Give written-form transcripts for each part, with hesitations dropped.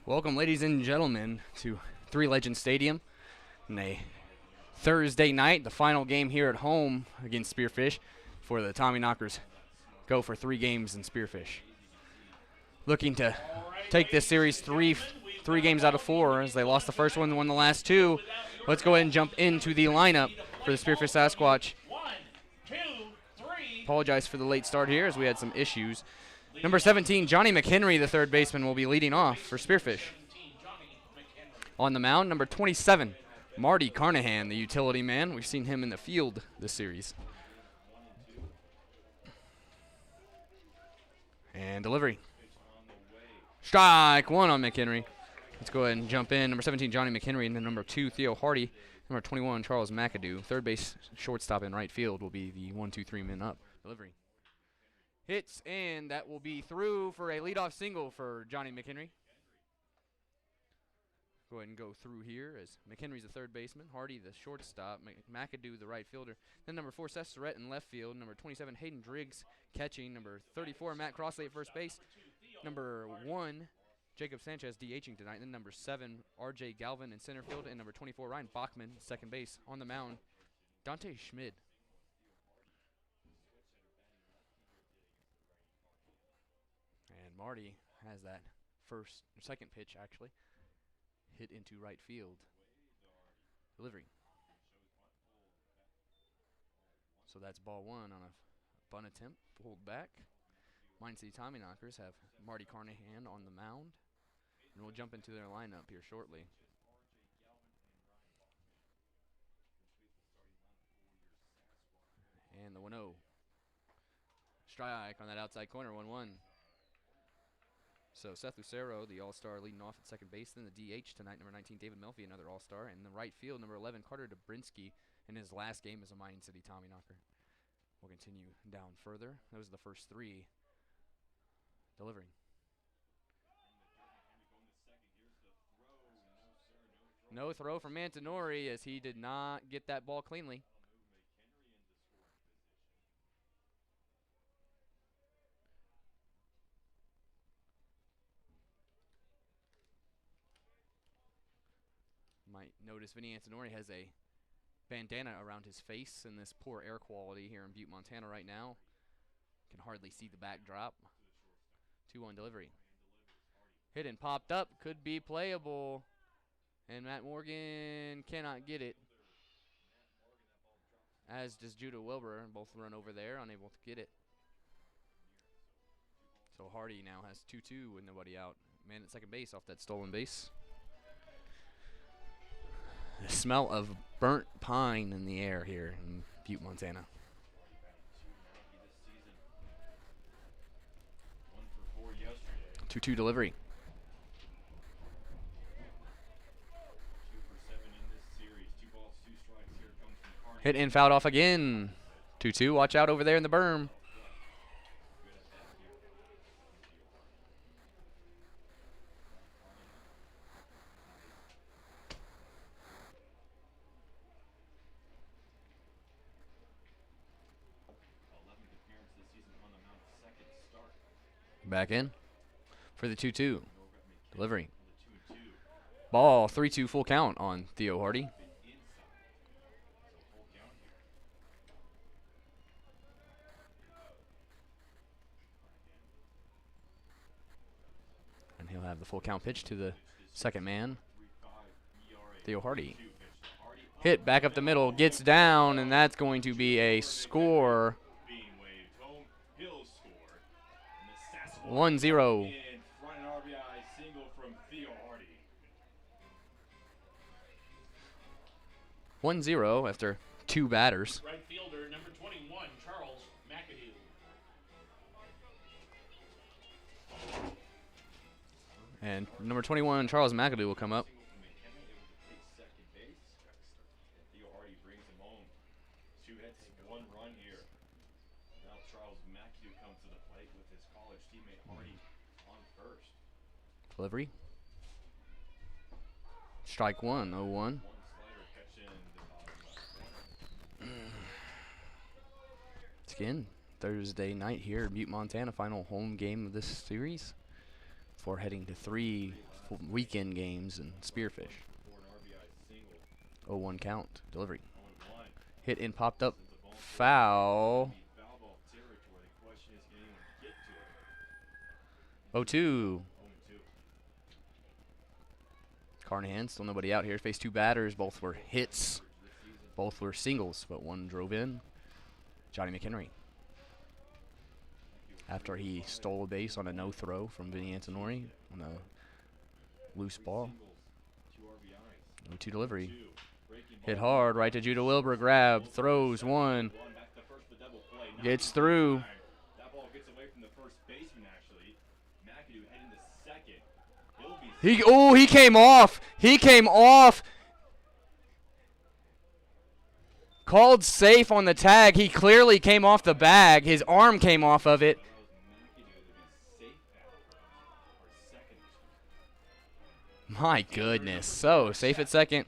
Welcome, ladies and gentlemen, to Three Legends Stadium on a Thursday night, the final game here at home against Spearfish for the Tommyknockers. Go for 3 games in Spearfish. Looking to take this series three games out of 4 as they lost the first one and won the last 2. Let's go ahead and jump into the lineup for the Spearfish Sasquatch. Apologize for the late start here as we had some issues. Number 17, Johnny McHenry, the third baseman, will be leading off for Spearfish. On the mound, number 27, Marty Carnahan, the utility man. We've seen him in the field this series. And delivery. Strike 1 on McHenry. Let's go ahead and jump in. Number 17, Johnny McHenry, and then number 2, Theo Hardy. Number 21, Charles McAdoo. Third base, shortstop, and right field will be the 1, 2, 3 men up. Delivery. Hits, and that will be through for a leadoff single for Johnny McHenry. Go ahead and go through here as McHenry's the third baseman, Hardy the shortstop, McAdoo the right fielder. Then number 4, Seth Surrett in left field. Number 27, Hayden Driggs catching. Number 34, Matt Crossley at first base. Number 1, Jacob Sanchez DHing tonight. Then number 7, R.J. Galvin in center field. And number 24, Ryan Bachman, second base. On the mound, Dante Schmid. And Marty has that second pitch actually hit into right field. Delivery. So that's ball 1 on a bunt attempt, pulled back. Mine City Tommyknockers have Marty Carnahan on the mound, and we'll jump into their lineup here shortly. And the 1-0. Strike on that outside corner, 1-1. So Seth Lucero, the all-star, leading off at second base. Then the DH tonight, number 19, David Melfi, another all-star. And the right field, number 11, Carter Dobrinsky, in his last game as a Mining City Tommyknocker. We'll continue down further. Those are the first 3. Delivering. No throw from Mantinori as he did not get that ball cleanly. Might notice Vinny Antonori has a bandana around his face in this poor air quality here in Butte, Montana right now. Can hardly see the backdrop. 2-1 delivery. Hit and popped up. Could be playable. And Matt Morgan cannot get it. As does Judah Wilbur. Both run over there, unable to get it. So Hardy now has 2-2 with nobody out. Man at second base off that stolen base. The smell of burnt pine in the air here in Butte, Montana. 2-2 delivery. Hit and fouled off again. 2-2. Watch out over there in the berm. Back in for the 2-2. Delivery. Ball, 3-2 full count on Theo Hardy. And he'll have the full count pitch to the second man, Theo Hardy. Hit back up the middle, gets down, and that's going to be a score. 1-0. 1-0 after 2 batters. Right fielder number 21, Charles McAdoo. And number 21, Charles McAdoo, will come up. Theo Hardy brings him home. 2 hits, 1 run here. Now Charles McAdoo comes to the plate with his college teammate Hardy on first. Delivery. Strike 1, 0-1. Again, Thursday night here in Butte, Montana, final home game of this series before heading to 3 weekend games and Spearfish. For an RBI single. 0-1 count. Delivery. 0-1. Hit and popped up. Sends the ball forward. Foul. Be foul ball territory. The question is, can anyone get to it? 0-2. 0-2. Carnahan, still nobody out here. Faced two batters. Both were hits. Both were singles, but one drove in. Johnny McHenry. After he stole a base on a no throw from Vinny Antonori on a loose ball. 0-2 delivery. Hit hard, right to Judah Wilbur. Grab, throws one. Gets through. That ball gets away from the first baseman, actually. McAdoo heading to second. He came off. He came off. Called safe on the tag. He clearly came off the bag. His arm came off of it. My goodness. So, safe at second.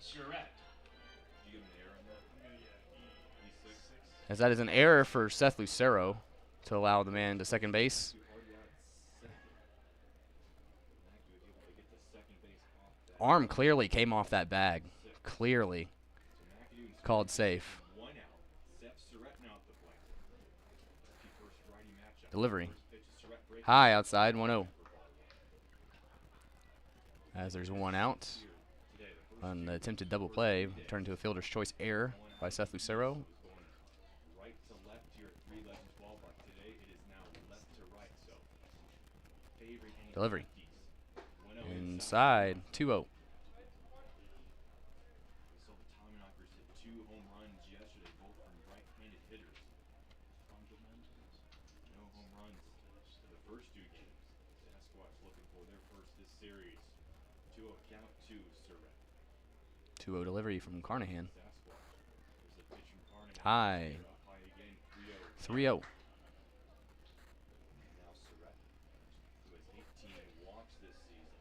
As that is an error for Seth Lucero to allow the man to second base. Arm clearly came off that bag. Clearly. Called safe. Delivery. High outside, 1-0. As there's one out on the attempted double play, turned to a fielder's choice error by Seth Lucero. Delivery. Inside, 2-0. We saw the Tommyknockers hit 2 home runs yesterday, both from right-handed hitters. No home runs for the first 2 games. Sasquatch looking for their first this series. 2-0 count to Surratt. 2-0 delivery from Carnahan. Sasquatch. There's a pitch from Carnahan. High. High again, 3-0. 3-0. Now Surratt, who has 18 walks this season.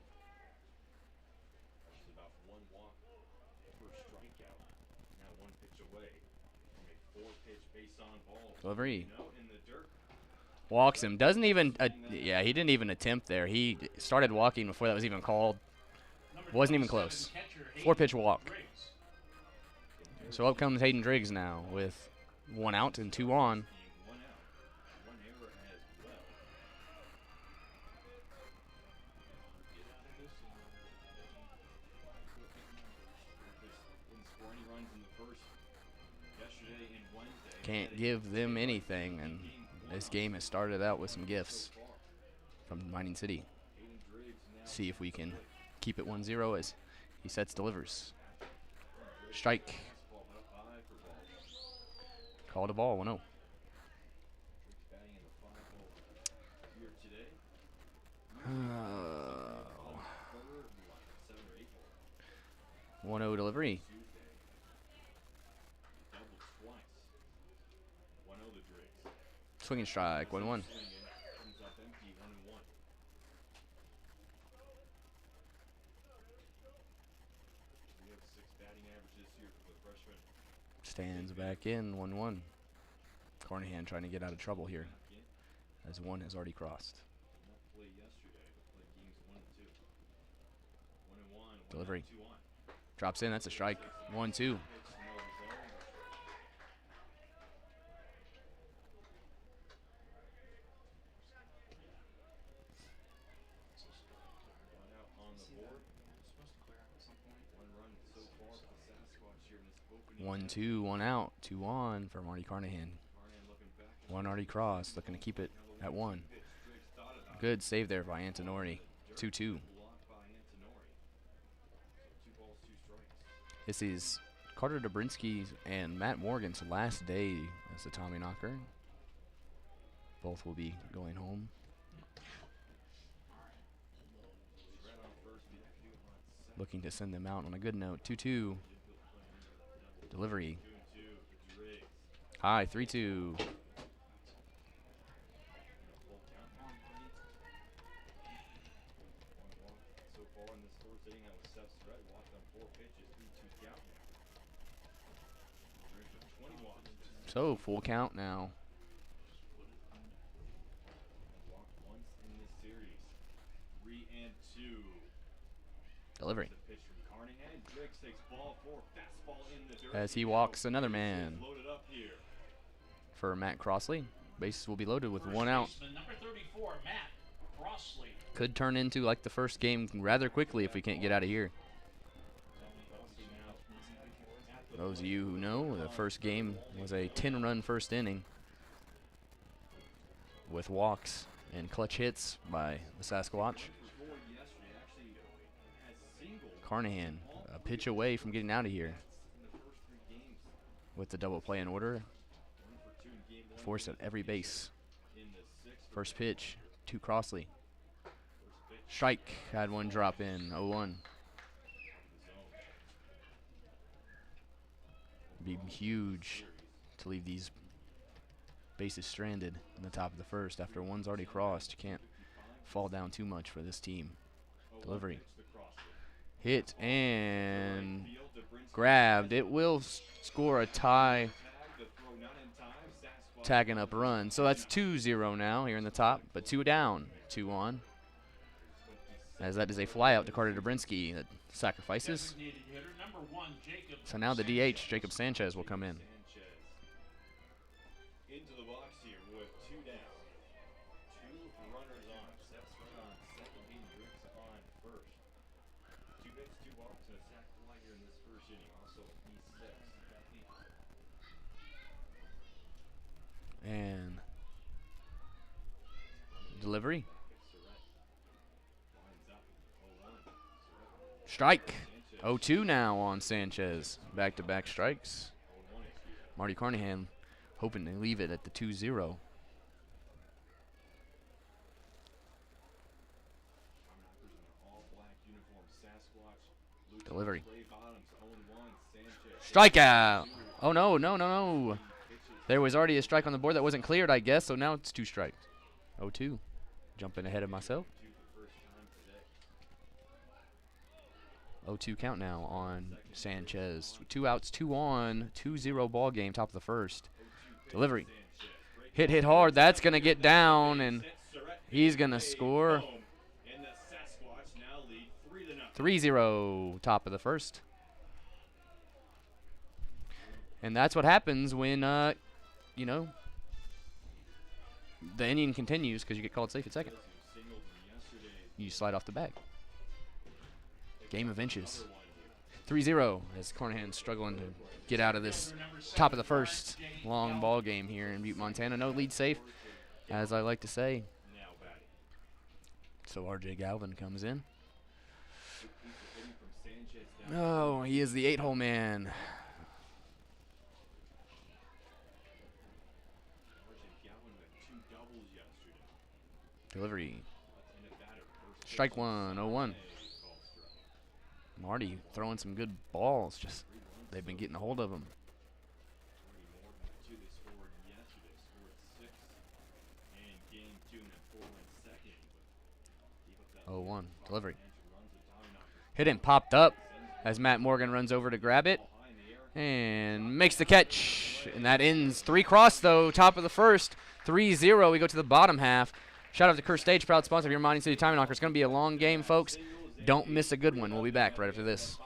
She's about 1 walk per strikeout. Now 1 pitch away from a 4-pitch base-on ball. Delivery. In the dirt. Walks him. Doesn't even, yeah, he didn't even attempt there. He started walking before that was even called. Wasn't even close. 4-pitch walk. So up comes Hayden Driggs now with 1 out and 2 on. 1 out. 1 error as well. Didn't score any runs in the first yesterday and Wednesday. Can't give them anything, and this game has started out with some gifts from Mining City. See if we can keep it 1-0 as he sets delivers. Strike. Called a ball, 1-0. 1-0 delivery. Swinging strike, 1-1. Stands back in, 1-1. Carnahan trying to get out of trouble here, as 1 has already crossed. Delivery. Drops in, that's a strike. 1-2. One, 2, 1 out, 2 on for Marty Carnahan. 1 already crossed, looking to keep it at 1. Good save there by Antonori. 2-2. This is Carter Dobrinsky and Matt Morgan's last day as the Tommyknocker. Both will be going home. Looking to send them out on a good note. 2-2. Delivery. High, 3-2. So, full count now. Walked once in this series. 3-2. Delivery. The pitch from Carnahan. Driggs takes ball 4. Fastball in the dirt. As he walks another Bases man. loaded up here. For Matt Crossley. Bases will be loaded with First 1 out. baseman, number 34, Matt Crossley. Could turn into like the first game rather quickly if we can't get out of here. Those of you who know, the first game was a 10-run first inning with walks and clutch hits by the Sasquatch. Carnahan, a pitch away from getting out of here with the double play in order. Force at every base. First pitch to Crossley. Strike, had one drop in, 0-1. Be huge to leave these bases stranded in the top of the first after one's already crossed. You can't fall down too much for this team. Delivery. Hit and grabbed. It will score a tie. Tagging up run. So that's 2-0 now here in the top, but 2 down, 2 on. As that is a flyout to Carter Dobrinsky that sacrifices. So now the DH, Jacob Sanchez, will come in. Into the box here with 2 down. 2 runners on. Seth's run on second, Driggs on first. 2 hits, 2 walks, and a sac fly here in this first inning. Also E6. And delivery. Strike. 0-2 now on Sanchez. Back-to-back strikes. Marty Carnahan hoping to leave it at the 2-0. Delivery. Strikeout. Oh, no, no, no, no. There was already a strike on the board that wasn't cleared, I guess, so now it's 2 strikes. 0-2. Jumping ahead of myself. 0-2 count now on Sanchez. 2 outs, 2 on, 2-0 ball game, top of the first. Delivery. Hit hard. That's going to get down, and he's going to score. 3-0, top of the first. And that's what happens when, you know, the inning continues because you get called safe at second. You slide off the bag. Game of inches. 3-0 as Carnahan's struggling to get out of this top of the first long ball game here in Butte, Montana. No lead safe, as I like to say. So RJ Galvin comes in. Oh, he is the 8-hole man. Delivery. Strike 1, 0-1. Marty throwing some good balls. Just they've been getting a hold of him. 0-1. Delivery. Hit and popped up as Matt Morgan runs over to grab it and makes the catch. And that ends 3 cross, though, top of the first. 3-0. We go to the bottom half. Shout out to Kerr Stage, proud sponsor of your Mining City Tommyknockers. It's going to be a long game, folks. Don't miss a good one. We'll be back right after this.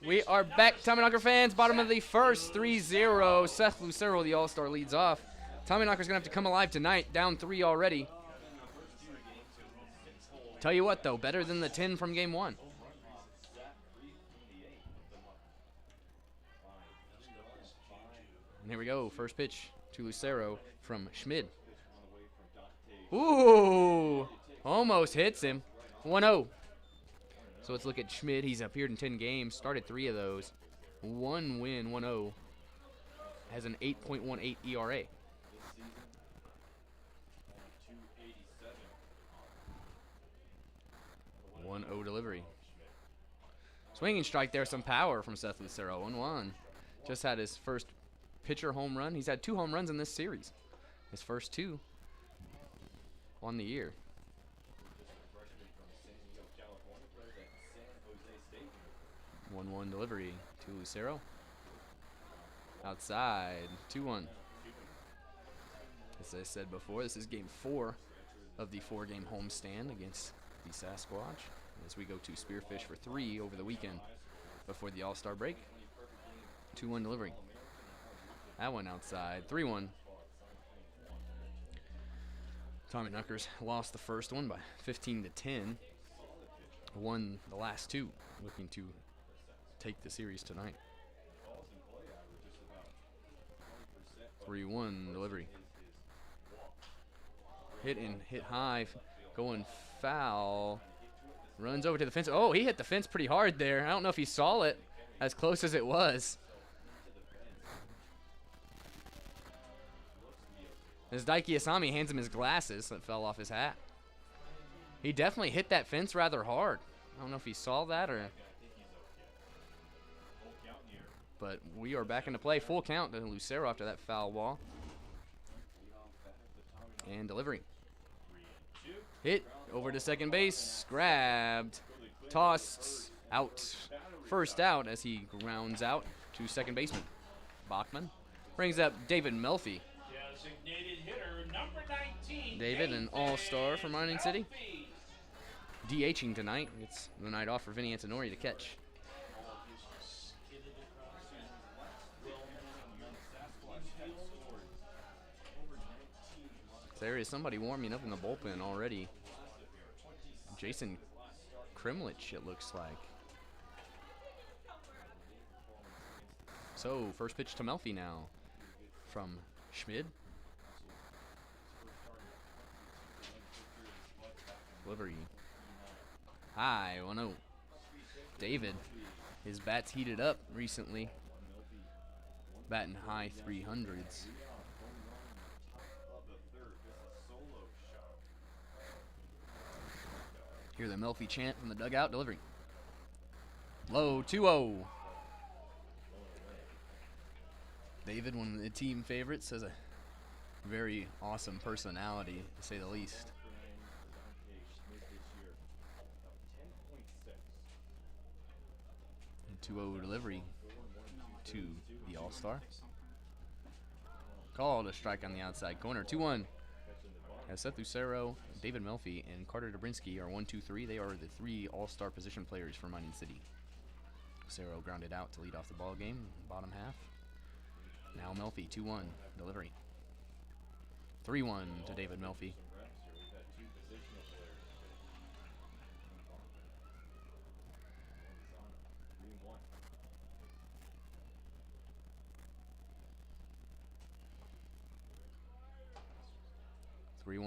We are back, Tommyknocker fans. Bottom of the first, 3-0. Seth Lucero, the All-Star, leads off. Tommyknocker's going to have to come alive tonight, down 3 already. Tell you what, though, better than the 10 from game 1. And here we go, first pitch to Lucero from Schmid. Ooh, almost hits him. 1-0. So let's look at Schmid. He's appeared in 10 games, started 3 of those. 1 win, 1-0. Has an 8.18 ERA. 1-0 delivery. Swinging strike there, some power from Seth Lucero. 1-1. Just had his first pitcher home run. He's had 2 home runs in this series. His first 2 on the year. 1-1 delivery to Lucero. Outside, 2-1. As I said before, this is game 4 of the 4-game homestand against the Sasquatch, as we go to Spearfish for 3 over the weekend before the All-Star break. 2-1 delivery. That one outside, 3-1. Tommyknockers lost the first one by 15-10. Won the last 2, looking to take the series tonight. 3-1 delivery. Hit high, going foul. Runs over to the fence. Oh, he hit the fence pretty hard there. I don't know if he saw it, as close as it was. As Daiki Asami hands him his glasses that fell off his hat. He definitely hit that fence rather hard. I don't know if he saw that or... But we are back into play. Full count to Lucero after that foul ball. And delivery. Hit over to second base. Grabbed. Tossed. Out. First out as he grounds out to second baseman. Bachman brings up David Melfi. Designated hitter number 19. David, an all-star for Mining City. DHing tonight. It's the night off for Vinny Antonori to catch. There is somebody warming up in the bullpen already. Jason Krimlich, it looks like. So, first pitch to Melfi now from Schmid. Delivery. High, 1-0. David, his bat's heated up recently. Batting high 300s. Hear the Melfi chant from the dugout. Delivery. Low, 2-0. David, one of the team favorites, has a very awesome personality, to say the least. 2-0 delivery to the All-Star. Called a strike on the outside corner. 2-1. As Seth Lucero, David Melfi, and Carter Dobrinsky are 1-2-3. They are the 3 All-Star position players for Mining City. Lucero grounded out to lead off the ball game, bottom half. Now Melfi, 2-1 delivery. 3-1 to David Melfi.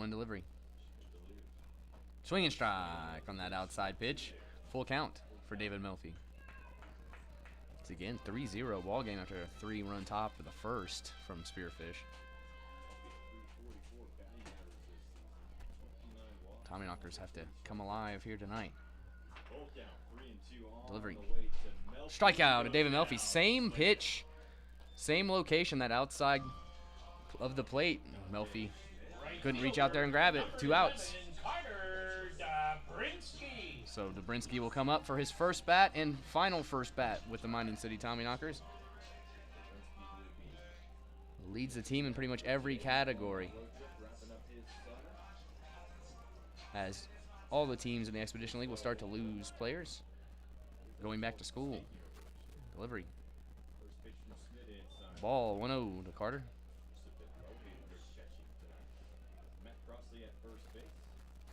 Delivery. Swinging strike on that outside pitch. Full count for David Melfi. It's again 3-0 ball game after a 3-run top for the first from Spearfish. Tommyknockers have to come alive here tonight. Delivery. Strikeout to David Melfi. Same pitch, same location, that outside of the plate. Melfi couldn't reach out there and grab it. 2 outs. So Dobrinsky will come up for his first bat and final first bat with the Mining City Tommyknockers. Leads the team in pretty much every category, as all the teams in the Expedition League will start to lose players going back to school. Delivery. First pitch from Smith inside. Ball 1-0 to Carter. Just a bit low here catching tonight. Matt Crossley at first base.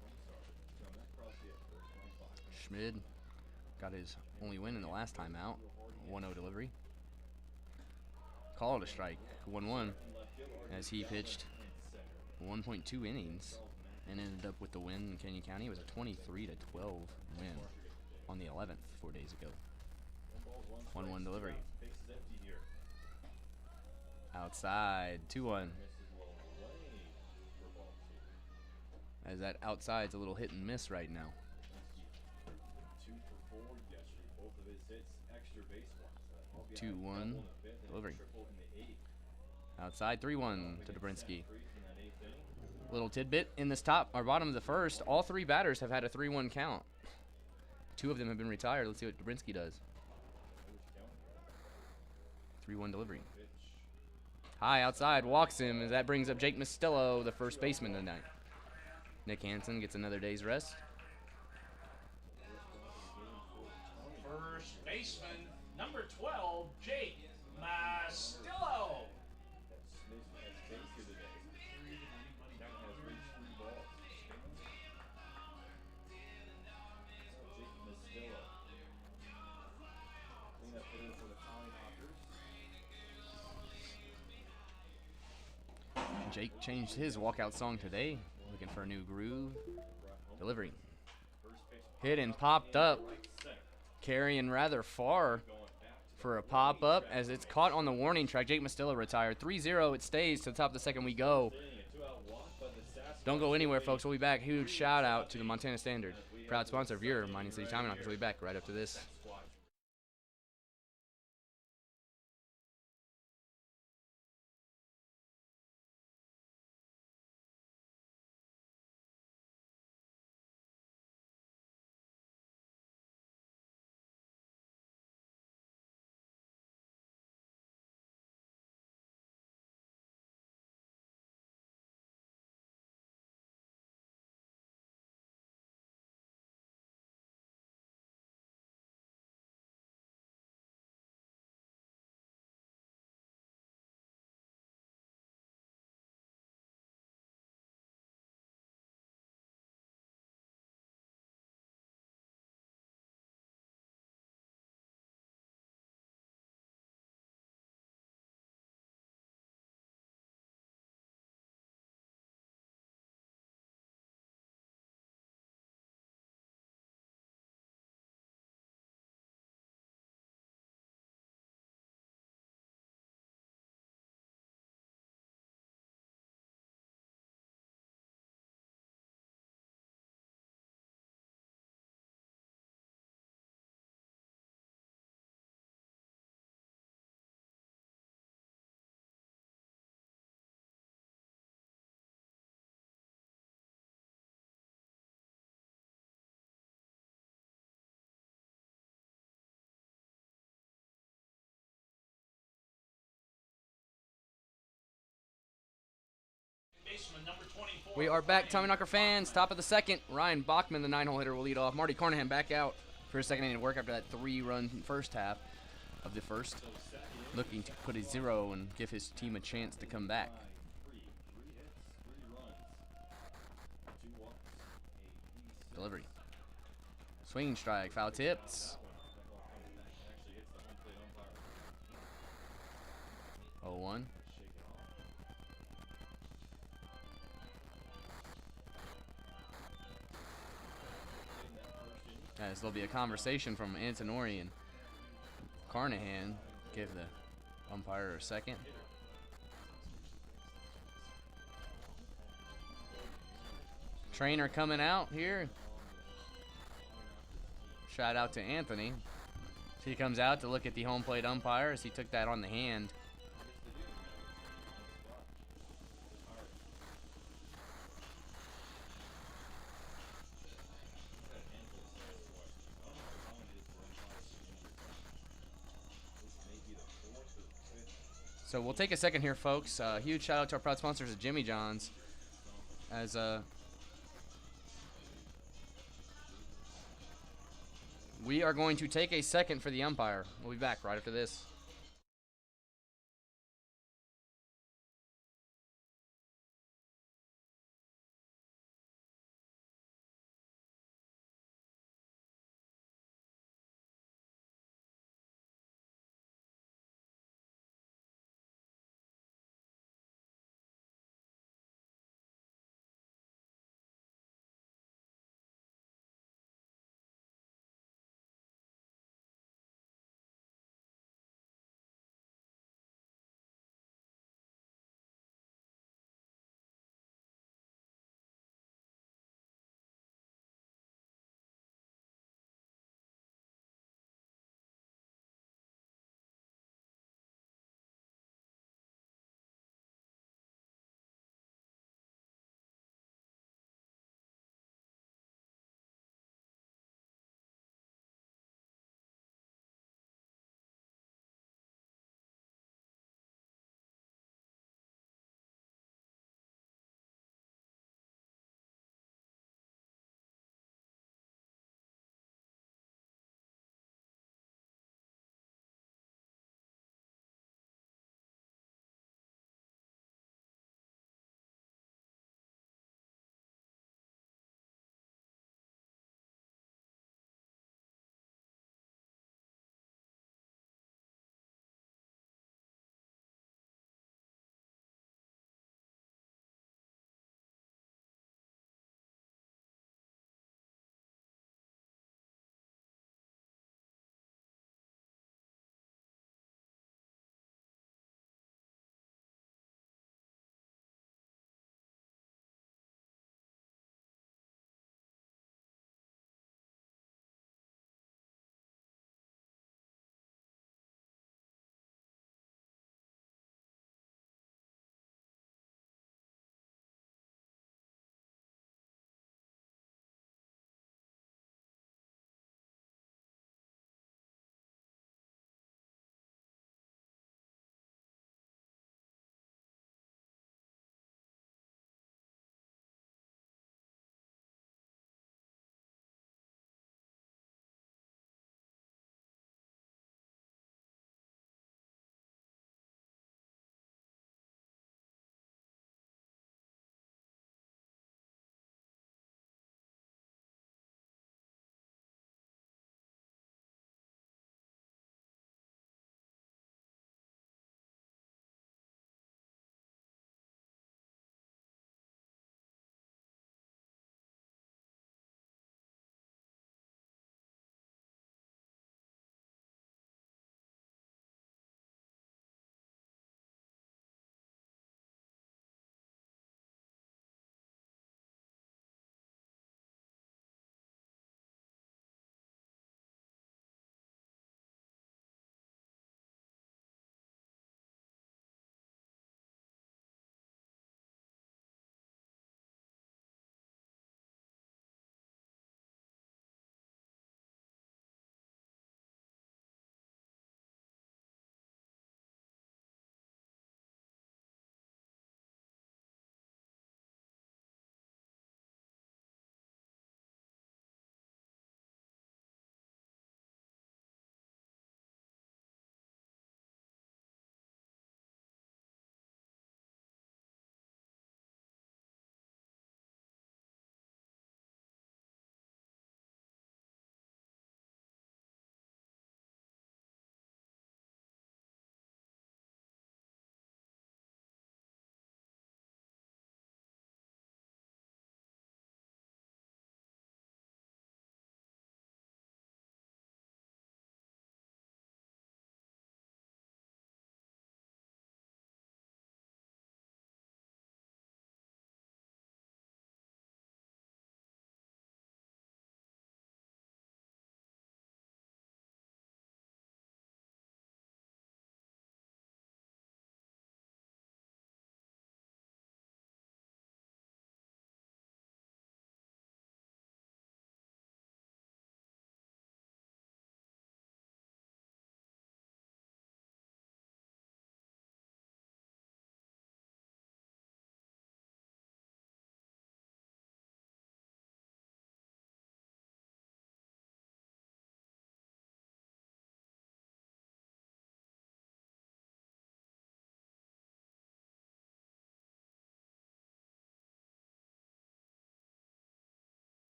Matt Crossley at first, 25. Schmid got his only win in the last time out. 1-0 delivery. Called a strike. 1-1 as he pitched 1.2 innings and ended up with the win in Canyon County. It was a 23-12 win on the 11th 4 days ago. 1-1 delivery. Outside, 2-1. As that outside's a little hit and miss right now. 2 for 4 yesterday. Both of his hits, extra base ones. 2-1 delivery. Outside, 3-1 to Dobrinsky. Little tidbit in this top or bottom of the first, all 3 batters have had a 3-1 count. 2 of them have been retired. Let's see what Dobrinsky does. 3-1 delivery. High outside, walks him, as that brings up Jake Mastillo, the first baseman tonight. Nick Hansen gets another day's rest. First baseman, number 12, Jake Mastillo. Smith has base here today. Count has reached 3 balls. Jake Mastillo. Cleanup hitter for the Tommyknockers. Jake changed his walkout song today, looking for a new groove. Delivery. Hit and popped up, carrying rather far for a pop-up as it's caught on the warning track. Jake Mastillo retired. 3-0, it stays to the top of the second we go. Don't go anywhere, folks. We'll be back. Huge shout-out to the Montana Standard, proud sponsor of your Mining City Tommyknockers. We'll be back right after this. Baseman, number 24. We are back, Tommyknocker fans. Top of the second. Ryan Bachman, the 9-hole hitter, will lead off. Marty Carnahan back out for a second inning work after that 3-run first half of the first. Looking to put a 0 and give his team a chance to come back. 3 hits, 3 runs. 2 walks, a Delivery. Swinging strike, foul tips. actually hits the home plate umpire. 0-1. Shake it off. In that first inning, As there'll be a conversation from Antonori and Carnahan. Give the umpire a second. Trainer coming out here. Shout out to Anthony. He comes out to look at the home plate umpire as he took that on the hand. So we'll take a second here, folks. Huge shout out to our proud sponsors at Jimmy John's. As we are going to take a second for the umpire. We'll be back right after this.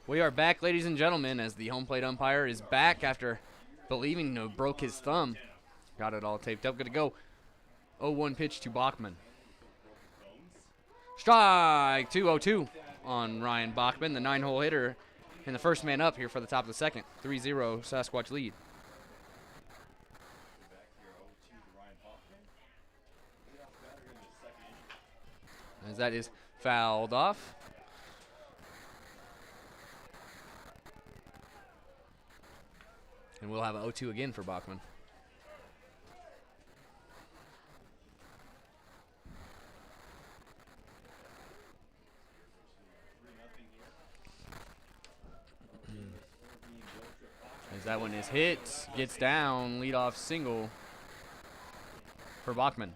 We are back, ladies and gentlemen, as the home plate umpire is back after believing to have broke his thumb. Got it all taped up. Good to go. 0-1 pitch to Bachman. Strike 2-0-2 on Ryan Bachman, the 9-hole hitter, and the first man up here for the top of the second. 3-0 Sasquatch lead. As that is fouled off. And we'll have an 0-2 again for Bachman. As that one is hit, gets down, leadoff single for Bachman.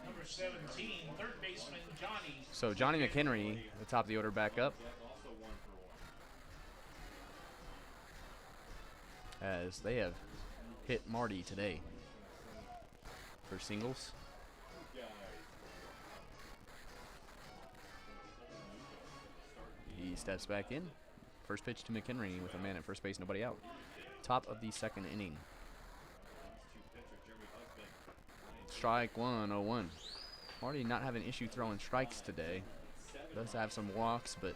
Number 17, third baseman Johnny. So Johnny McHenry, the top of the order, back up. As they have hit Marty today for singles. He steps back in. First pitch to McHenry with a man at first base, nobody out. Top of the second inning. Strike 1, 0-1. Marty not having an issue throwing strikes today. Does have some walks, but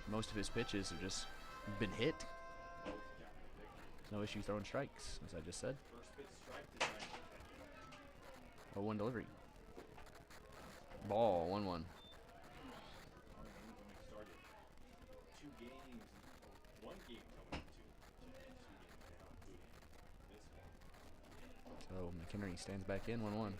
most of his pitches have just been hit. No issue throwing strikes, as I just said. 0-1 delivery. Ball, 1-1. So McHenry stands back in, 1-1.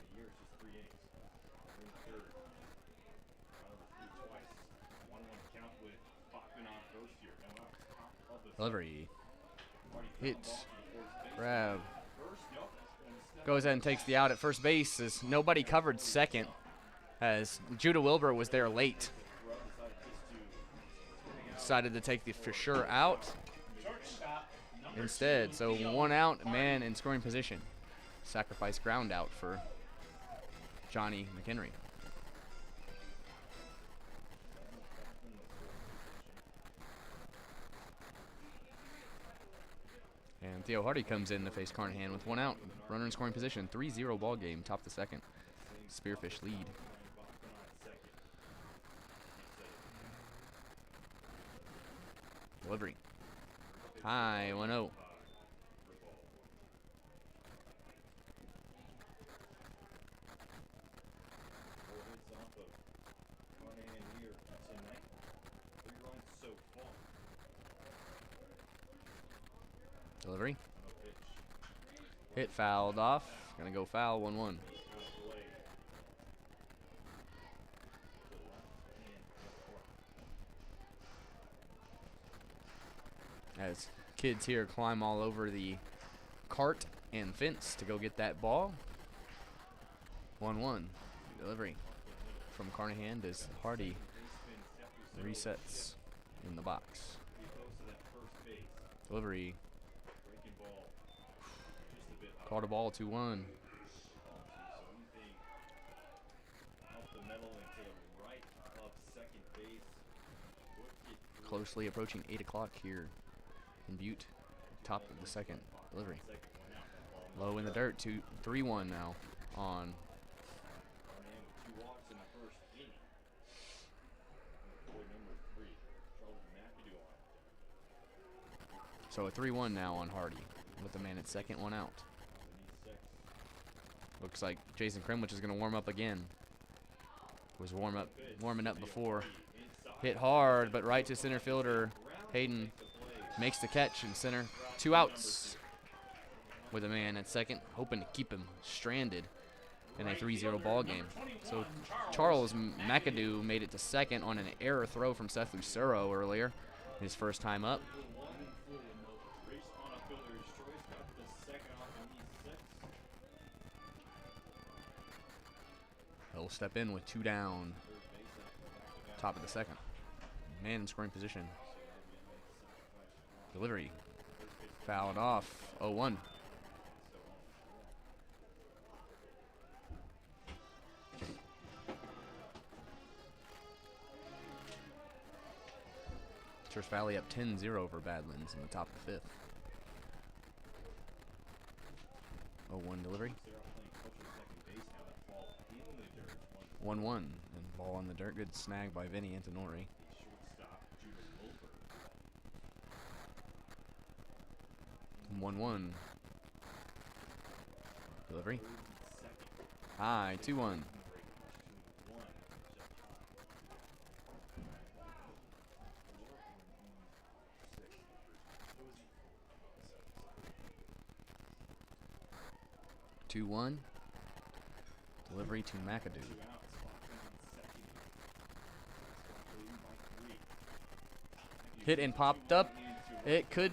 Delivery. Hits. Grab. Goes ahead and takes the out at first base as nobody covered second, as Judah Wilbur was there late. Decided to take the for sure out instead. So 1 out, man in scoring position. Sacrifice ground out for Johnny McHenry. And Theo Hardy comes in to face Carnahan with 1 out. Runner in scoring position. 3-0 ball game. Top of the second. Spearfish lead. Delivery. High, 1-0. Delivery. Hit fouled off. Gonna go foul, 1-1. As kids here climb all over the cart and fence to go get that ball. 1-1. Delivery from Carnahan as Hardy resets in the box. Delivery. Caught a ball, 2-1. Closely approaching 8 o'clock here in Butte. Top of the second. Delivery. Low in the dirt, 3-1 now on. So a 3-1 now on Hardy with the man at second, 1 out. Looks like Jason Kremlich is going to warm up again. Was warming up before. Hit hard, but right to center fielder Hayden makes the catch in center. 2 outs with a man at second, hoping to keep him stranded in a 3-0 ball game. So Charles McAdoo made it to second on an error throw from Seth Lucero earlier, his first time up. He'll step in with 2 down. Top of the second. Man in scoring position. Delivery. Fouled off. 0-1. Citrus Valley up 10-0 over Badlands in the top of the 5th. 0-1 delivery. 1-1 and ball on the dirt. Good snag by Vinny Antonori. 1-1 delivery. High 2-1. Delivery to McAdoo. Hit and popped up. It could.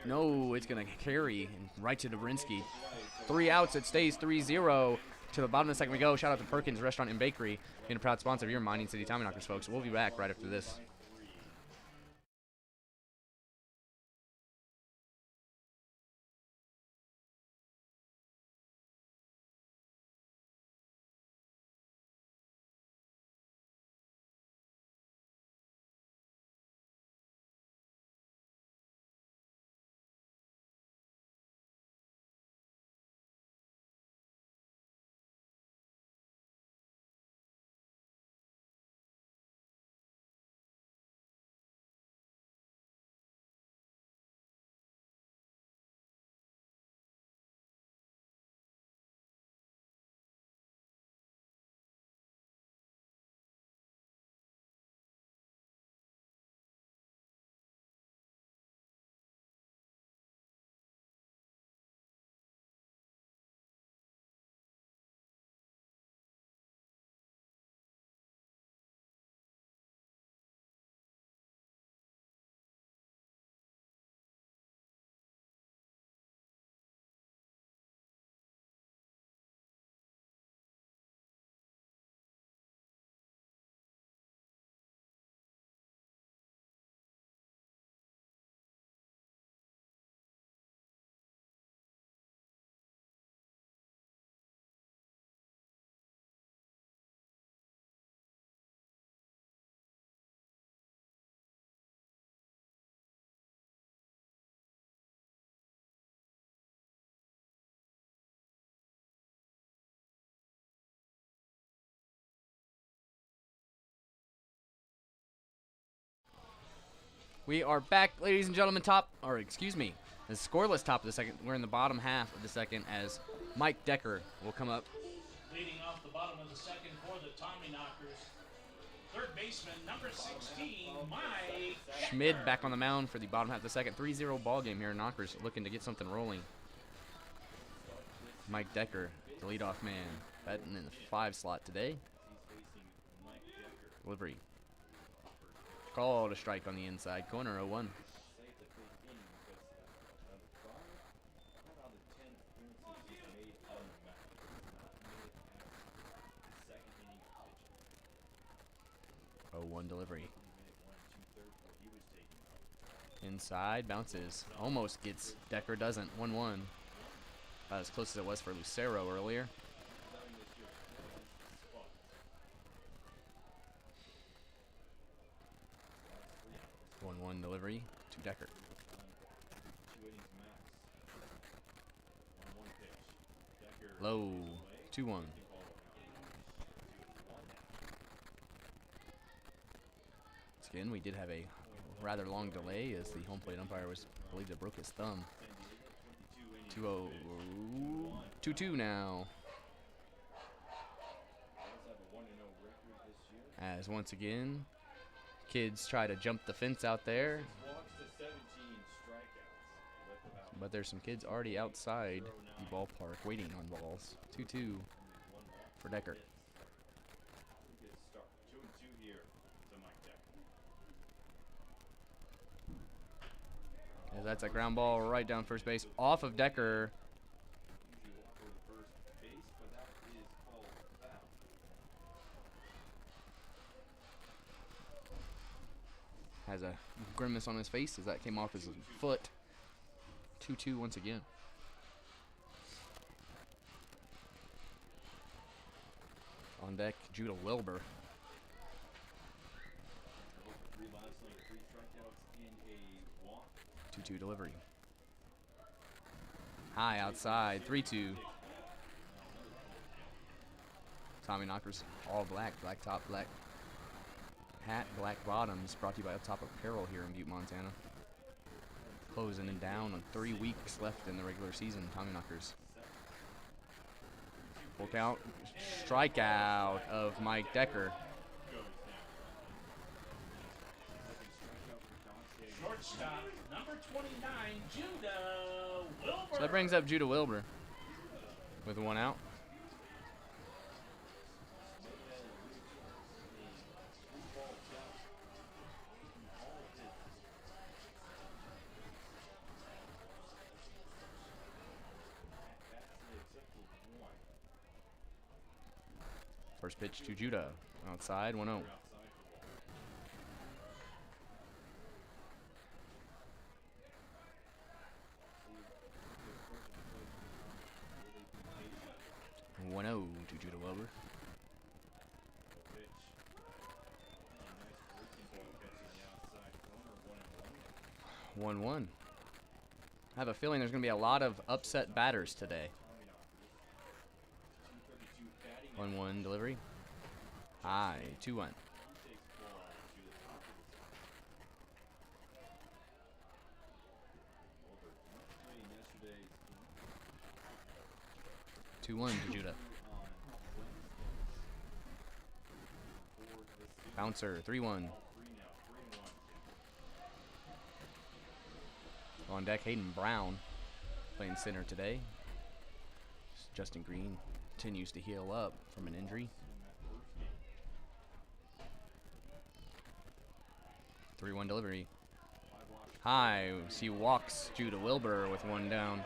No, it's going to carry and right to Dobrinsky. 3 outs. It stays 3-0. To the bottom of the second we go. Shout out to Perkins Restaurant and Bakery, being a proud sponsor of your Mining City Tommyknockers, folks. We'll be back right after this. We are back, ladies and gentlemen. The scoreless top of the second. We're in the bottom half of the second as Mike Decker will come up. Leading off the bottom of the second for the Tommyknockers, third baseman, number 16, Mike Schmid Decker. back on the mound for the bottom half of the second. 3-0 ball game here. Knockers looking to get something rolling. Mike Decker, the leadoff man, batting in the 5 slot today. Delivery. Call to strike on the inside corner, 0-1. Delivery. Inside, bounces. Almost gets Decker, doesn't. 1-1. About as close as it was for Lucero earlier. Delivery to Decker. Low, 2-1. Again, we did have a rather long delay as the home plate umpire was believed to have broke his thumb. 2-0, 2-2 now. As once again, kids try to jump the fence out there, but there's some kids already outside the ballpark waiting on balls. 2-2 for Decker. As that's a ground ball right down first base off of Decker. Has a grimace on his face as that came off his foot. 2-2 once again. On deck, Judah Wilbur. 2-2 delivery. High outside, 3-2. Tommyknockers, all black, black top, black hat, black bottoms. Brought to you by Up Top Apparel here in Butte, Montana. Closing and down on 3 weeks left in the regular season. Tommyknockers. Full count, strikeout of Mike Decker. Shortstop, number 29, Judah Wilbur. So that brings up Judah Wilbur with 1 out. First pitch to Judah. Outside, 1-0. To Judah Wilbur. 1-1. I have a feeling there's going to be a lot of upset batters today. 1-1 delivery. High, 2-1. To Judah. Bouncer, 3-1. On deck, Hayden Brown playing center today. Justin Green continues to heal up from an injury. 3-1 delivery. High, he walks Judah Wilbur with 1 down.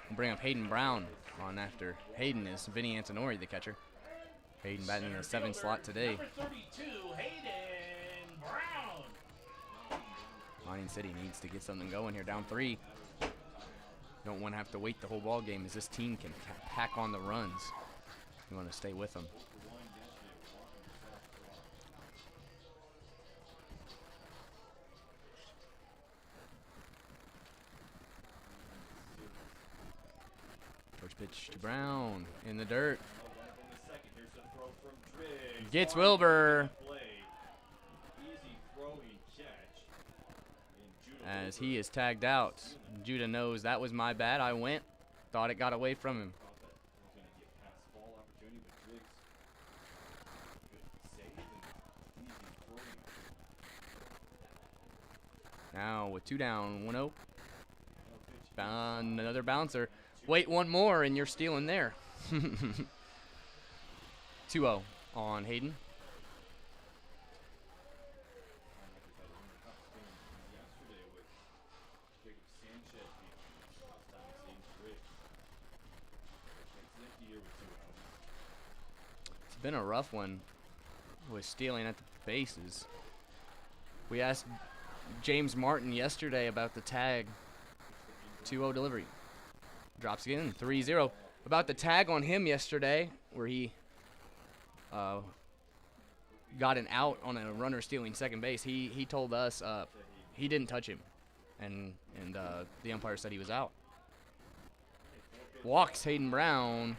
We'll bring up Hayden Brown on after. Hayden is Vinny Antonori, the catcher. Hayden batting in the 7th slot today. Number 32, Hayden Brown. Lion City needs to get something going here. Down 3. Don't want to have to wait the whole ball game as this team can pack on the runs. You want to stay with them. First pitch to Brown in the dirt. Gets Wilbur. As he is tagged out. Judah knows that was my bad. I went. Thought it got away from him. Now with 2 down, 1-0. Another bouncer. Wait 1 more and you're stealing there. 2-0 on Hayden. It's been a rough one with stealing at the bases. We asked James Martin yesterday about the tag. 2-0 delivery. Drops again, 3-0. About the tag on him yesterday, where he got an out on a runner stealing second base. He told us he didn't touch him, and the umpire said he was out. Walks Hayden Brown.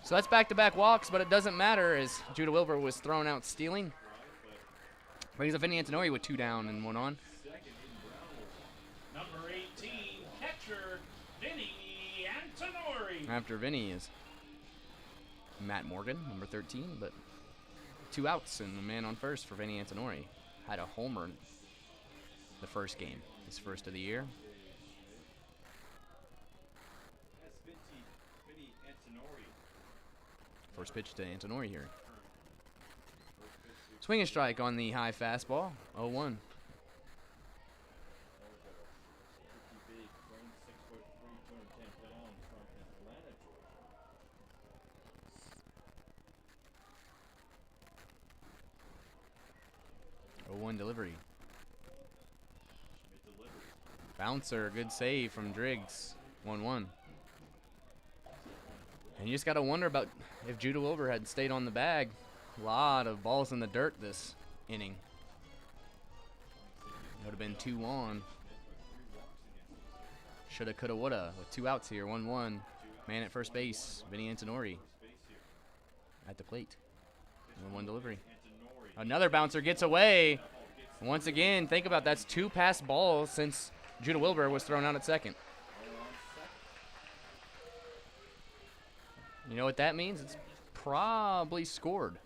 So that's back-to-back walks, but it doesn't matter as Judah Wilbur was thrown out stealing. Brings up Vinny Antonori with 2 down and 1 on. Number 18, catcher Vinny Antonori. After Vinny is Matt Morgan, number 13, but 2 outs and a man on first for Vinny Antonori. Had a homer the first game, his first of the year. First pitch to Antonori here. Swing and strike on the high fastball, 0-1. Delivery. Bouncer, good save from Driggs. 1-1. And you just got to wonder about if Judah Wilbur had stayed on the bag. A lot of balls in the dirt this inning. It would have been 2 on. Shoulda, coulda, woulda. With 2 outs here, 1-1. Man at first base, Vinny Antonori at the plate. 1-1 delivery. Another bouncer gets away. Once again, think about that's 2 passed balls since Judah Wilbur was thrown out at second. You know what that means? It's probably scored.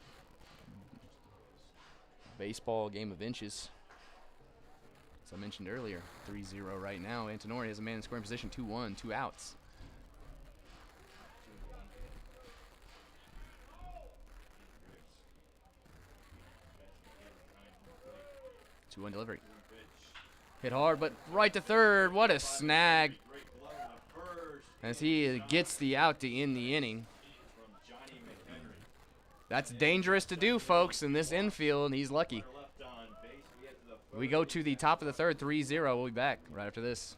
Baseball game of inches. As I mentioned earlier, 3-0 right now. Antonori has a man in scoring position, 2-1, 2 outs. 2-1 delivery. Hit hard, but right to third. What a snag. As he gets the out to end the inning. That's dangerous to do, folks, in this infield, and he's lucky. We go to the top of the third, 3-0. We'll be back right after this.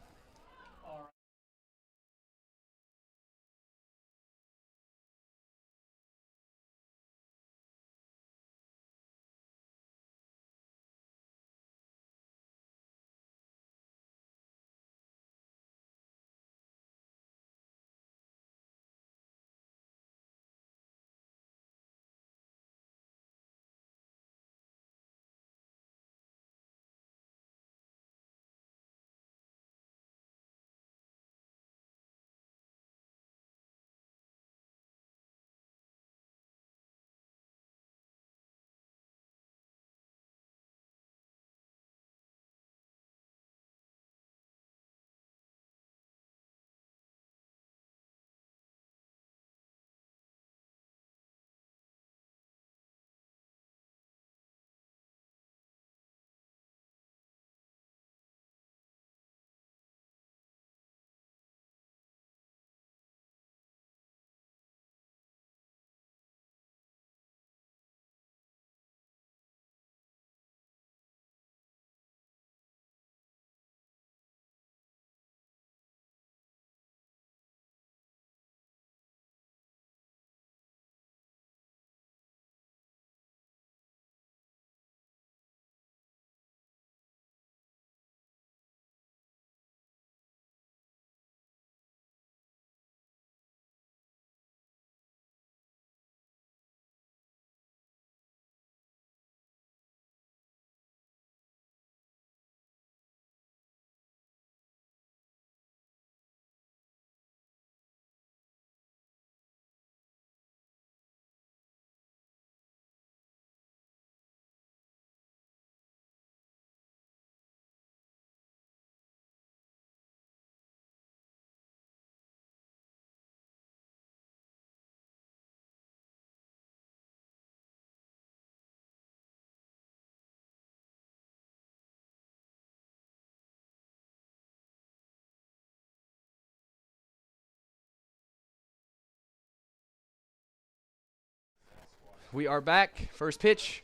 We are back. First pitch,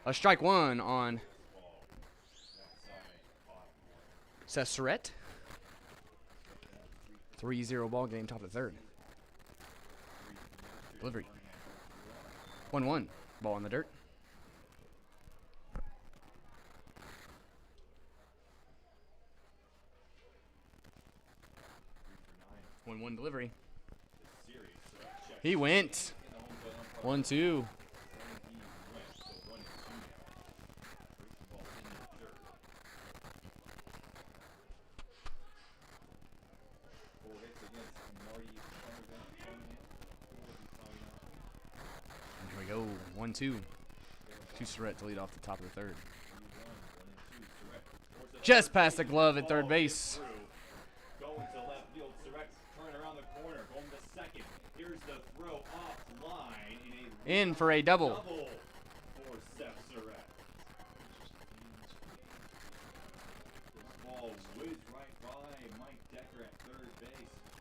a strike 1 on Sasquatch. 3-0 ball game, top of the third. Delivery. 1-1. Ball in the dirt. One delivery. He went. 1-2. Here we go. 1-2. To Surratt to lead off the top of the third. Just past the glove at third base. Going to left field. Surratt turn around the corner. Going to second. Here's the throw off line In for a double. For Seth Surratt. This ball whizzed right by Mike Decker at third base.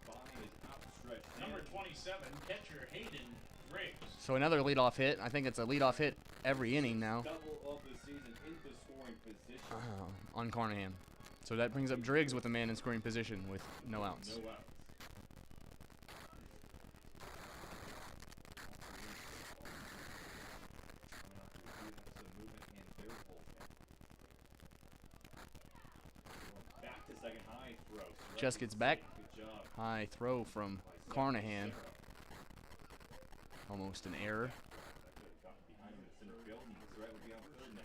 By his outstretched Number hand. 27, catcher Hayden Riggs. So another leadoff hit. I think it's a leadoff hit every inning now Double of the season into scoring position. on Carnahan. So that brings up Driggs with a man in scoring position with no outs. No outs. Back to second high throw. just gets back. Good job. High throw from Carnahan. Almost an error. Got behind him in center field, and Surratt would be on third now.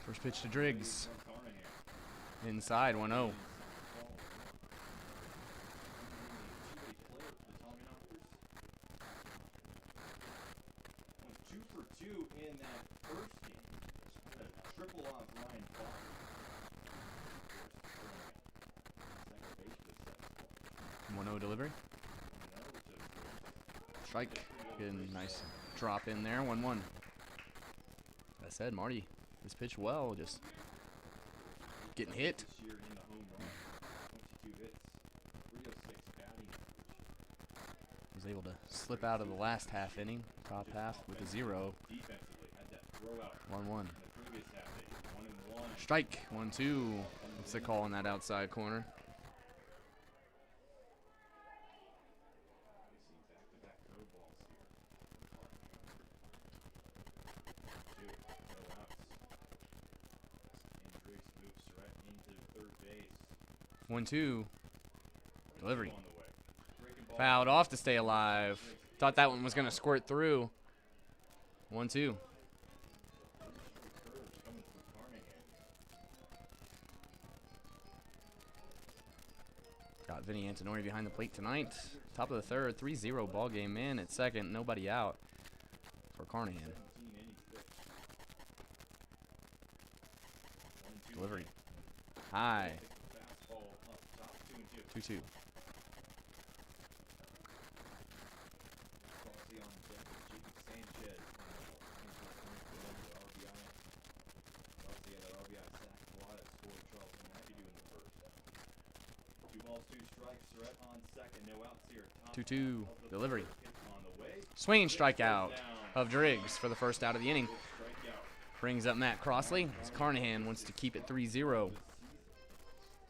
First pitch to Driggs. From Carnahan. Inside 1-0. Two-way player for the Tommyknockers. Went 2 for 2 in that first game. A triple off Ryan Fox. Second base for the 1-0 delivery. Strike. Getting a nice drop in there. 1-1. As I said, Marty, this pitch well, just getting hit. This year in the home run. 22 hits. 306 batting average. Was able to slip out of the last half inning, top half with a 0. Defensively, had that throw out 1-1. in the previous half. They 1-1. Strike. 1-2. What's the call in that outside corner? We see back-to-back curveballs here. 2, no outs. And Driggs moves Surratt into third base. 1-2. Delivery. On the way. Breaking ball. Fouled off to stay alive. Thought that one was going to squirt through. 1-2. Curves coming from Carnahan. Got Vinny Antonori behind the plate tonight. Top of the third, 3-0 ball game. Man, at second, nobody out for Carnahan. 17 innings pitched. 1-2. Delivery. High. Fastball up top, 2-2. 2-2. Crossy on deck with Jacob Sanchez. Crossy had that RBI sack fly that scored Charleston Matthew in the first. 2 balls, 2 strikes. Surratt on second. No outs here. Top 2-2. half of the Delivery. third. Pitch on the way. Swinging strikeout of Driggs for the first out of the inning. Strikeout. Brings up Matt Crossley. As Carnahan wants to keep it 3-0.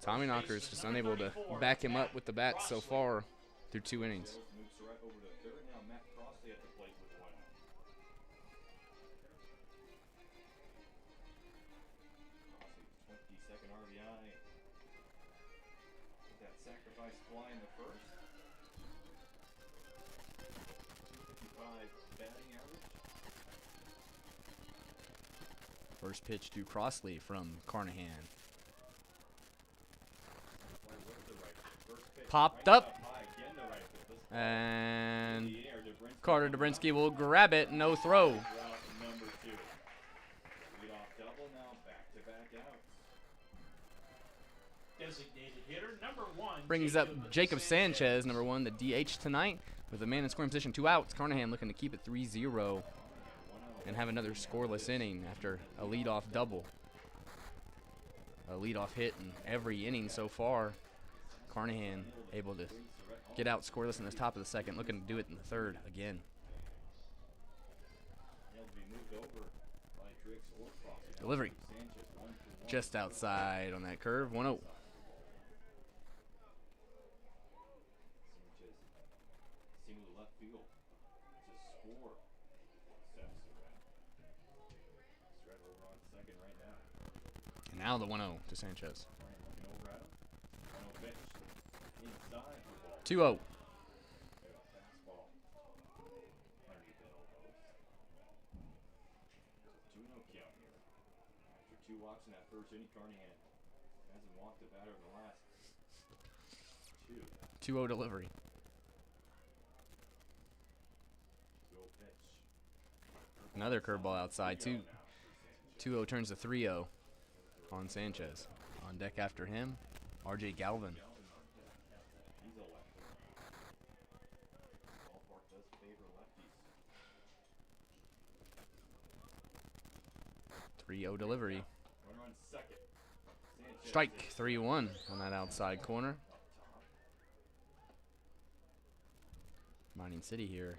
Tommyknockers just unable to back him up with the bat so far through 2 innings. Moves Surratt over to third. Now Matt Crossley at the plate with 1 out. Crossley, 22nd RBI. With that sacrifice fly in the first. 255 batting average. First pitch to Crossley from Carnahan. Fly with the right foot. First pitch, Popped right up. high. Again the right foot. This ball And in the air. Dobrinsky Carter Dobrinsky will grab it. No throw. route number 2. Lead off double now. Back-to-back outs. Designated hitter number 1. Brings up Jacob Sanchez, number 1, the DH tonight, with a man in scoring position, 2 outs. Carnahan looking to keep it 3-0 and have another scoreless inning after a leadoff double. A leadoff hit in every inning so far. Carnahan able to get out scoreless in the top of the second, looking to do it in the third again. He'll be moved over by Driggs or Crossley. Delivery. Sanchez 1 for 1. Just outside on that curve, 1-0. Sanchez single to left field to score. Steps Surratt. Surratt over on second right now. And now the 1-0 to Sanchez. Bryant looking over at him. Final pitch. Inside for ball. 2-0. Fastball. Underneath it almost. 2-0 count here. After 2 walks in that first inning, Carnahan hasn't walked a batter in the last 2. 2-0 delivery. Go pitch. Another curveball outside. 2-0 turns to 3-0 on Sanchez. On deck after him, RJ Galvin. He's a lefty. Ballpark does favor lefties. 3-0 delivery. Runner on second. Sanchez Strike 3-1 on that outside corner. Mining City here.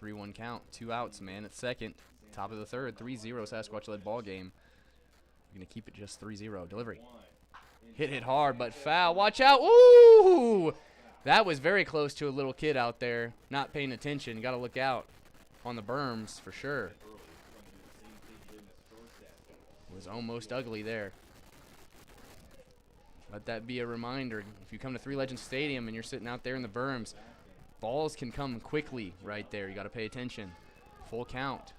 3-1 count. 2 outs, man, at second. Top of the third. 3-0 Sasquatch led ball game. We're going to keep it just 3-0. Delivery. Hit hard, but foul. Watch out. Ooh! That was very close to a little kid out there not paying attention. Got to look out on the berms for sure. It was almost ugly there. Let that be a reminder. If you come to Three Legends Stadium and you're sitting out there in the berms, balls can come quickly right there. You got to pay attention. Full count.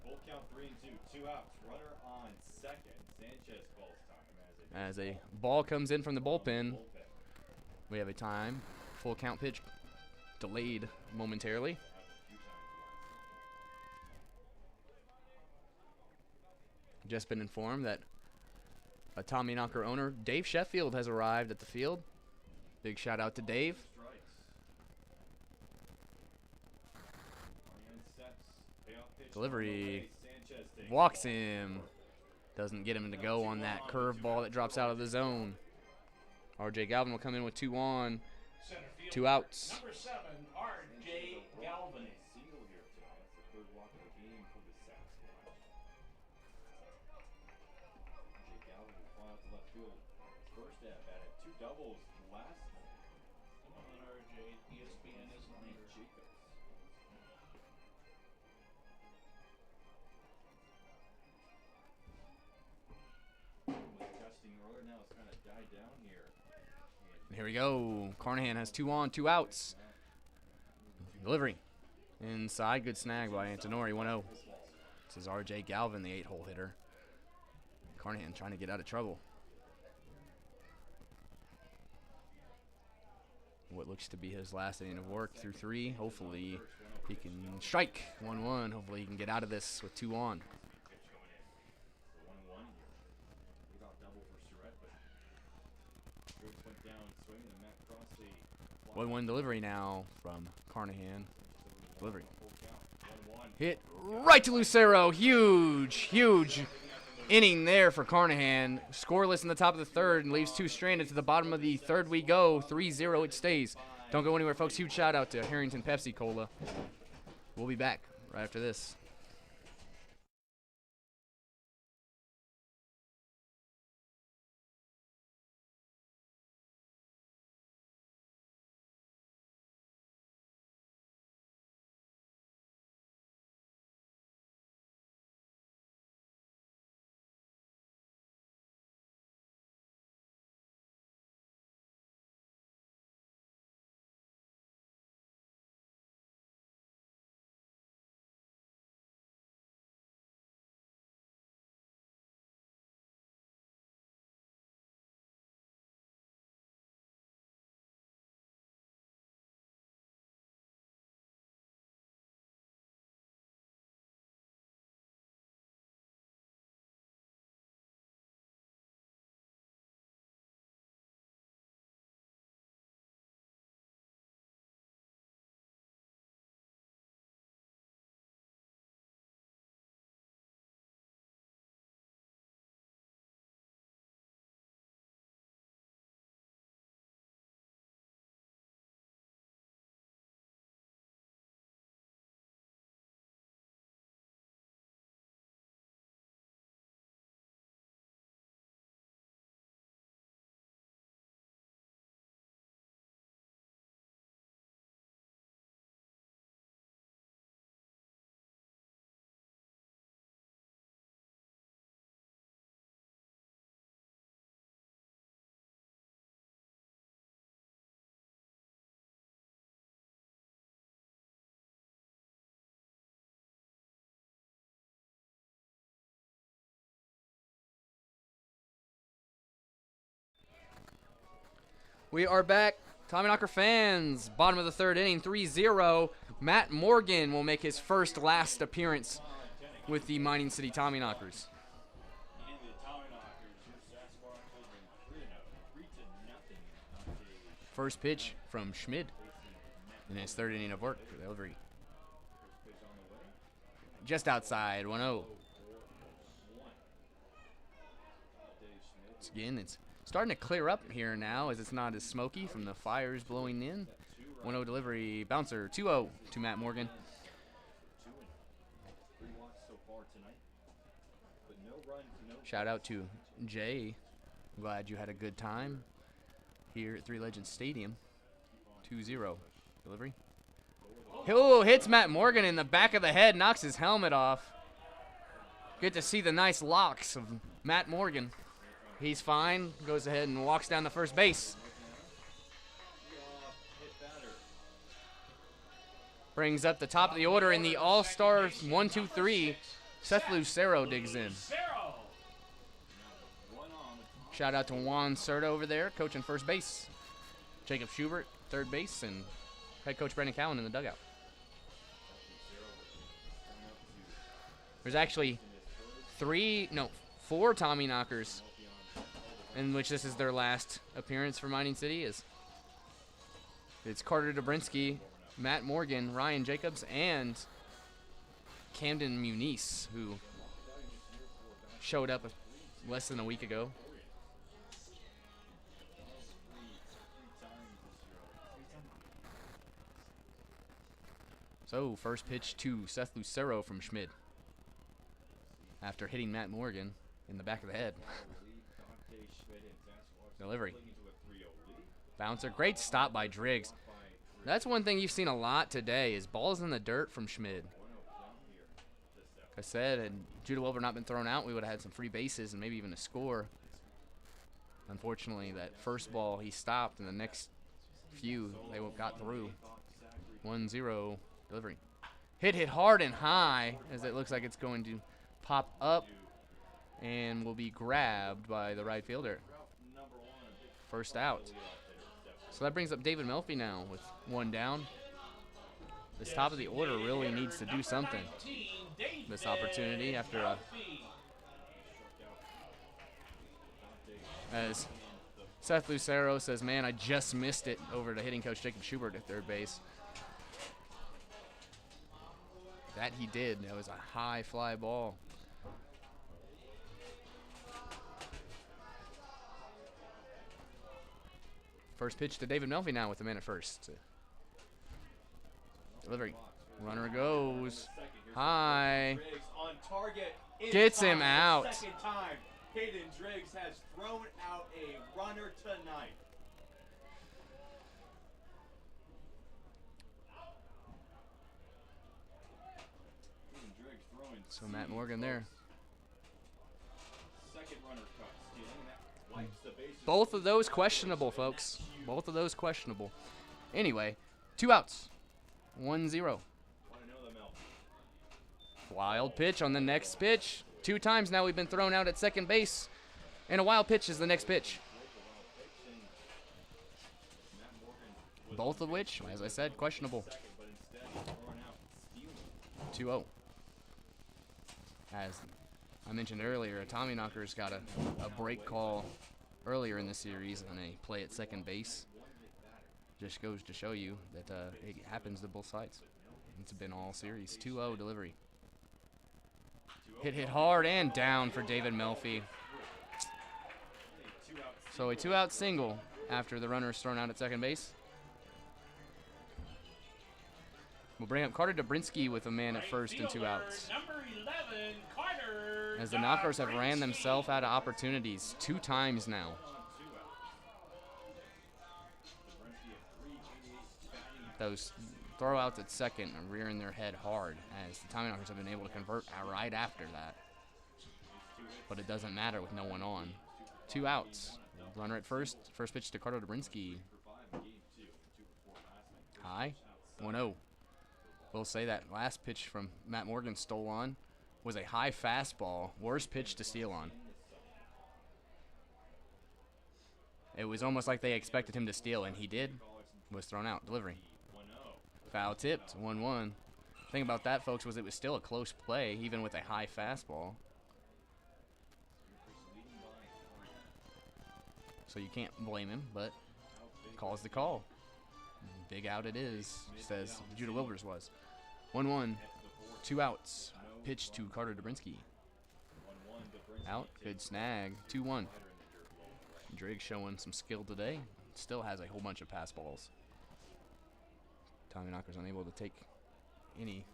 Full count 3-2, 2 outs. Runner on second. Sanchez calls time As a ball comes in from the bullpen, we have a time. Full count pitch delayed momentarily. Just been informed that a Tommyknocker owner, Dave Sheffield, has arrived at the field. Big shout out to Dave. Delivery. Walks him. Doesn't get him to go on that curveball that drops out of the zone. RJ Galvin will come in with 2 on. 2 outs. Number 7, RJ Galvin. Single here tonight. It's the third walk of the game for the Sasquatch. RJ Galvin will fly out to left field. First at bat at 2 doubles last night. Come on, RJ. ESPN is Ryan leader. Jacobs. Was adjusting earlier, now it's kind of died down here. Here we go. Carnahan has 2 on, 2 outs. Delivery. Inside. Good snag by Antonori. 1-0. This is RJ Galvin, the 8-hole hitter. Carnahan trying to get out of trouble. What looks to be his last inning of work through 3. Hopefully he can strike 1-1. Hopefully he can get out of this with 2 on. 1-1 delivery now from Carnahan. Delivery. Hit right to Lucero. Huge, huge inning there for Carnahan. Scoreless in the top of the 3rd and leaves 2 stranded. To the bottom of the 3rd we go. 3-0 it stays. Don't go anywhere, folks. Huge shout out to Harrington Pepsi Cola. We'll be back right after this. We are back. Tommyknocker fans, bottom of the 3rd inning, 3-0. Matt Morgan will make his first last appearance with the Mining City Tommyknockers. And the Tommyknockers, your Sasquatch has been 3-0. First pitch from Schmid in his 3rd inning of work for the delivery. Just outside, 1-0. Again, it's starting to clear up here now as it's not as smoky from the fires blowing in. 1-0 delivery, bouncer, 2-0 to Matt Morgan. Shout out to Jay. Glad you had a good time here at Three Legends Stadium. 2-0. Delivery. Oh, hits Matt Morgan in the back of the head, knocks his helmet off. Good to see the nice locks of Matt Morgan. He's fine, goes ahead and walks down to first base. Brings up the top of the order in the All-Star 1-2-3. Seth Lucero digs in. Shout out to Juan Cerda over there, coaching first base. Jacob Schubert, third base, and head coach Brendan Cowan in the dugout. There's actually 4 Tommyknockers, in which this is their last appearance for Mining City. It's Carter Dobrinsky, Matt Morgan, Ryan Jacobs, and Camden Muniz, who showed up less than a week ago. So, first pitch to Seth Lucero from Schmid after hitting Matt Morgan in the back of the head. Delivery. Bouncer. Great stop by Driggs. That's one thing you've seen a lot today is balls in the dirt from Schmid. Like I said, had Judah Wilbur not been thrown out, we would have had some free bases and maybe even a score. Unfortunately, that first ball he stopped, and the next few they got through. 1-0. Delivery. Hit hard and high as it looks like it's going to pop up and will be grabbed by the right fielder. First out. So that brings up David Melfi now with 1 down. This top of the order really needs to do something. This opportunity after as Seth Lucero says, man, I just missed it over to hitting coach Jacob Schubert at third base. That he did. That was a high fly ball. First pitch to David Melfi now with a man at first. Delivery. Runner goes high. Gets him out. Second time, Hayden Driggs has thrown out a runner tonight. So Matt Morgan there. Both of those questionable, folks. Both of those questionable. Anyway, 2 outs. 1-0. Wild pitch on the next pitch. 2 times now we've been thrown out at second base. And a wild pitch is the next pitch. Both of which, as I said, questionable. 2-0. As I mentioned earlier, Tommyknockers got a break call earlier in the series on a play at second base. Just goes to show you that it happens to both sides. It's been all series. 2-0 delivery. Hit hard and down for David Melfi. So a 2-out single after the runner is thrown out at second base. We'll bring up Carter Dobrinsky with a man at first and 2 outs. As the Knockers have ran themselves out of opportunities 2 times now. Those throwouts at second are rearing their head hard as the Tommyknockers have been able to convert right after that. But it doesn't matter with no one on. 2 outs. Runner at first. First pitch to Carter Dobrinsky. High. 1-0. We'll say that last pitch from Matt Morgan stole on was a high fastball. Worst pitch to steal on. It was almost like they expected him to steal, and he did. Was thrown out. Delivery. Foul tipped. 1-1. The thing about that, folks, was it was still a close play, even with a high fastball. So you can't blame him, but calls the call. Big out it is, just as Judah Wilbers was. 1-1. 2 outs. Pitch to Carter Dobrinsky. Out. Good snag. 2-1. Driggs showing some skill today. Still has a whole bunch of pass balls. Tommyknockers unable to take any.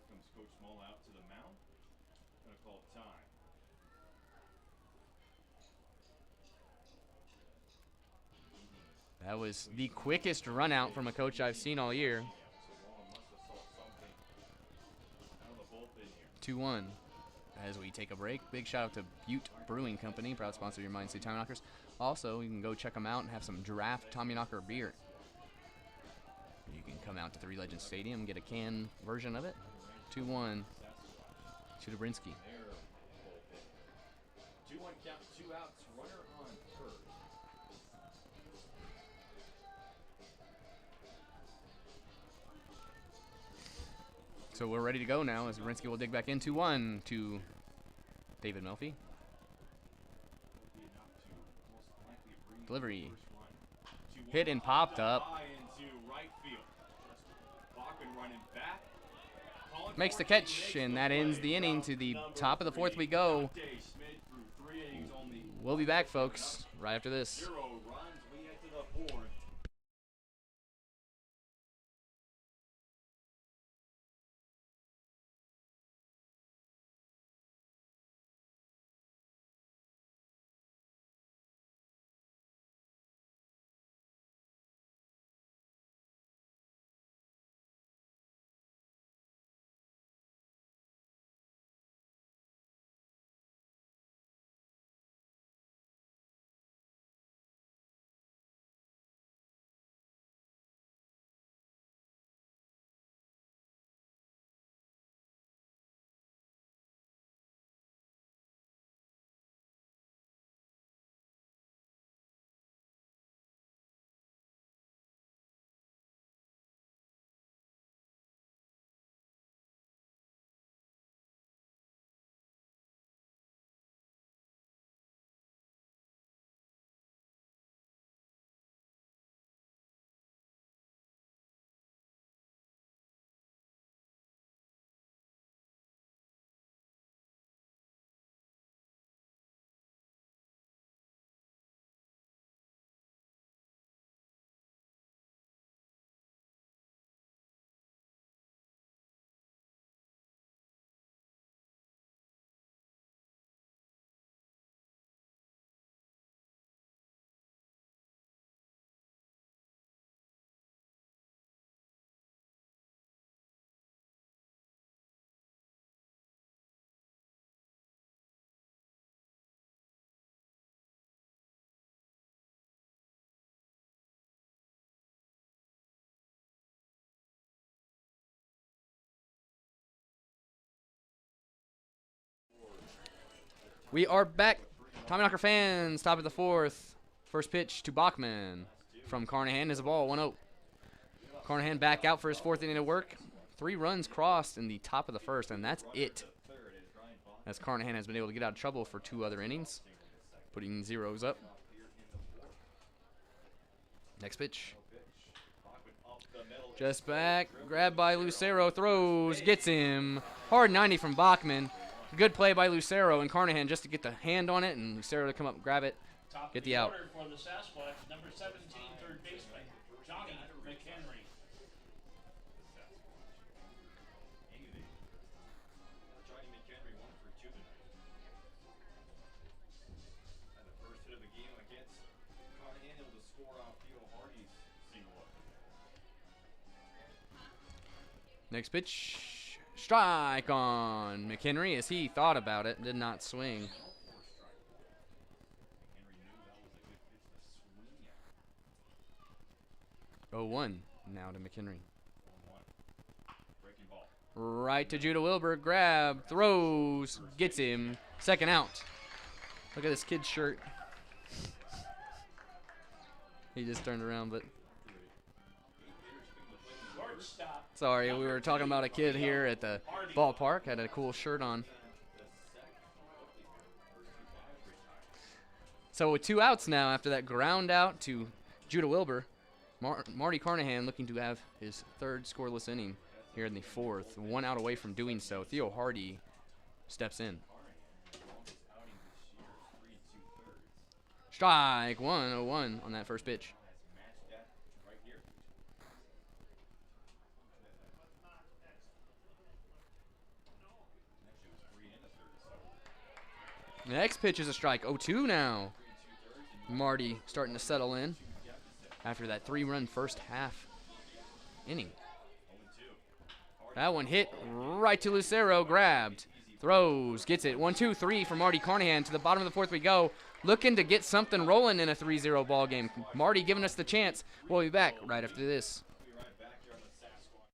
That was the quickest run out from a coach I've seen all year. 2-1 as we take a break. Big shout out to Butte Brewing Company, proud sponsor of your Mine City Tommyknockers. Also, you can go check them out and have some draft Tommyknocker beer. You can come out to Three Legends Stadium and get a can version of it. 2-1 to Dobrinsky. 2-1 count, 2 outs, runner on first. So we're ready to go now as Dobrinsky will dig back in. 2-1 to David Melfi. Delivery. Hit and popped up. Makes the catch, and that ends the inning. To the top of the fourth we go. We'll be back, folks, right after this. We are back. Tommyknocker fans, top of the fourth. First pitch to Bachman from Carnahan is a ball, 1-0. Carnahan back out for his fourth inning of work. 3 runs crossed in the top of the first, and that's it. As Carnahan has been able to get out of trouble for 2 other innings, putting zeros up. Next pitch. Just back, grabbed by Lucero, throws, gets him. Hard 90 from Bachman. Good play by Lucero and Carnahan just to get the hand on it, and Lucero to come up and grab it, get the out. For the Sasquatch, number 17, third baseman, Johnny McHenry. Johnny McHenry 1 for 2 tonight. And the first hit of the game against Carnahan, able to score off Theo Hardy's single up. Next pitch. Strike on McHenry as he thought about it, did not swing. 0-1 now to McHenry. Right to Judah Wilbur, grab, throws, gets him, second out. Look at this kid's shirt. He just turned around, but sorry, we were talking about a kid here at the ballpark, had a cool shirt on. So with 2 outs now after that ground out to Judah Wilbur, Marty Carnahan looking to have his 3rd scoreless inning here in the 4th. 1 out away from doing so. Theo Hardy steps in. Strike 1, 0-1 on that first pitch. Next pitch is a strike. 0-2 now. Marty starting to settle in. after that 3-run first half inning. That one hit right to Lucero, grabbed, throws, gets it. 1-2-3 for Marty Carnahan. To the bottom of the 4th we go. Looking to get something rolling in a 3-0 ball game. Marty giving us the chance. We'll be back right after this. We'll be right back here on the Sasquatch.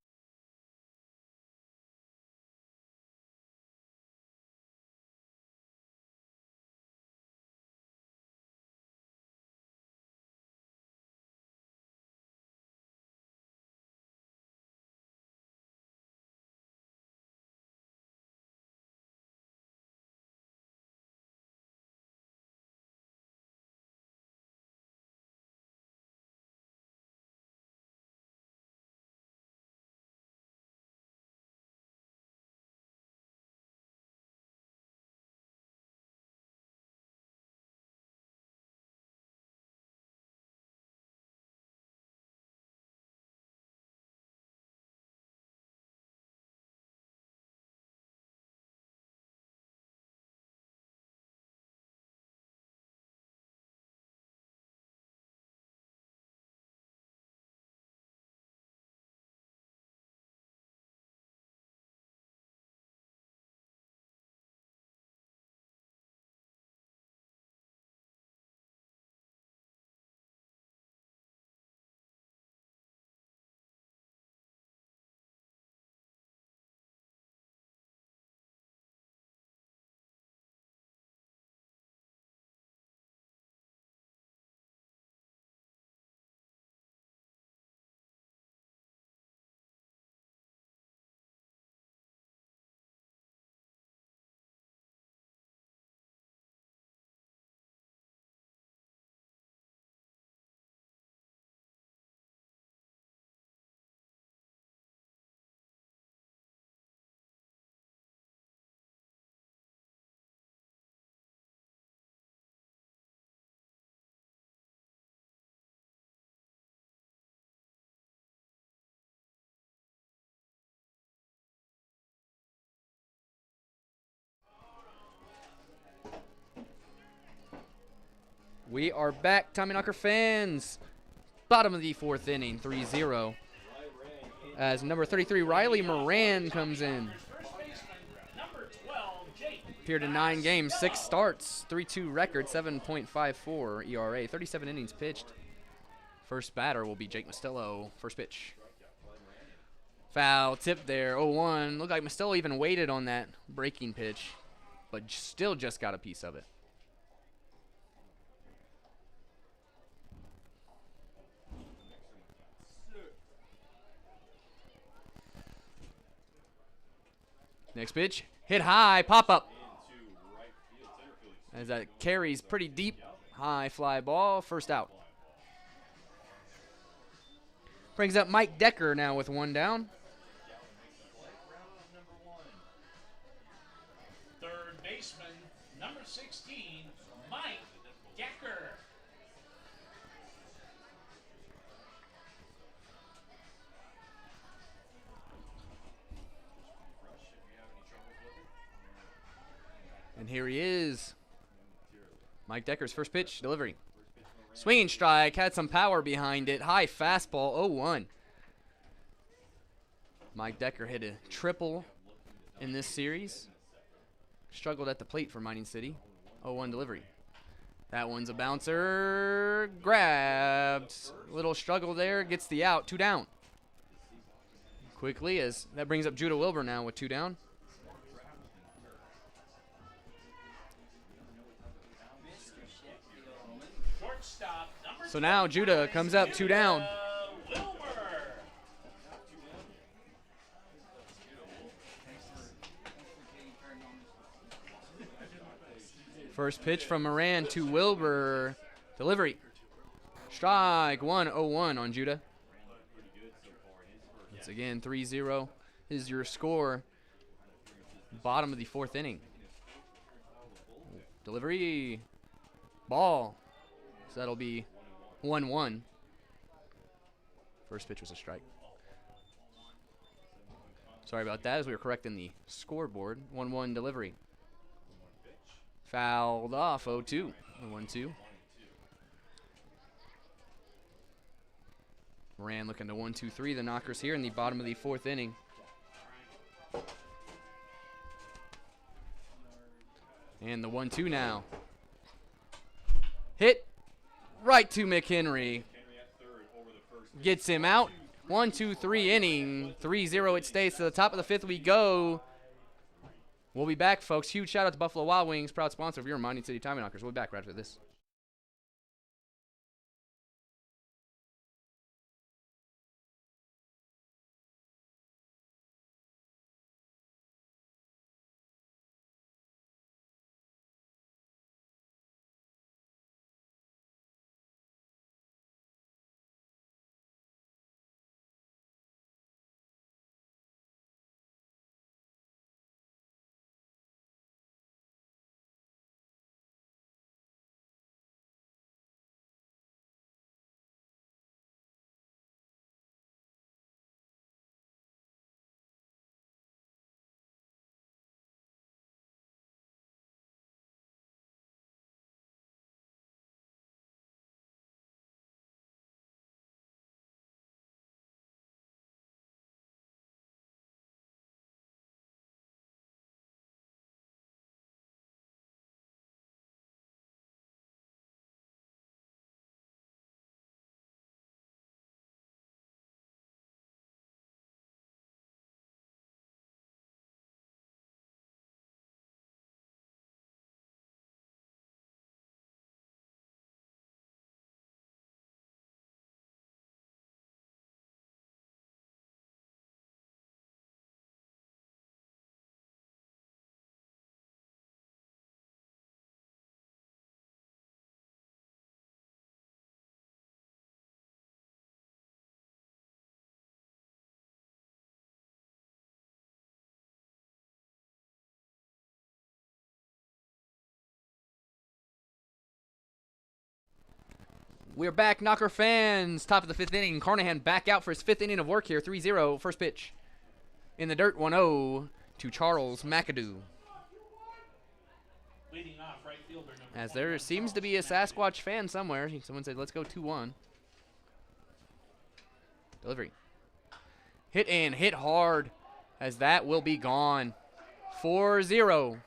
We are back, Tommyknocker fans. Bottom of the 4th inning, 3-0. As number 33, Riley Moran, comes in. First baseman, number 12, Jake. Appeared in 9 games, 6 starts, 3.2 record, 7.54 ERA, 37 innings pitched. First batter will be Jake Mostello. First pitch. Foul tip there, 0-1. Looked like Mostello even waited on that breaking pitch, but still just got a piece of it. Next pitch, hit high, pop up. As that carries pretty deep, high fly ball, first out. Brings up Mike Decker now with 1 down. Third baseman, number 16, Mike Decker. And here he is. Mike Decker's first pitch, delivery. Swinging strike, had some power behind it. High fastball, 0-1. Mike Decker hit a triple in this series. Struggled at the plate for Mining City. 0-1 delivery. That one's a bouncer. Grabbed. Little struggle there, gets the out. 2 down. Quickly, as that brings up Judah Wilbur now with 2 down. Shortstop, number So now Judah comes up 2 down. Wilbur. First pitch from Moran to Wilbur. Delivery. Strike 1, 0-1 on Judah. Once again, 3-0 is your score. Bottom of the 4th inning. Delivery. Ball. So that'll be 1-1. First pitch was a strike. Sorry about that, as we were correcting the scoreboard. 1-1 delivery. Fouled off, 0-2. 1-2. Moran looking to 1-2-3 the Knockers here in the bottom of the 4th inning. And the 1-2 now. Hit right to McHenry. Gets him out. 1-2-3 inning. 3-0 it stays. To the top of the 5th we go. We'll be back, folks. Huge shout out to Buffalo Wild Wings, proud sponsor of your Mining City Tommyknockers. We'll be back right after this. We're back, Knocker fans. Top of the 5th inning. Carnahan back out for his 5th inning of work here. 3-0. First pitch. In the dirt, 1-0 to Charles McAdoo. Leading off, right fielder number As there seems to be a Sasquatch fan somewhere. Someone said, let's go 2-1. Delivery. Hit and hit hard, as that will be gone. 4-0.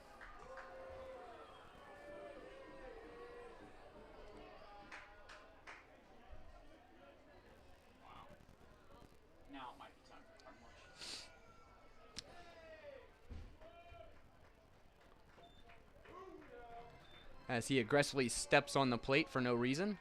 As he aggressively steps on the plate for no reason.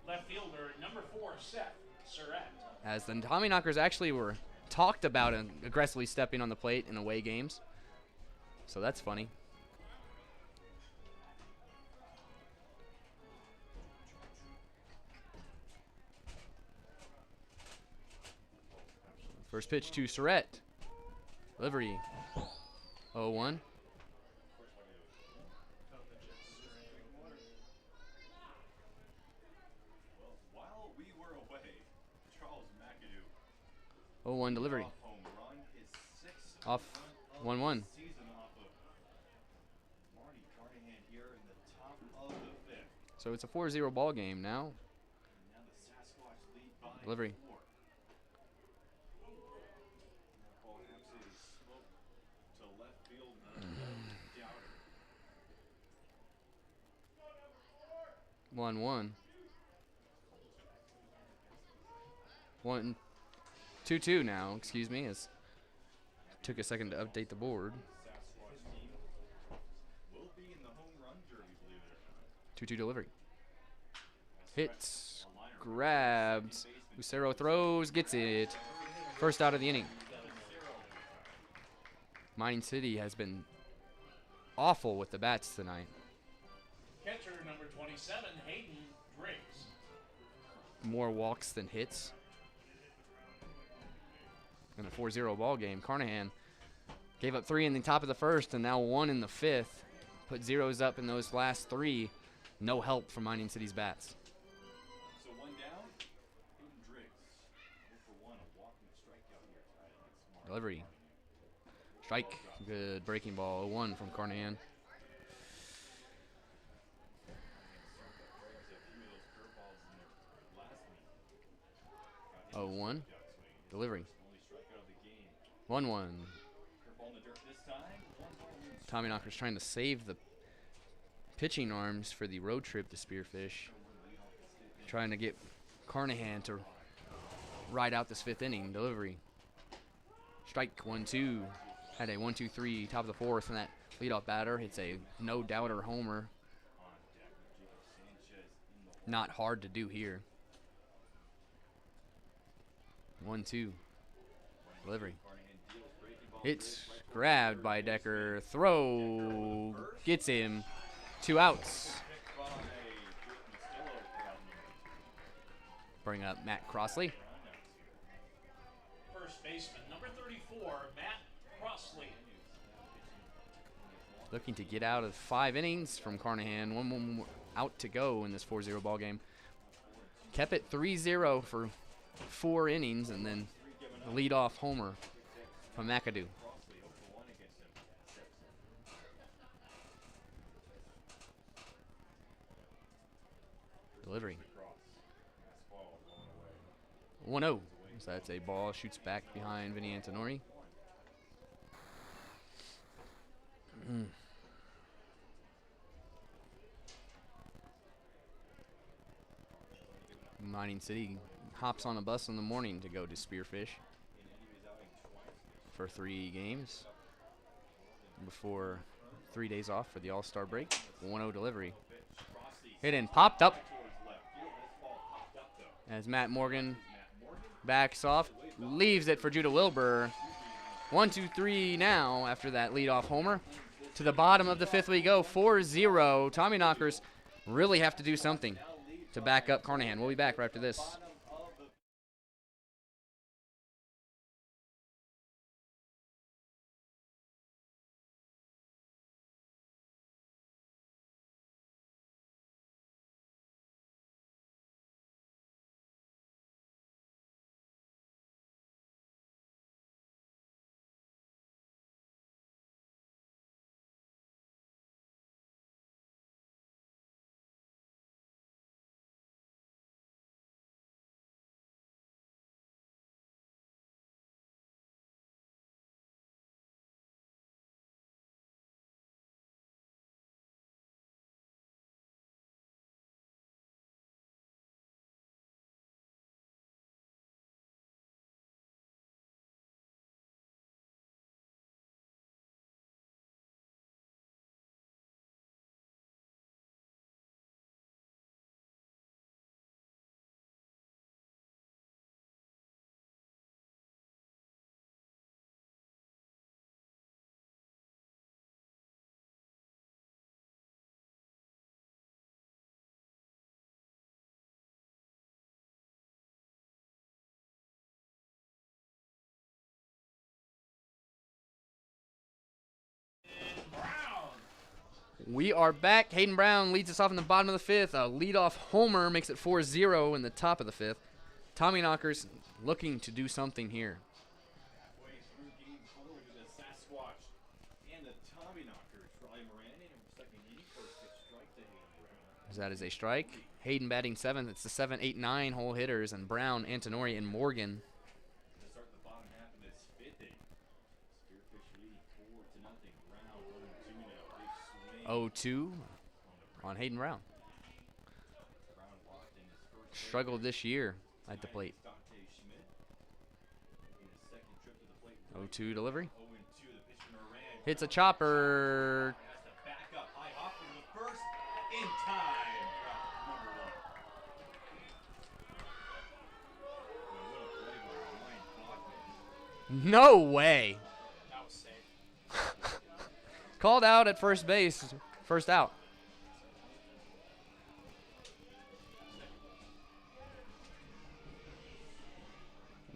Left fielder number 4, Seth Surratt. As the Tommyknockers actually were talked about aggressively stepping on the plate in away games. So that's funny. First pitch to Surratt. Delivery. 0-1. While we were away, Charles McAdoo 0-1 delivery. home run, his 6th Off 1-1. season off of Marty Carnahan here in the top of the 5th. So it's a 4-0 ball game now. Now the Sasquatch lead by Delivery. 4. That ball absolutely smoked to left field. Doubter. 1-1. 2-2 now, excuse me, as took a second to update the board. Sasquatch team will be in the home run derby, believe it or not. 2-2 delivery. Hits, grabs, Lucero throws, gets it. First out of the inning. Mining City has been awful with the bats tonight. Catcher number 27, Hayden Driggs. More walks than hits. In a 4-0 ball game, Carnahan gave up 3 in the top of the 1st and now 1 in the 5th. Put zeros up in those last 3. No help from Mining City's bats. So 1 down, Hayden Driggs. 0 for 1, a walk and a strikeout here tonight against Marty. Delivery. Strike. Good breaking ball. 0-1 from Carnahan. 0-1. Delivery. Only strikeout of the game. 1-1. Curveball in the dirt this time. 1-1. Tommyknockers trying to save the pitching arms for the road trip to Spearfish. Trying to get Carnahan to ride out this 5th inning. Delivery. Strike 1-2. Had a 1-2-3 top of the 4th, and that leadoff batter hits a no-doubter homer. Not hard to do here. 1-2. Delivery. It's grabbed by Decker. Throw. Gets him. 2 outs. Bring up Matt Crossley. First baseman, number 34, Matt Crossley. Looking to get out of 5 innings from Carnahan. 1 more out to go in this 4-0 ball game. Kept it 3-0 for 4 innings, and then the leadoff homer from McAdoo. Delivery. 1-0. So that's a ball. Shoots back behind Vinny Antonori. Mining City hops on a bus in the morning to go to Spearfish for 3 games before 3 days off for the All-Star break. 1-0 delivery. Hit and popped up as Matt Morgan backs off, leaves it for Judah Wilbur. 1-2-3 now after that leadoff homer. To the bottom of the 5th we go, 4-0. Tommyknockers really have to do something to back up Carnahan. We'll be back right after this. We are back. Hayden Brown leads us off in the bottom of the 5th. A leadoff homer makes it 4-0 in the top of the 5th. Tommyknockers looking to do something here. Halfway through game 4 with the Sasquatch and the Tommyknockers. Riley Moran in second inning, first pitch strike to Hayden Brown. That is a strike. Hayden batting 7th. It's the 7, 8, 9 hole hitters, and Brown, Antonori, and Morgan. To start the bottom half of this 5th inning. Spearfish leading 4-0. Brown 0-2 now. Big swing. 0-2 on Hayden Brown. Brown locked in his first Struggled this year at the plate. Dante Schmidt making his second trip to the plate. 0-2 delivery. 0-2, the pitch from Moran. Hits a chopper. Has to back up high off from the first in time. Drop number 1. What a play by Ryan Bachman. No way. That was safe. Called out at first base. First out.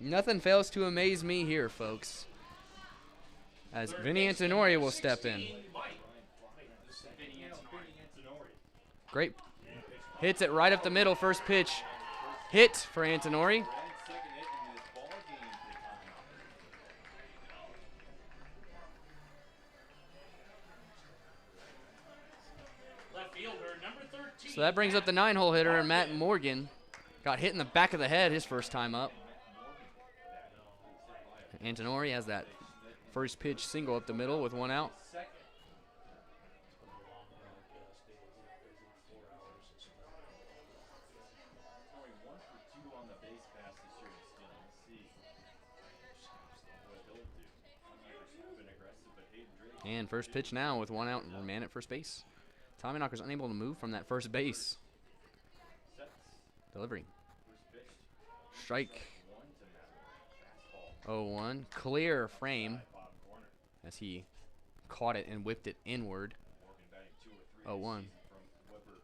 Nothing fails to amaze me here, folks. As Vinny Antonori will step in. Great. Hits it right up the middle. First pitch. Hit for Antonori. Second hit in this ball game for the Tommyknockers. Left fielder, number 13. So that brings up the 9-hole hitter, and Matt Morgan got hit in the back of the head his first time up. Antonori has that first pitch single up the middle with 1 out. Only 1 for 2 on the base pass this year in stealing. Let's see what he'll do. Tommyknockers been aggressive, but Hayden Drake And first pitch now with 1 out and man at first base. Tommyknockers unable to move from that first base. sets. Delivery. First pitch. Strike. 1 to Matt Morgan. 0-1. Clear frame Bob Corner. as he caught it and whipped it inward. Morgan batting 2 or 3 0-1. this season from Weber.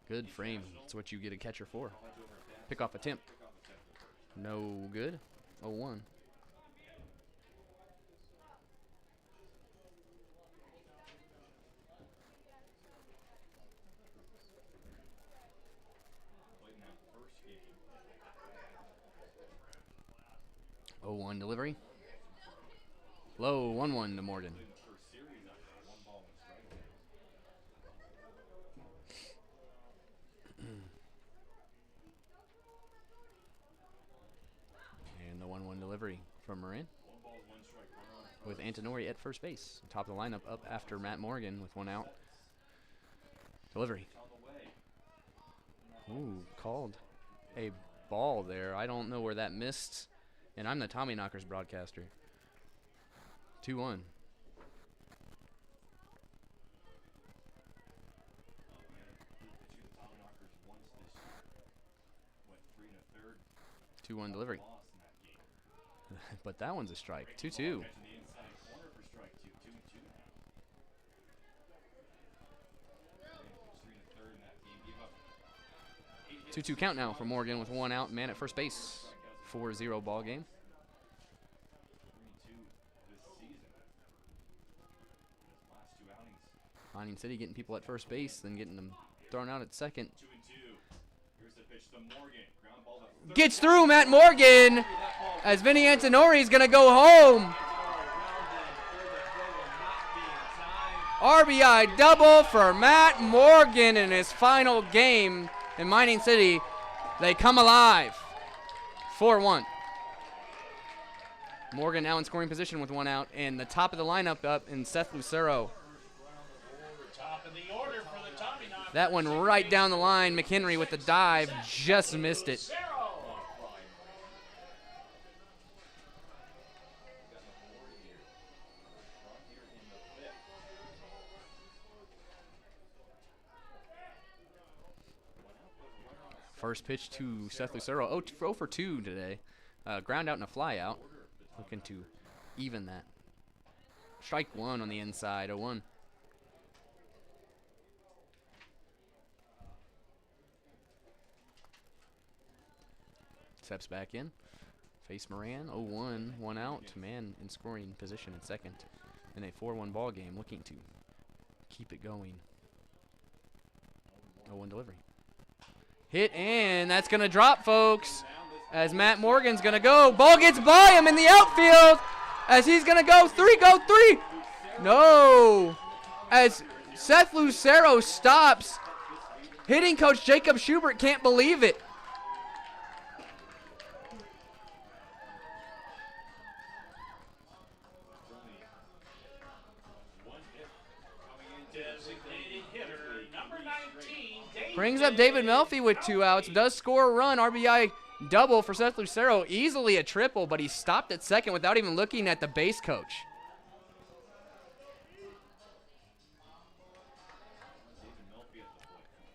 Good frame. That's what you get a catcher for. Punch over at bat. Pickoff attempt. Kickoff attempt. No good. 0-1. Played in that first game. 0-1 delivery. Low 1-1 to Morgan. Played in the first series on 1 ball, 1 strike. And the 1-1 delivery from Marin 1 ball, 1 strike. Runner on with Antonori at first base. Top of the lineup up after Matt Morgan with 1 out. Delivery. on the way. Ooh, called a ball there. I don't know where that missed. And I'm the Tommyknockers broadcaster. 2-1. The Tommyknockers once this year went 3 1/3. 2-1 delivery. Lost in that game. But that one's a strike. 2-2. Catching the inside corner for strike 2. 2-2 now. 3 1/3 in that game. Gave up 8 hits. 2-2 count now for Morgan with 1 out, man at first base. 4-0 ball game. 3-2 this season. His last 2 outings. Mining City getting people at first base, then getting them thrown out at second. 2-2. Here's the pitch to Morgan. Ground ball to third. Gets through Matt Morgan as Vinny Antonori's going to go home. RBI double for Matt Morgan in his final game in Mining City. They come alive. 4-1. Morgan now in scoring position with 1 out, and the top of the lineup up in Seth Lucero. Top of the order for the Tommyknockers. That one right down the line. McHenry with the dive just missed it. Lucero. First pitch to Seth Lucero. 0 for 2 today. Ground out and a fly out. Looking to even that. Strike 1 on the inside. 0-1. Steps back in. Face Moran. 0-1. 1 out. Man in scoring position in second. In a 4-1 ball game. Looking to keep it going. 0-1 delivery. Hit, and that's going to drop, folks, as Matt Morgan's going to go. Ball gets by him in the outfield as he's going to go 3, go 3. No. As Seth Lucero stops, hitting coach Jacob Schubert can't believe it. Designated hitter, number 19, Brings up David Melfi with 2 outs. Does score a run. RBI double for Seth Lucero. Easily a triple, but he stopped at second without even looking at the base coach.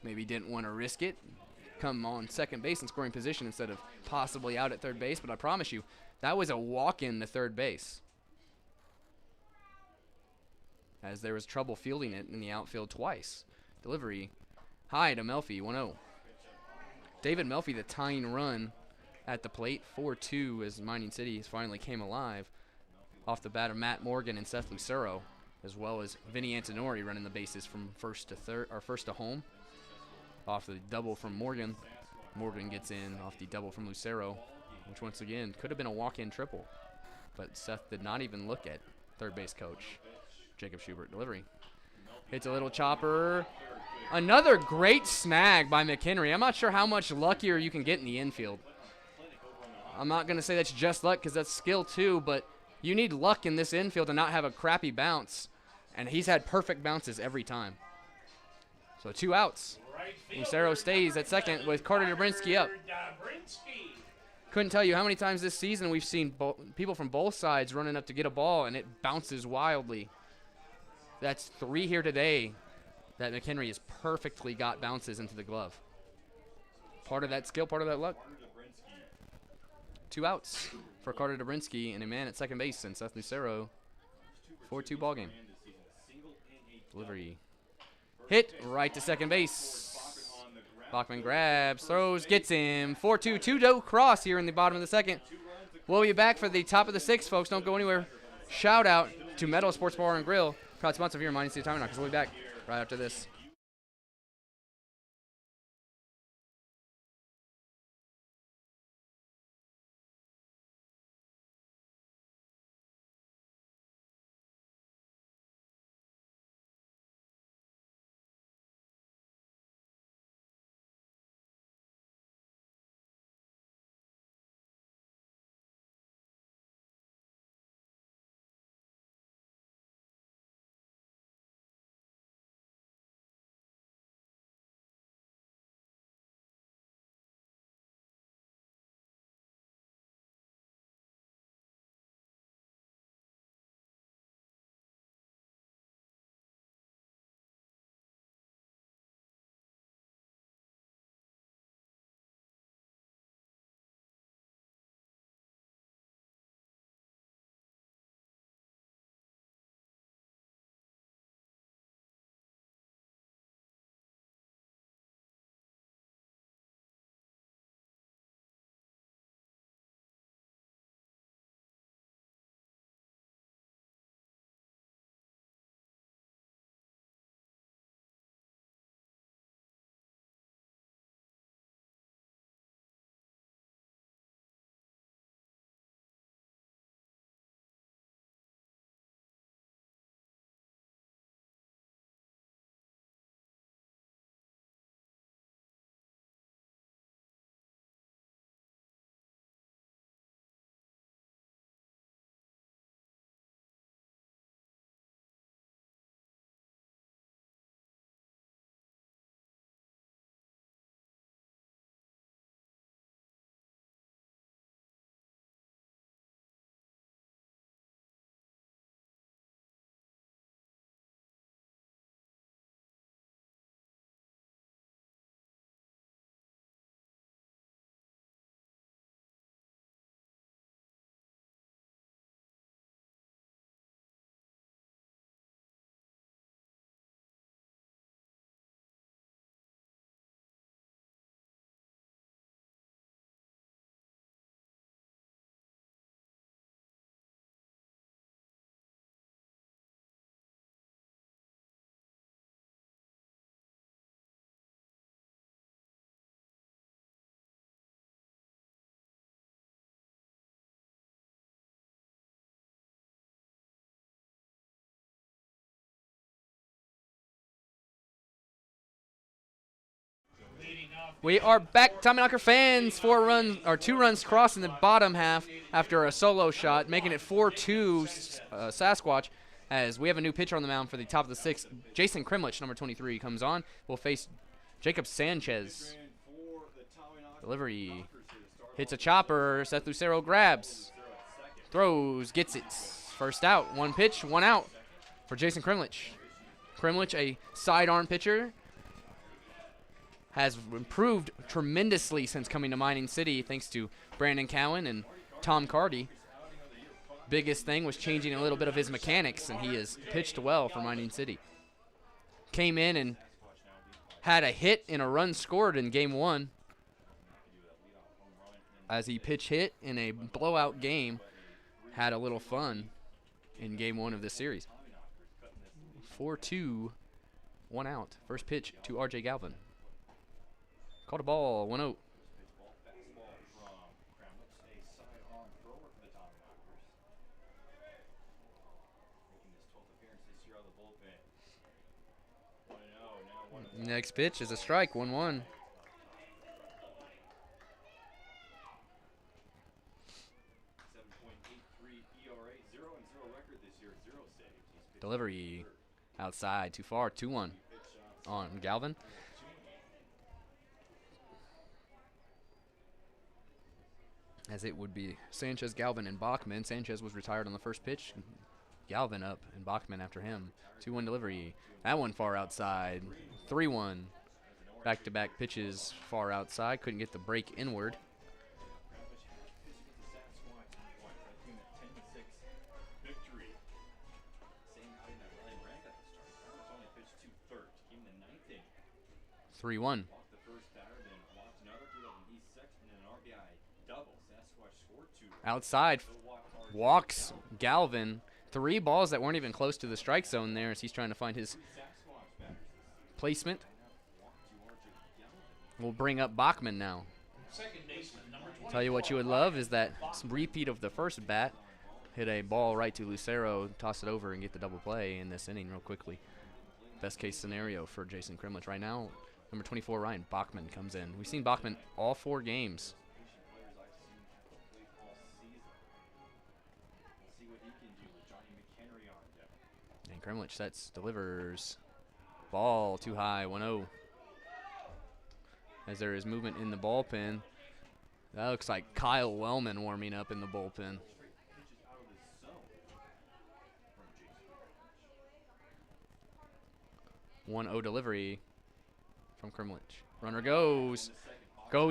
Maybe didn't want to risk it. Come on second base in scoring position instead of possibly out at third base. But I promise you, that was a walk-in to third base, as there was trouble fielding it in the outfield twice. Delivery high to Melfi, 1-0. David Melfi, the tying run at the plate, 4-2, as Mining City finally came alive off the bat of Matt Morgan and Seth Lucero, as well as Vinny Antonori running the bases from first to third or first to home. Off the double from Morgan. Morgan gets in off the double from Lucero, which once again could have been a walk-in triple, but Seth did not even look at third base coach Jacob Schubert. Delivery. Hits a little chopper. Another great snag by McHenry. I'm not sure how much luckier you can get in the infield. I'm not going to say that's just luck because that's skill too, but You need luck in this infield to not have a crappy bounce, and he's had perfect bounces every time. So 2 outs. Right Lucero stays at second with Carter Dobrinsky up. Couldn't tell you how many times this season we've seen people from both sides running up to get a ball, and it bounces wildly. That's 3 here today that McHenry has perfectly got bounces into the glove. Part of that skill, part of that luck. 2 outs for Carter Dobrinsky and a man at second base and Seth Lucero. 4-2 ball game. Delivery. Hit right to second base. Bachman grabs, throws, gets him. 4-2, 2-0 cross here in the bottom of the second. We'll be back for the top of the 6th, folks. Don't go anywhere. Shout out to Meadow Sports Bar and Grill. Proud sponsor of your Mining City Tommyknockers. We'll be back right after this. We are back, Tommyknocker fans. 2 runs crossed in the bottom half after a solo shot, making it 4-2 Sasquatch. As we have a new pitcher on the mound for the top of the 6th, Jason Krimlich, number 23, comes on. We'll face Jacob Sanchez. Delivery hits a chopper. Seth Lucero grabs, throws, gets it. First out. 1 pitch, 1 out for Jason Krimlich. Krimlich, a sidearm pitcher, has improved tremendously since coming to Mining City thanks to Brandon Cowan and Tom Cardy. Biggest thing was changing a little bit of his mechanics, and he has pitched well for Mining City. Came in and had a hit and a run scored in Game 1 as he pitch hit in a blowout game. Had a little fun in Game 1 of this series. 4-2, 1 out. First pitch to R.J. Galvin. Called a ball, 1-0. Next pitch is a strike, 1-1. Delivery outside, too far, 2-1 on Galvin. As it would be Sanchez, Galvin, and Bachman. Sanchez was retired on the first pitch. Galvin up and Bachman after him. 2-1 delivery. That one far outside. 3-1. Back-to-back pitches far outside. Couldn't get the break inward. Victory. Same outing that Ryan Brand got the start. Kramer's only pitched 2/3. Came in the ninth inning. 3-1. Walked the first batter, then walked another, threw out an East section, and an RBI double. Sasquatch scored 2. Outside. Walks Galvin. 3 balls that weren't even close to the strike zone there as he's trying to find his placement. We'll bring up Bachman now. Second baseman, number 24. Tell you what you would love is that repeat of the first bat. Hit a ball right to Lucero, toss it over, and get the double play in this inning real quickly. Best case scenario for Jason Kremlich right now. Number 24, Ryan Bachman comes in. We've seen Bachman all 4 games. And Kremlich sets, delivers. Ball too high, 1-0. As there is movement in the bullpen. That looks like Kyle Wellman warming up in the bullpen. 1-0 delivery from Kremlich. Runner goes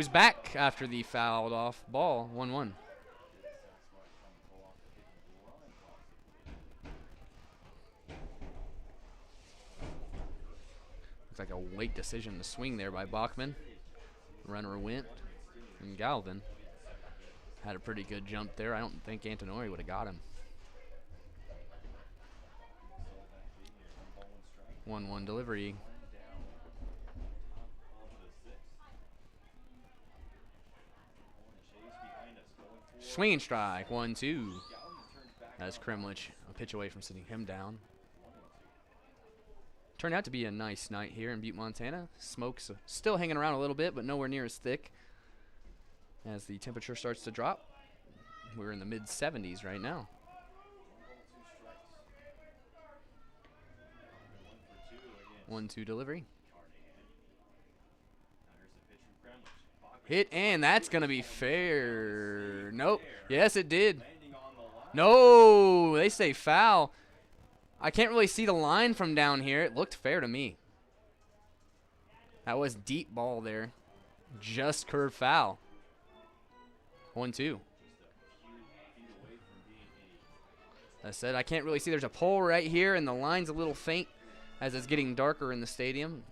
back after the fouled off ball. 1-1. Looks like a late decision to swing there by Bachman. Runner went, and Galvin had a pretty good jump there. I don't think Antonori would have got him. 1-1 delivery. Swinging strike, 1-2. As Kremlich a pitch away from sitting him down. Turned out to be a nice night here in Butte, Montana. Smoke's still hanging around a little bit, but nowhere near as thick. As the temperature starts to drop, we're in the mid-70s right now. 1-2 delivery. Hit, and that's going to be fair. Nope. Yes, it did. No, they say foul. I can't really see the line from down here. It looked fair to me. That was deep ball there. Just curved foul. 1-2. I said I can't really see. There's a pole right here, and the line's a little faint as it's getting darker in the stadium.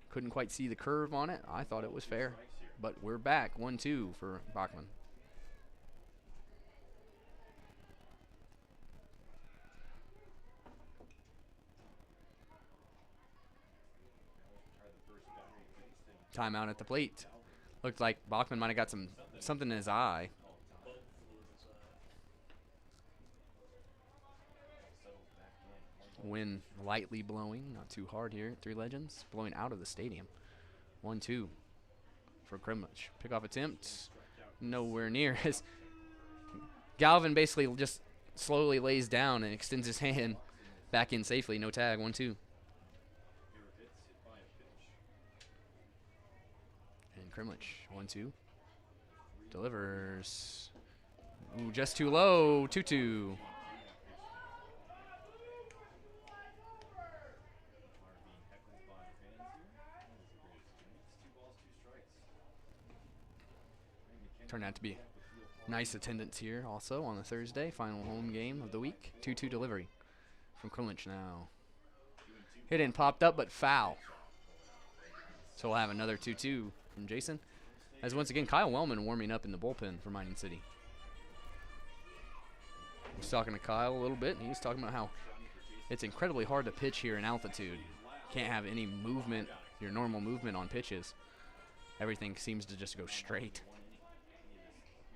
Couldn't quite see the curve on it. I thought it was fair. But we're back. 1-2 for Bachman. Timeout at the plate. Looked like Bachman might have got something in his eye. Wind lightly blowing, not too hard here. 3 Legends blowing out of the stadium. 1-2 for Kremlich. Pickoff attempt, nowhere near. As Galvin basically just slowly lays down and extends his hand back in safely. No tag. 1-2. And Kremlich, 1-2. Delivers. Ooh, just too low. 2-2. Turned out to be nice attendance here also on the Thursday, final home game of the week. 2-2 delivery from Kremlich now. Hit and popped up, but foul. So we'll have another 2-2 from Jason. As once again, Kyle Wellman warming up in the bullpen for Mining City. I was talking to Kyle a little bit, and he was talking about how it's incredibly hard to pitch here in altitude. Can't have any movement, your normal movement on pitches. Everything seems to just go straight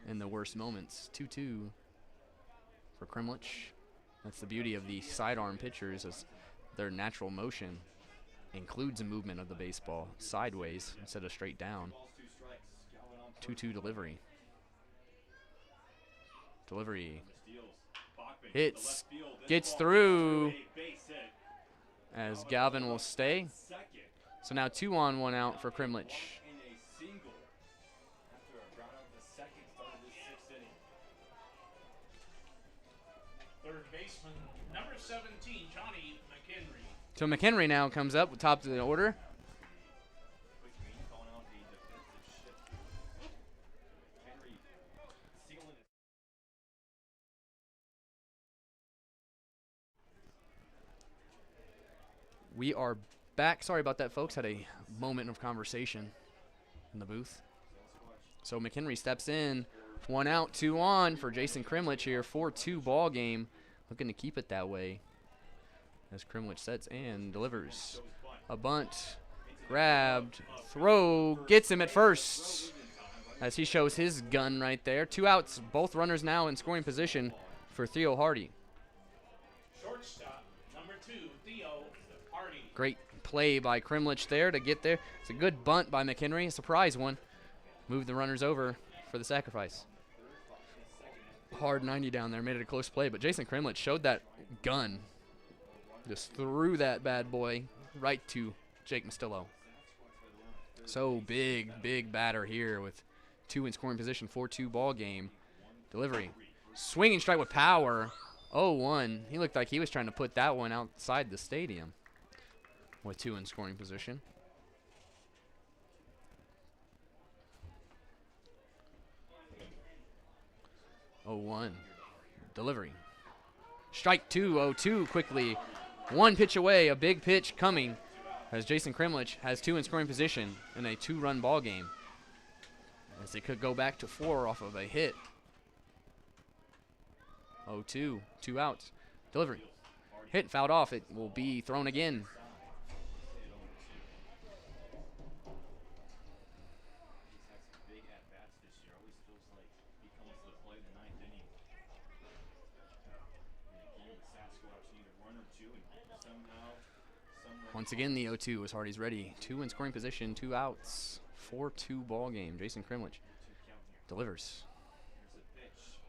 in the worst moments. 2-2 for Kremlich. That's the beauty of the sidearm pitchers, is their natural motion includes a movement of the baseball sideways instead of straight down. 2-2 delivery. Hits, gets through as Galvin will stay. So now 2 on, 1 out for Krimlich. Third baseman, number 17, Johnny McHenry. So McHenry now comes up with top of the order. We are back. Sorry about that, folks. Had a moment of conversation in the booth. So McHenry steps in. 1 out, 2 on for Jason Krimlich here. 4-2 ball game. Looking to keep it that way as Krimlich sets and delivers. A bunt. Grabbed. Throw. Gets him at first as he shows his gun right there. 2 outs. Both runners now in scoring position for Theo Hardy. Shortstop, number 2, Theo Hardy. Great play by Krimlich there to get there. It's a good bunt by McHenry, a surprise one. Moved the runners over for the sacrifice. Hard 90 down there, made it a close play, but Jason Krimlich showed that gun. Just threw that bad boy right to Jake Mastillo. So big batter here with 2 in scoring position, 4-2 ball game. Delivery. Swinging strike with power. 0-1. He looked like he was trying to put that one outside the stadium with 2 in scoring position. Oh, 1. Delivery. Strike 2, 0-2 quickly. 1 pitch away, a big pitch coming as Jason Krimlich has 2 in scoring position in a 2-run ball game. As they could go back to 4 off of a hit. 0-2, 2 outs. Delivery. Hit, fouled off. It will be thrown again. Once again, the 0-2 as Hardy's ready. 2 in scoring position, 2 outs. 4-2 ball game. Jason Krimlich delivers.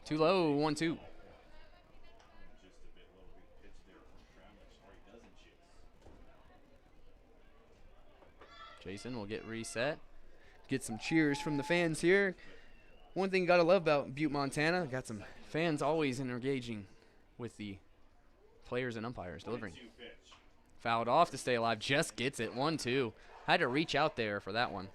Too low, 1-2. Jason will get reset. Get some cheers from the fans here. One thing you gotta love about Butte, Montana, got some fans always engaging with the players and umpires. Delivering. Fouled off to stay alive. Just gets it. 1-2. Had to reach out there for that one.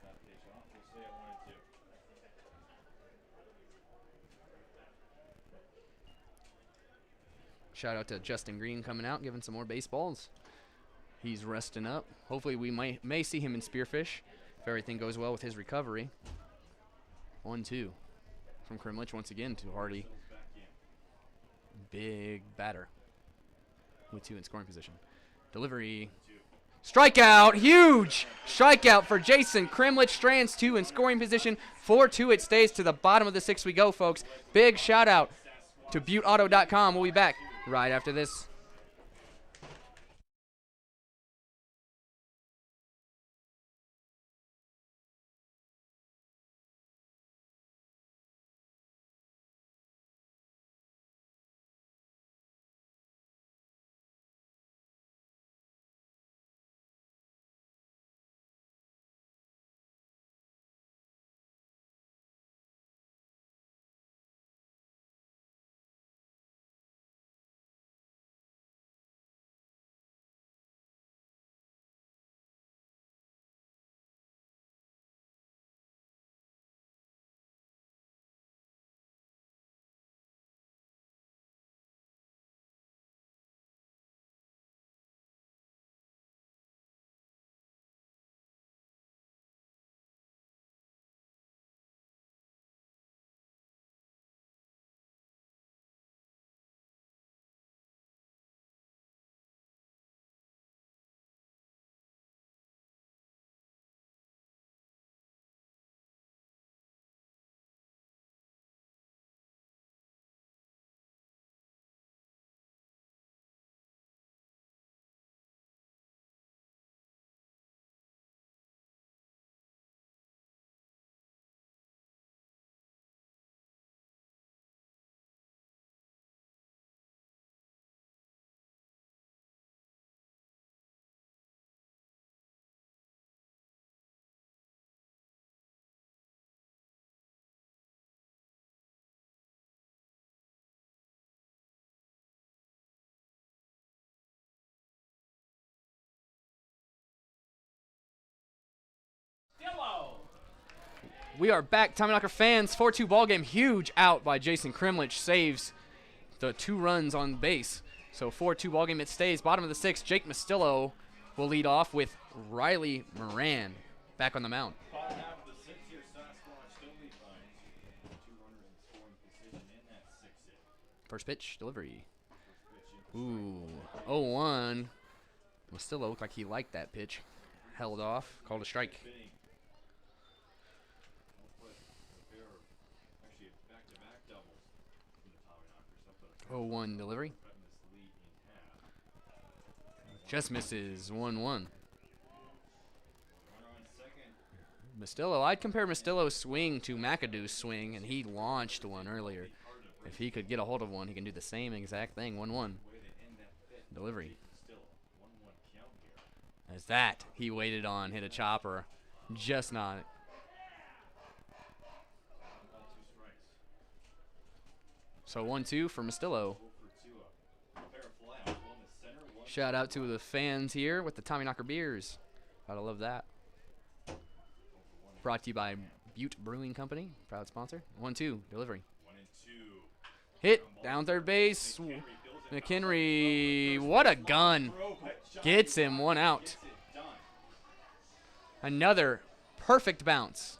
Shout out to Justin Green coming out, giving some more baseballs. He's resting up. Hopefully we may see him in Spearfish if everything goes well with his recovery. 1-2 from Krimlich once again to Hardy. Big batter with 2 in scoring position. Delivery. Strikeout. Huge strikeout for Jason Krimlich. Strands 2 in scoring position. 4-2 it stays. To the bottom of the 6th we go, folks. Big shout out to ButteAuto.com. We'll be back right after this. We are back, Tommyknocker fans. 4-2 ball game. Huge out by Jason Krimlich. Saves the 2 runs on base. So 4-2 ball game. It stays. Bottom of the 6th, Jake Mastillo will lead off with Riley Moran back on the mound. Bottom half of the 6th here, Sasquatch still lead by 2 runners in scoring position in that 6th inning. First pitch, delivery. First pitch in Ooh, 0-1. Mastillo looked like he liked that pitch. Held off, called a strike. fitting. We'll put a pair of actually back-to-back doubles from the Tommyknockers. They'll put a 0-1 delivery. cutting this lead in half. Just misses 1-1. Runner on second. Mastillo, I'd compare Mastillo's swing to McAdoo's swing, and he launched one earlier. If he could get a hold of one, he can do the same exact thing. 1-1 Way to end that fifth. delivery. Still 1-1 count here. As that he waited on, hit a chopper, just not. One ball, 2 strikes. So 1-2 for Mastillo. 0 for 2. A pair of flyouts. One to center. One Shout out to the fans here with the Tommyknocker beers. Gotta love that. Brought to you by Butte Brewing Company, proud sponsor. 1-2 delivery. 1 and 2. Hit down third base. McHenry, what a gun. Gets him 1 out. Gets it done. Another perfect bounce.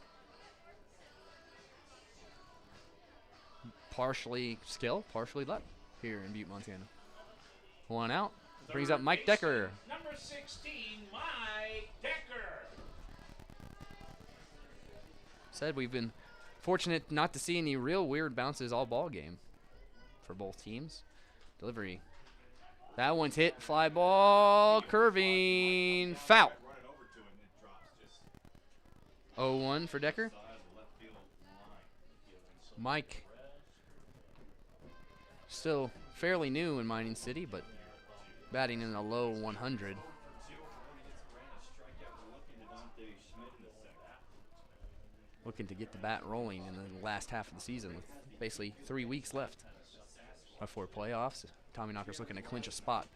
Partially skill, partially luck here in Butte, Montana. 1 out. Brings up Mike Decker. Number 16, Mike Decker. Said we've been fortunate not to see any real weird bounces all ball game for both teams. Delivery. That one's hit. Fly ball. Curving. Foul. Run it over to him and it drops just 0-1 for Decker. side of the left field line. Mike. Still fairly new in Mining City, but batting in the low 100. Looking to get the bat rolling in the last half of the season with basically 3 weeks left before playoffs. Tommyknockers looking to clinch a spot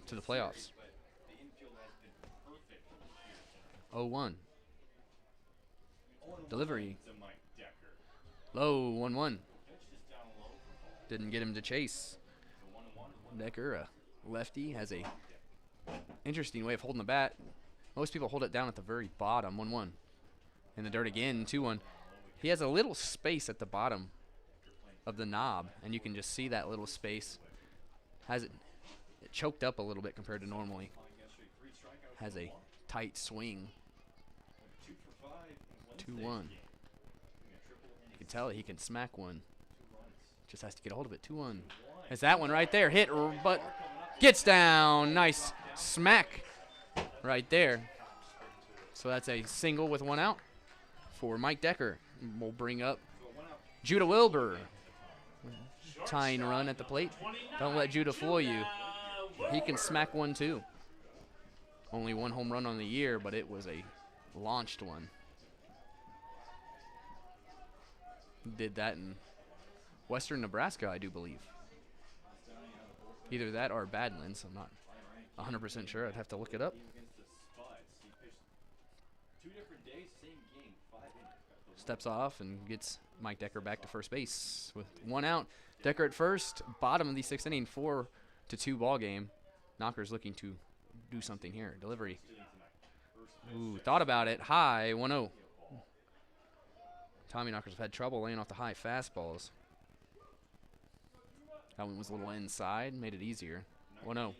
to the playoffs. 0-1. Delivery. Low 1-1. Didn't get him to chase. Decker, a lefty, has a interesting way of holding the bat. Most people hold it down at the very bottom. 1-1. In the dirt again, 2-1. He has a little space at the bottom of the knob, and you can just see that little space. Has it choked up a little bit compared to normally. Has a tight swing. 2-1. You can tell he can smack one. Just has to get a hold of it. 2-1. It's that one right there. Hit, but gets down. Nice smack right there. So that's a single with 1 out for Mike Decker. We'll bring up Judah Wilbur. Tying run at the plate. Don't let Judah fool you. He can smack one too. Only 1 home run on the year, but it was a launched one. Did that in western Nebraska, I do believe. Either that or Badlands. I'm not 100% sure. I'd have to look it up. Steps off and gets Mike Decker back to first base with 1 out. Decker at first, bottom of the 6th inning, 4-2 ball game. Knockers looking to do something here. Delivery. Ooh, thought about it. High, 1-0. Tommyknockers have had trouble laying off the high fastballs. That one was a little inside, made it easier. 1-0.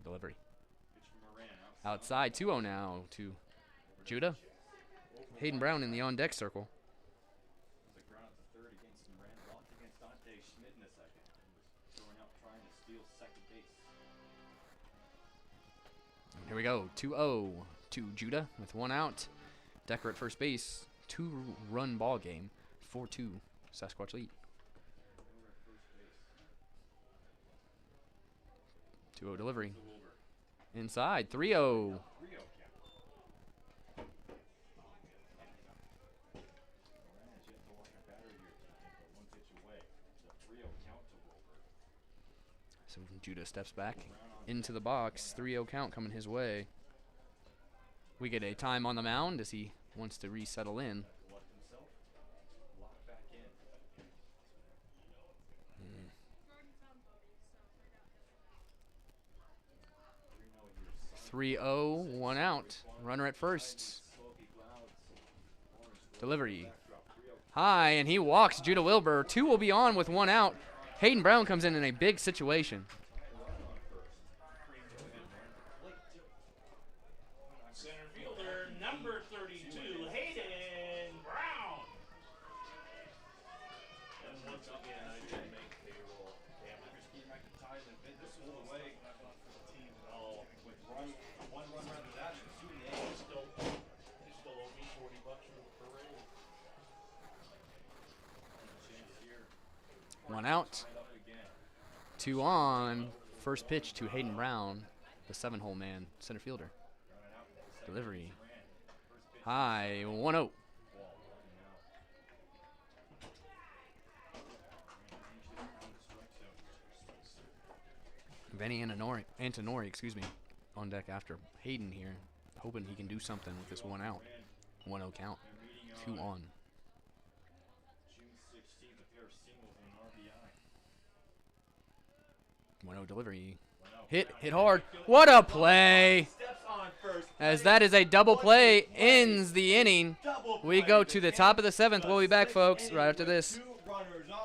Delivery. Outside, 2-0 now to Judah. Hayden Brown in the on-deck circle. Here we go, 2-0 to Judah with 1 out. Decker at first base, 2-run ball game, 4-2 Sasquatch lead. 2-0 delivery. Inside, 3-0. So Judah steps back into the box. 3-0 count coming his way. We get a time on the mound as he wants to resettle in. Left himself. Lock back in. 3-0, 1 out. Runner at first. Delivery. High, and he walks Judah Wilbur. 2 will be on with 1 out. Hayden Brown comes in a big situation. Center fielder number 32, Hayden Brown. And once again, I didn't make payroll. Damn, I just keep my ties and bid this whole away. Oh, with one run rather than that, shooting the He still owe me $40 for the parade. chance here. 1 out. Right up again. 2 on. First pitch to Hayden Brown, the 7-hole man, center fielder. Delivery. High, 1-0. Benny Antonori, excuse me, on deck after Hayden here, hoping he can do something with this 1 out. 1-0 count. 2 on. June 16th, a pair of singles and an RBI. 1-0 delivery. Hit hard. What a play! Steps on first. As that is a double play, ends the inning. We go to the top of the 7th. We'll be back, folks, right after this. 2 runners on.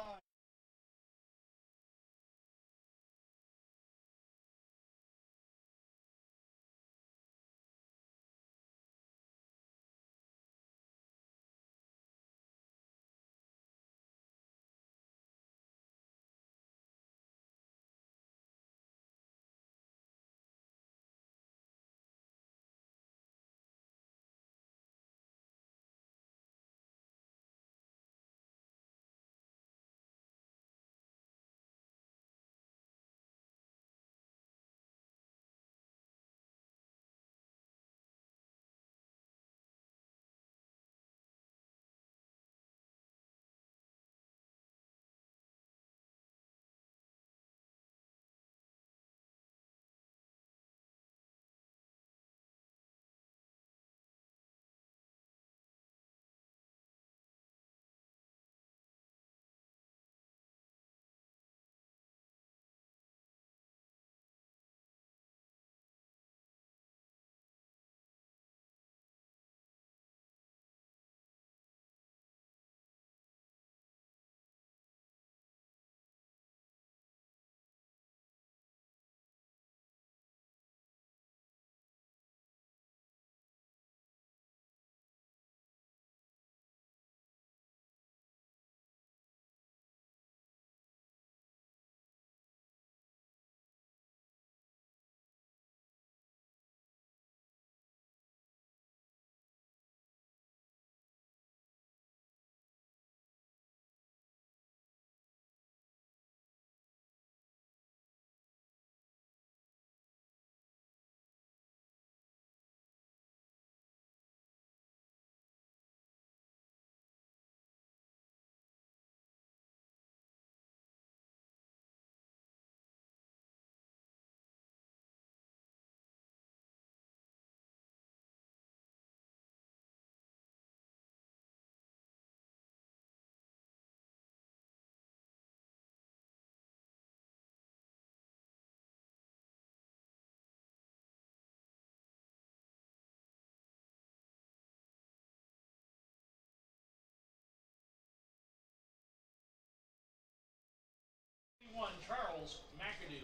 Charles McAdoo.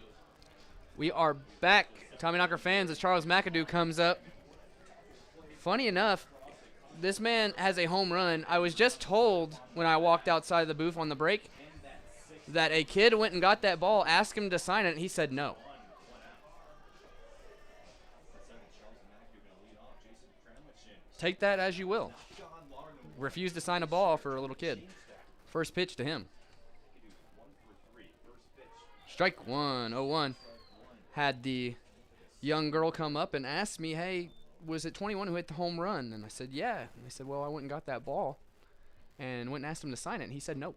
We are back, Tommyknocker fans, as Charles McAdoo comes up. Funny enough, this man has a home run. I was just told when I walked outside the booth on the break that a kid went and got that ball, asked him to sign it, and he said no. Take that as you will. Refused to sign a ball for a little kid. First pitch to him. Strike 1, 0-1. Had the young girl come up and ask me, hey, was it 21 who hit the home run? And I said, yeah. And they said, well, I went and got that ball and went and asked him to sign it. And he said no.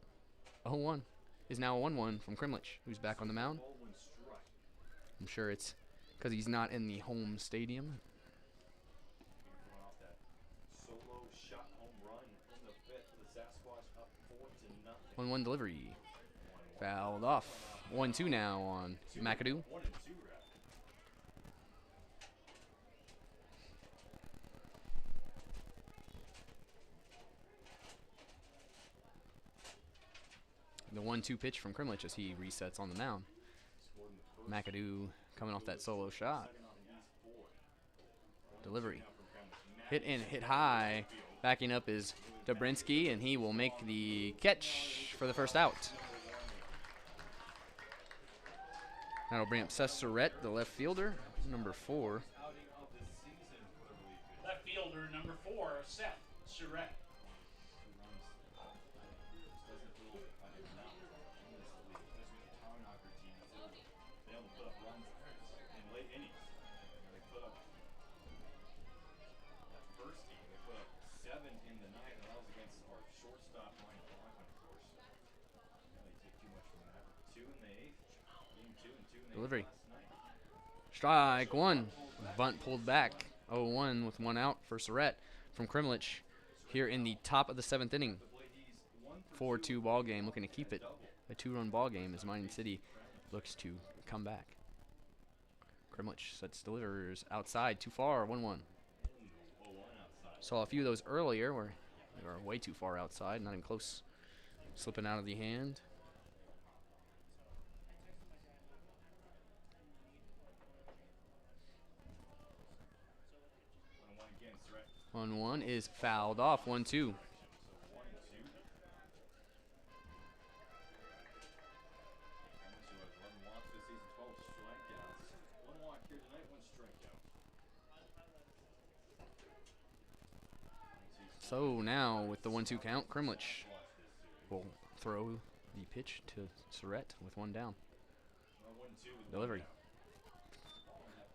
0-1 is now a 1-1 from Krimlich, who's back on the mound. I'm sure it's because he's not in the home stadium. Coming off that solo shot home run in the fifth. The Sasquatch up 4-0. 1-1 delivery. Fouled off. 1-2 now on McAdoo. 1 and 2 rather. The 1-2 pitch from Krimlich as he resets on the mound. McAdoo coming off that solo shot. Delivery. Hit in, hit high. Backing up is Dobrinsky, and he will make the catch for the first out. That'll bring up Sasquatch, the left fielder, number 4. Left fielder number 4, Seth Surratt. They able to put up runs in late innings. They put up that first game. They put up 7 in the ninth, and that was against our shortstop Ryan Blanco, of course. They take too much from that. 2 in the eighth. Game 2 and 2 in the Delivery. eighth last night. Strike 1. Bunt pulled back. 0-1 with 1 out for Surratt from Krimlich here in the top of the 7th inning. 4-2 ball game, looking to keep it a 2-run ball game as Mining City looks to come back. Krimlich sets delivers outside, too far, 1-1. Saw a few of those earlier where they were way too far outside, not even close, slipping out of the hand. Again, Surratt. 1-1 is fouled off, 1-2. 1 and 2. She was 11 walks this season, 12 strikeouts. 1 walk here tonight, 1 strikeout. So now with the 1-2 count, Krimlich will throw the pitch to Surratt with 1 down. 1-2 with Delivery.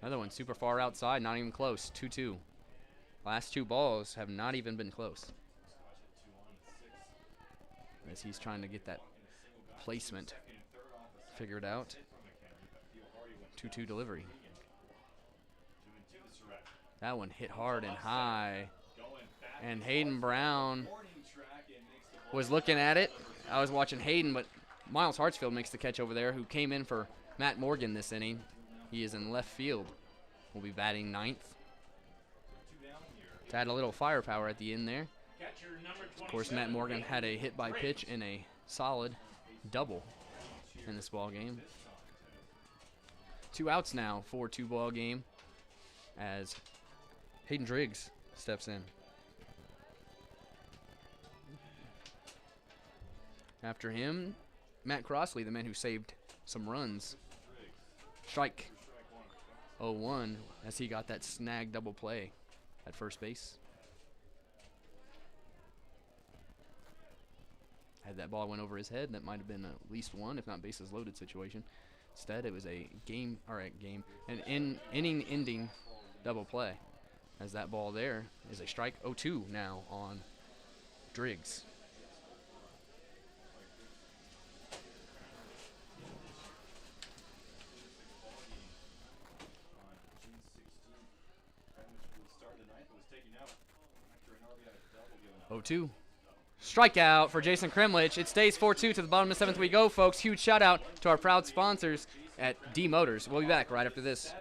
Another one super far outside, not even close, 2-2. Last 2 balls have not even been close. As he's trying to get that placement figured out. 2-2 delivery. That one hit hard and high. And Hayden Brown was looking at it. I was watching Hayden, but Miles Hartsfield makes the catch over there, who came in for Matt Morgan this inning. He is in left field. Will be batting 9th. To add a little firepower at the end there. Of course, Matt Morgan had a hit by pitch and a solid double in this ball game. 2 outs now, 4-2 ball game as Hayden Driggs steps in. After him, Matt Crossley, the man who saved some runs. Strike 0-1 as he got that snag double play at first base. Had that ball went over his head, that might have been at least 1, if not bases loaded situation. Instead, it was a an inning-ending double play. As that ball there is a strike. 0-2 now on Driggs. On June 16th, Krimlich started the ninth, but was taken out after an RBI double given up. 0-2. Strikeout for Jason Krimlich. It stays 4-2 to the bottom of the 7th we go, folks. Huge shout out to our proud sponsors at D Motors. We'll be back right after this.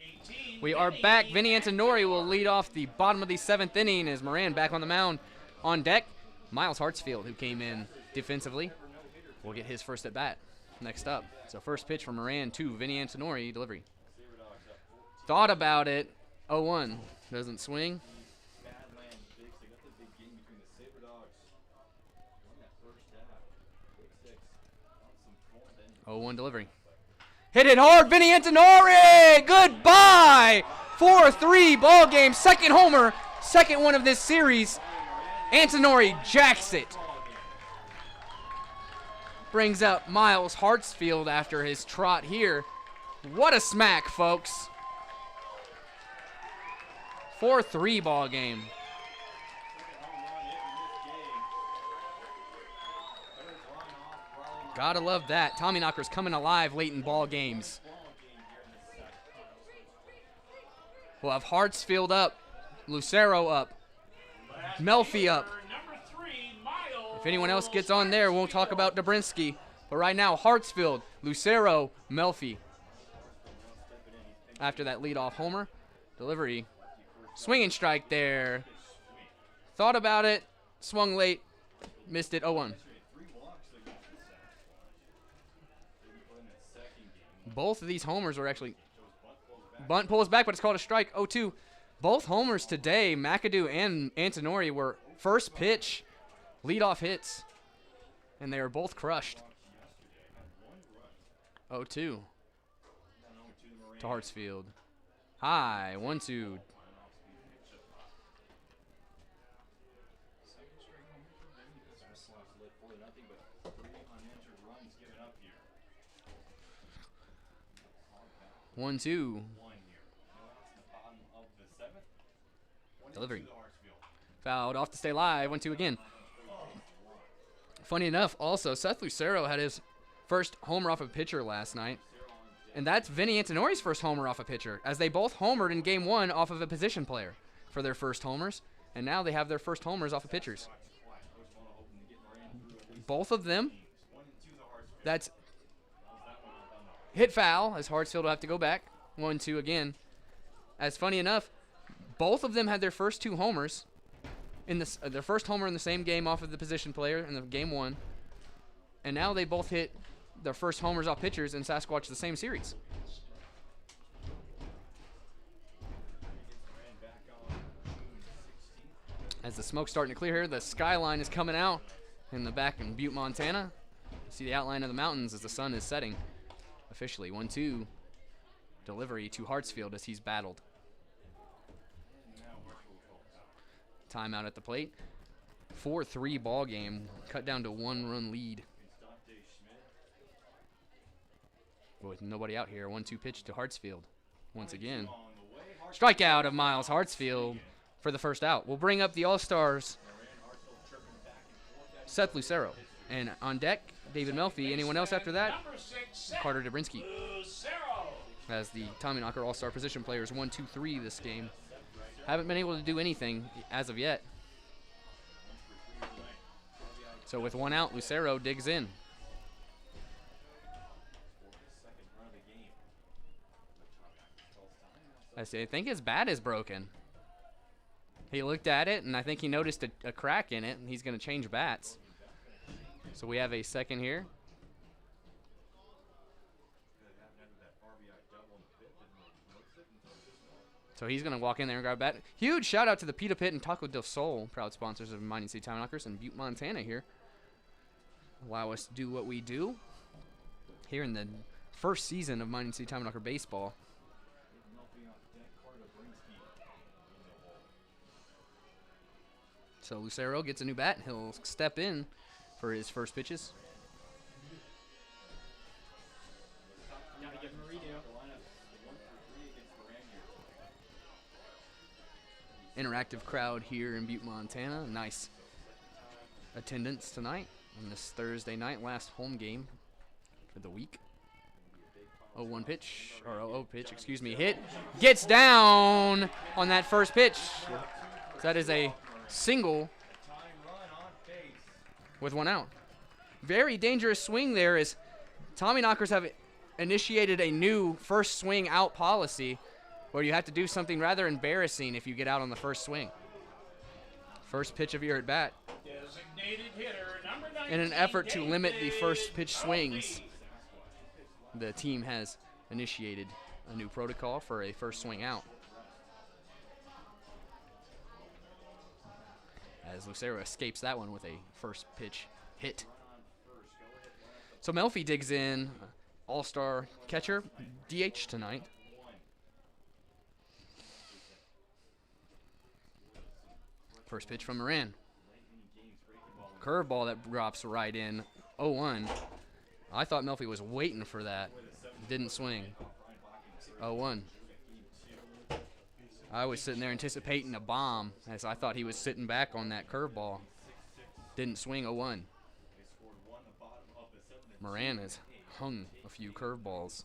18. We are back. Vinny Antonori will lead off the bottom of the 7th inning as Moran back on the mound. On deck, Miles Hartsfield, who came in defensively, will get his first at bat next up. So first pitch from Moran to Vinny Antonori, delivery. Thought about it. 0-1. Doesn't swing. 0-1 delivery. Hit it hard, Vinny Antonori! Goodbye! 4-3 ball game. Second homer, second one of this series. Antonori jacks it. Brings up Miles Hartsfield after his trot here. What a smack, folks. 4-3 ball game. Gotta love that. Tommyknockers coming alive late in ball games. We'll have Hartsfield up, Lucero up, Melfi up. If anyone else gets on there, we'll talk about Dobrinsky. But right now, Hartsfield, Lucero, Melfi. After that leadoff homer, delivery. Swinging strike there. Thought about it, swung late, missed it, 0-1. Both of these homers were actually, bunt pulls back, but it's called a strike, 0-2. Both homers today, McAdoo and Antonori, were first pitch leadoff hits, and they were both crushed. 0-2 to Hartsfield. High, 1-2. One, two. Delivery. Fouled off to stay live. 1-2 again. Funny enough, also, Seth Lucero had his first homer off a pitcher last night. And that's Vinny Antonori's first homer off a pitcher, as they both homered in game 1 off of a position player for their first homers. And now they have their first homers off of pitchers. Both of them. That's hit foul, as Hartsfield will have to go back. 1-2 again. As funny enough, both of them had their first 2 homers in this, their first homer in the same game off of the position player in the game 1. And now they both hit their first homers off pitchers in Sasquatch the same series. As the smoke's starting to clear here, the skyline is coming out in the back in Butte, Montana. See the outline of the mountains as the sun is setting. Officially, 1-2 delivery to Hartsfield as he's battled. Timeout at the plate. 4-3 ball game, cut down to 1-run lead. With nobody out here, 1-2 pitch to Hartsfield. Once again, strikeout of Miles Hartsfield for the first out. We'll bring up the All-Stars, Seth Lucero. And on deck, David Melfi. Anyone else after that? Carter Dobrinsky. As the Tommyknocker All-Star position players, 1, 2, 3 this game. Haven't been able to do anything as of yet. So with 1 out, Lucero digs in. I think his bat is broken. He looked at it, and I think he noticed a crack in it, and he's going to change bats. So we have a second here. So he's going to walk in there and grab a bat. Huge shout out to the Pita Pit and Taco del Sol, proud sponsors of Mining City Tommyknockers in Butte, Montana here. Allow us to do what we do here in the first season of Mining City Tommyknocker baseball. So Lucero gets a new bat. He'll step in for his first pitches. Interactive crowd here in Butte, Montana. Nice attendance tonight on this Thursday night, last home game for the week. 0-1 pitch, or 0-0 pitch, excuse me. Hit, gets down on that first pitch. That is a single with 1 out. Very dangerous swing there as Tommyknockers have initiated a new first swing out policy where you have to do something rather embarrassing if you get out on the first swing. First pitch of your at bat. Designated hitter, number 19, In an effort to limit the first pitch David swings, Melfi. the team has initiated a new protocol for a first swing out. As Lucero escapes that one with a first pitch hit. So Melfi digs in, all-star catcher, DH tonight. First pitch from Moran. Curveball that drops right in, 0-1. I thought Melfi was waiting for that. Didn't swing. 0-1. I was sitting there anticipating a bomb, as I thought he was sitting back on that curveball. Didn't swing. 0-1. Moran has hung a few curveballs.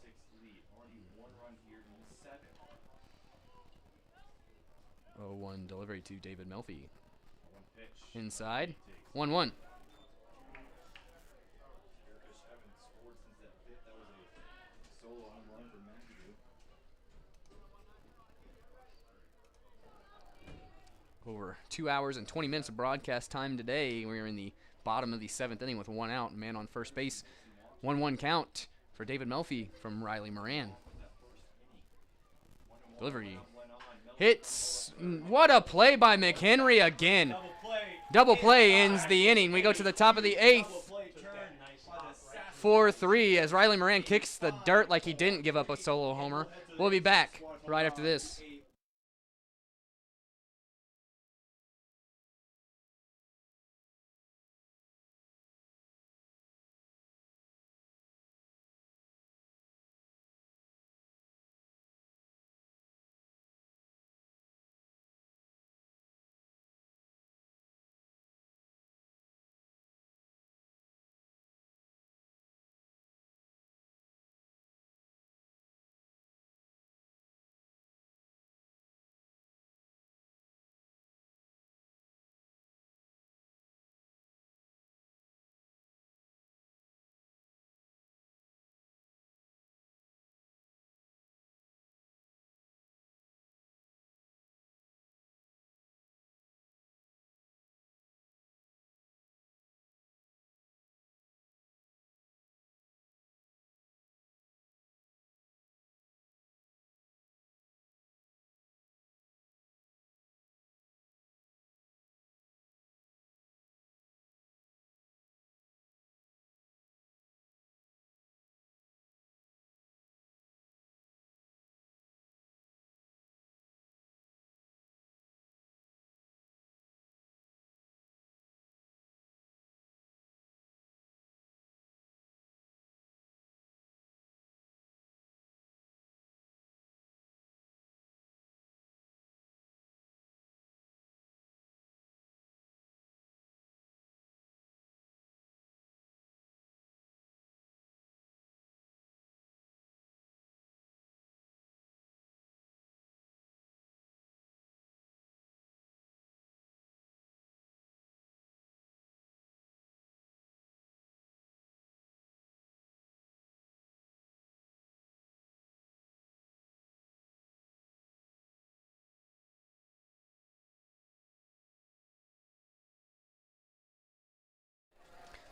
0-1 delivery to David Melfi. Inside. 1-1. Over 2 hours and 20 minutes of broadcast time today. We're in the bottom of the 7th inning with 1 out, man on first base. 1-1 count for David Melfi from Riley Moran. Delivery. Hits. What a play by McHenry again. Double play ends the inning. We go to the top of the 8th. 4-3 as Riley Moran kicks the dirt like he didn't give up a solo homer. We'll be back right after this.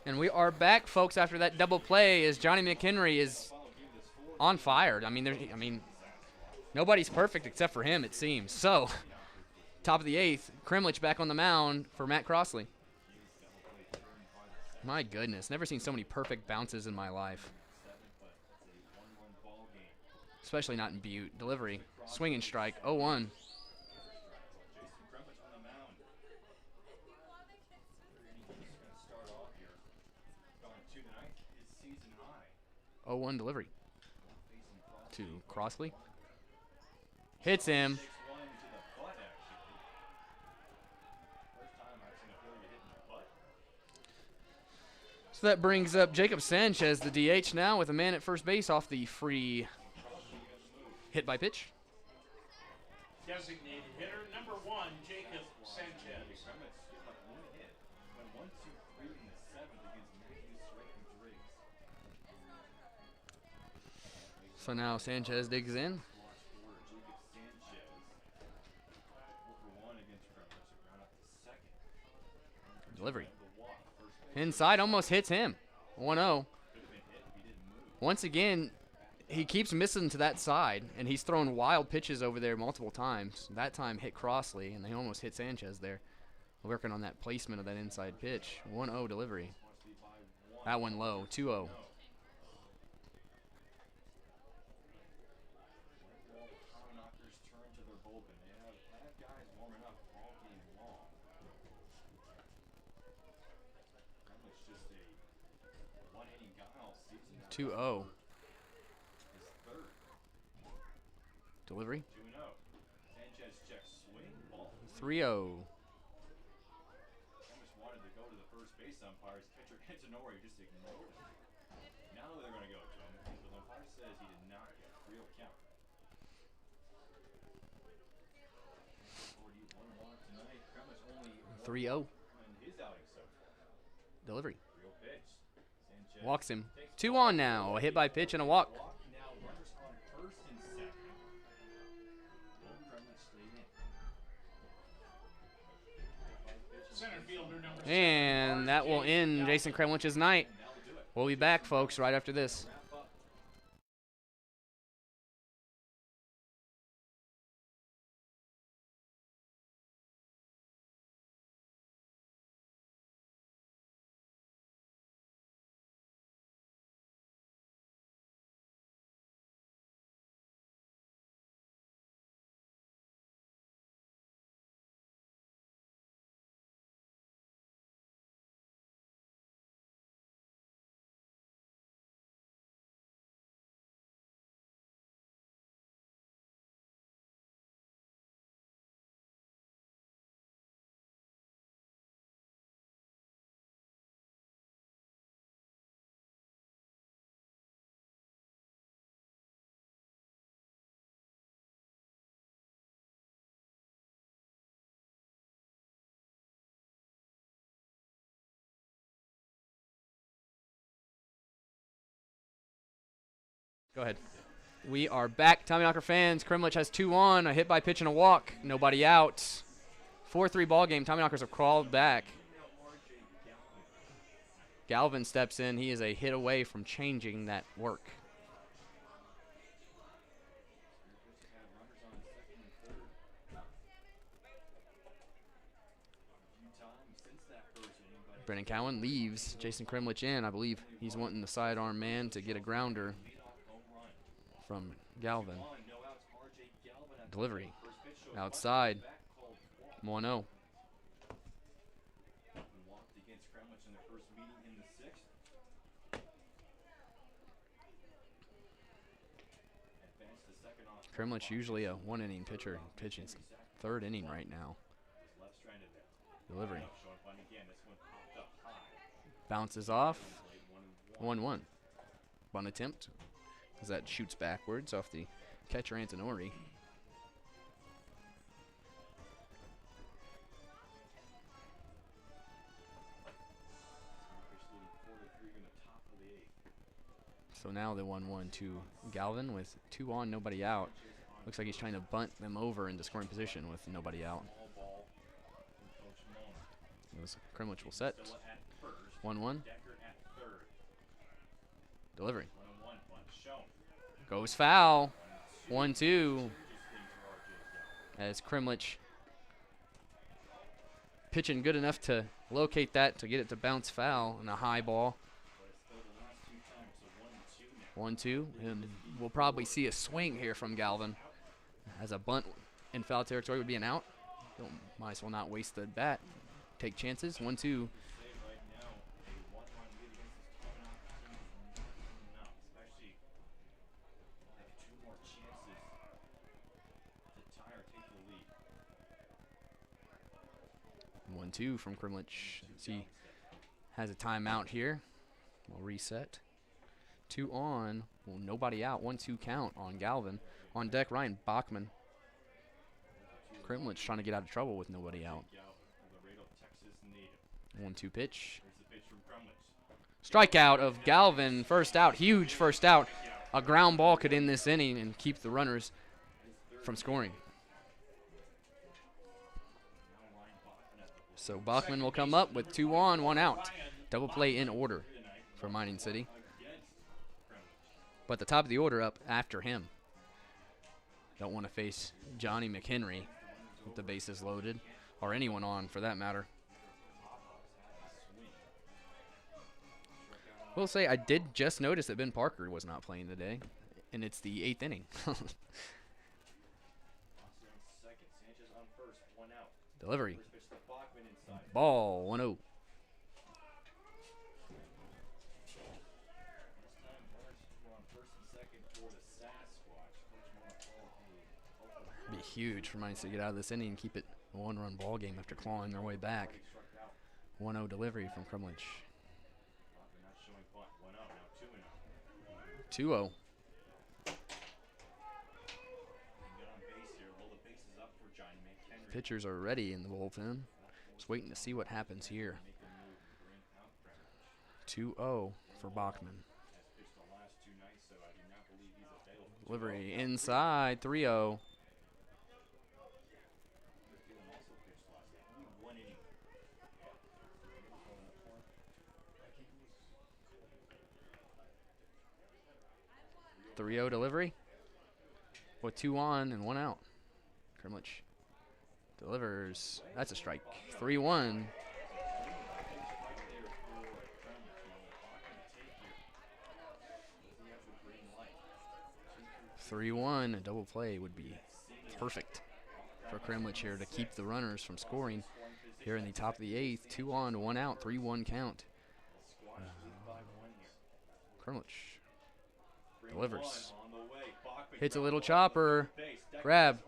And we are back, folks, after that double play as Johnny McHenry is on fire. I mean, nobody's perfect except for him, it seems. So, top of the 8th, Kremlich back on the mound for Matt Crossley. My goodness, never seen so many perfect bounces in my life. Especially not in Butte. Delivery, swing and strike, 0-1. 0-1 delivery to Crossley. Hits him. So that brings up Jacob Sanchez, the DH now, with a man at first base off the free hit by pitch. Designated hitter, number 1, Jacob Sanchez. So now Sanchez digs in. Delivery. Inside, almost hits him. 1-0. Once again, he keeps missing to that side, and he's thrown wild pitches over there multiple times. That time hit Crossley, and he almost hit Sanchez there. Working on that placement of that inside pitch. 1-0 delivery. That one low. 2-0. Tommyknockers turn to their bullpen. They have guys warming up all game long. It's just a one-inning guy all season. 2-0. His third. Delivery. 2-0. Sanchez checks swing ball. 3-0. Almost wanted to go to the first base umpire's pitcher hits it nowhere. He just ignored it. Now they're going to go to him. The umpire says he did not get a real count. 41 walk tonight. Kremlich only 3-0. in his outing so far. Delivery. Real pitch. Sanchez Walks him. 2 on now. A hit by pitch and a walk. walk. Now runners on first and second. Will Kremlich stay in? Center fielder number And that will end Jason Kremlich's night. We'll be back, folks, right after this. Wrap up. Go ahead. We are back. Tommyknocker fans. Kremlich has 2 on. A hit by pitch and a walk. Nobody out. 4-3 ball game. Tommyknockers have crawled back. Galvin steps in. He is a hit away from changing that work. Brennan Cowan leaves Jason Kremlich in. I believe he's wanting the sidearm man to get a grounder from Galvin. Delivery. Outside. 1-0. Walked against Kremlich in their first meeting in the sixth. Advanced to second off. Kremlich usually a 1-inning pitcher. Pitching 3rd inning right now. His left stranded there. Delivery. Showing fun again. This one popped up high. Bounces off. Played 1-1. 1-1. Bunt attempt. As that shoots backwards off the catcher Antonori. So now the 1-1 to Galvin with 2 on, nobody out. Looks like he's trying to bunt them over into scoring position with nobody out. Kremlich will set. 1-1. Delivery. Goes foul. 1-2. As Kremlich pitching good enough to locate that to get it to bounce foul and a high ball. 1-2. And we'll probably see a swing here from Galvin. As a bunt in foul territory would be an out. Might as well not waste the bat. Take chances. 1-2. Two from Kremlich. He has a timeout here. We'll reset. 2 on. Well, nobody out. 1-2 count on Galvin. On deck, Ryan Bachman. Kremlich trying to get out of trouble with nobody out. 1-2 pitch. Strikeout of Galvin. First out. Huge first out. A ground ball could end this inning and keep the runners from scoring. So Bachman will come up with 2 on, 1 out. Double play in order for Mining City. But the top of the order up after him. Don't want to face Johnny McHenry with the bases loaded, or anyone on for that matter. Will say I did just notice that Ben Parker was not playing today, and it's the 8th inning. Delivery. Ball, 1-0. Be huge for Mines to get out of this inning and keep it a 1-run ball game after clawing their way back. 1-0 delivery from Kremlich. 2-0. Pitchers are ready in the bullpen. Just waiting to see what happens here. 2-0 for Bachman. Delivery inside, 3-0. Delivery with 2 on and 1 out. Kremlich delivers. That's a strike. 3-1. 3-1. A double play would be perfect for Kremlich here to keep the runners from scoring here in the top of the 8th. 2 on, 1 out, 3-1 count. Kremlich delivers. Hits a little chopper. Grab.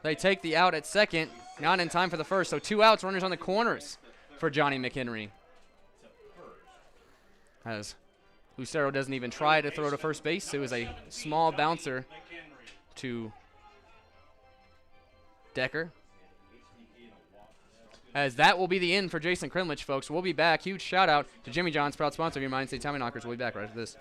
They take the out at second. Not in time for the first. So 2 outs, runners on the corners for Johnny McHenry. As Lucero doesn't even try to throw to first base. It was a small bouncer to Decker. As that will be the end for Jason Kremlich, folks. We'll be back. Huge shout out to Jimmy John's, proud sponsor of your Mines City Tommyknockers. We'll be back right after this.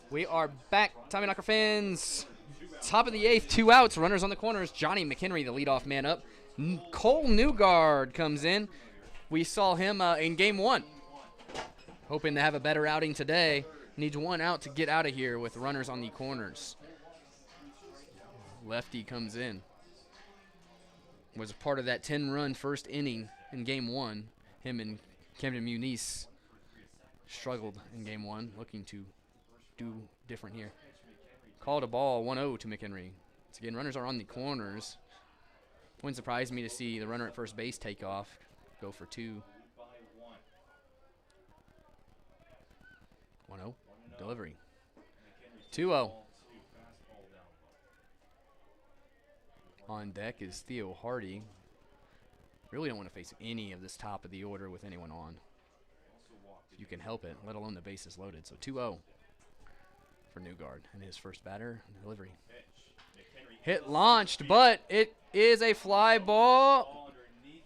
We are back, Tommyknocker fans. Top of the 8th, 2 outs, runners on the corners. Johnny McHenry, the leadoff man up. Cole Newgard comes in. We saw him in game 1. Hoping to have a better outing today. Needs 1 out to get out of here with runners on the corners. Lefty comes in. was part of that 10-run first inning in Game 1. Him and Camden Muniz struggled in Game 1, looking to do different here. Called a ball, 1-0 to McHenry. So again, runners are on the corners. Wouldn't surprise me to see the runner at first base take off, go for 2. 1-0, delivery. 2-0. On deck is Theo Hardy. Really don't want to face any of this top of the order with anyone on. If you can help it, let alone the bases loaded. So 2-0 for Newgard and his first batter delivery. Hit launched, but it is a fly ball.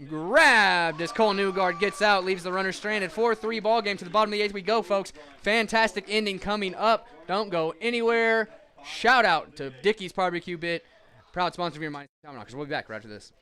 Grabbed as Cole Newgard gets out, leaves the runner stranded. 4-3 ball game. To the bottom of the 8th we go, folks. Fantastic ending coming up. Don't go anywhere. Shout out to Dickey's Barbecue Bit. Proud sponsor of your mind, Tommyknockers. We'll be back right after this.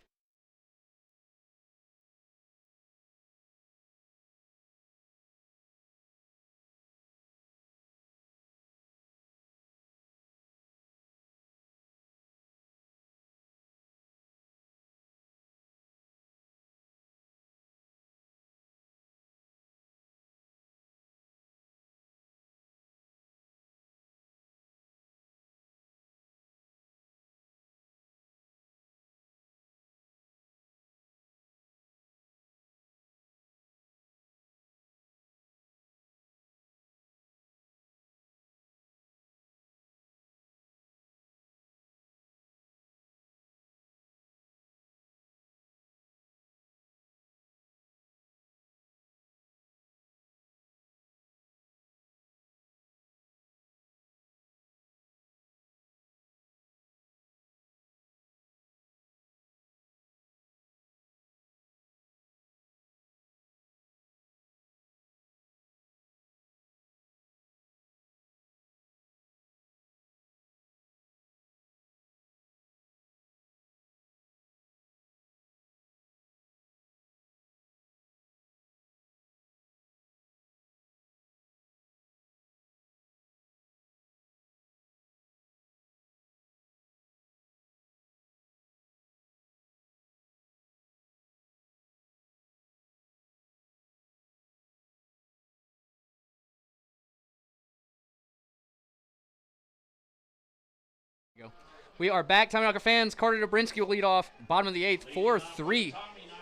We are back. Tommyknocker fans, Carter Dobrinsky will lead off. Bottom of the 8th, 4-3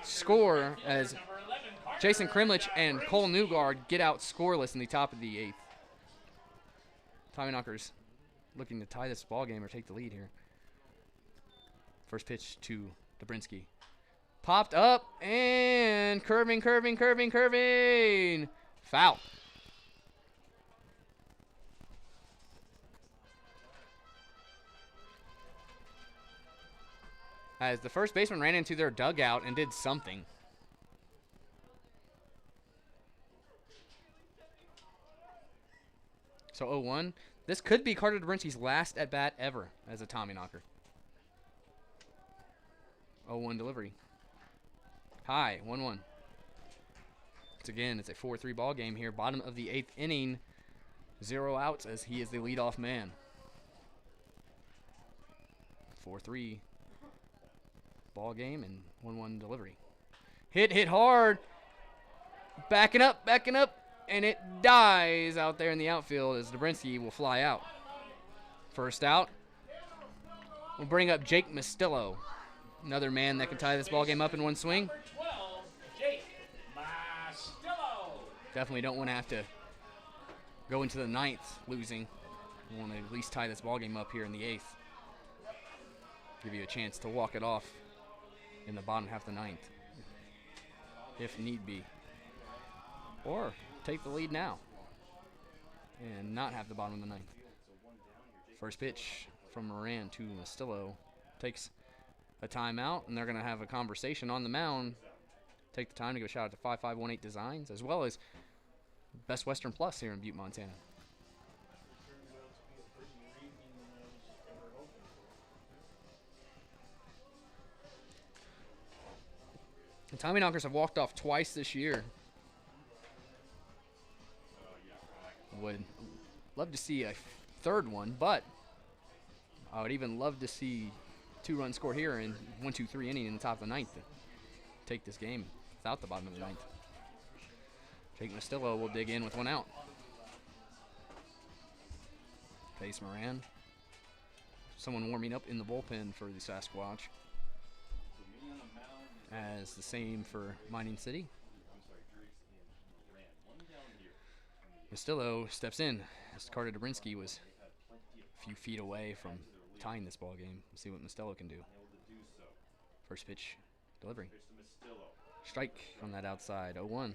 score as Jason Krimlich and Cole Newgard get out scoreless in the top of the 8th. Tommyknockers looking to tie this ball game or take the lead here. First pitch to Dobrinsky. Popped up and curving. Foul. As the first baseman ran into their dugout and did something. So 0-1. This could be Carter Dobrinsky's last at-bat ever as a Tommyknocker. 0-1 delivery. High, 1-1. Once again, it's a 4-3 ball game here. Bottom of the 8th inning. 0 outs as he is the leadoff man. 4-3 ball game and 1-1 delivery. Hit hard. Backing up, and it dies out there in the outfield as Dobrinsky will fly out. First out. We'll bring up Jake Mastillo, another man that can tie this ball game up in one swing. Definitely don't want to have to go into the 9th losing. We want to at least tie this ball game up here in the 8th. Give you a chance to walk it off in the bottom half of the 9th, if need be. Or take the lead now and not have the bottom of the 9th. First pitch from Moran to Mastillo. Takes a timeout, and they're going to have a conversation on the mound. Take the time to give a shout out to 5518 Designs, as well as Best Western Plus here in Butte, Montana. The Tommyknockers have walked off twice this year. Would love to see a third one, but I would even love to see 2-run score here in 1-2-3 inning in the top of the ninth to take this game without the bottom of the ninth. Jake Mastillo will dig in with 1 out. Face Moran. Someone warming up in the bullpen for the Sasquatch. As the same for Mining City. Mastillo steps in as Carter Dobrinsky was a few feet away from tying this ball game. We'll see what Mastillo can do. First pitch delivery. Strike on that outside. 0-1.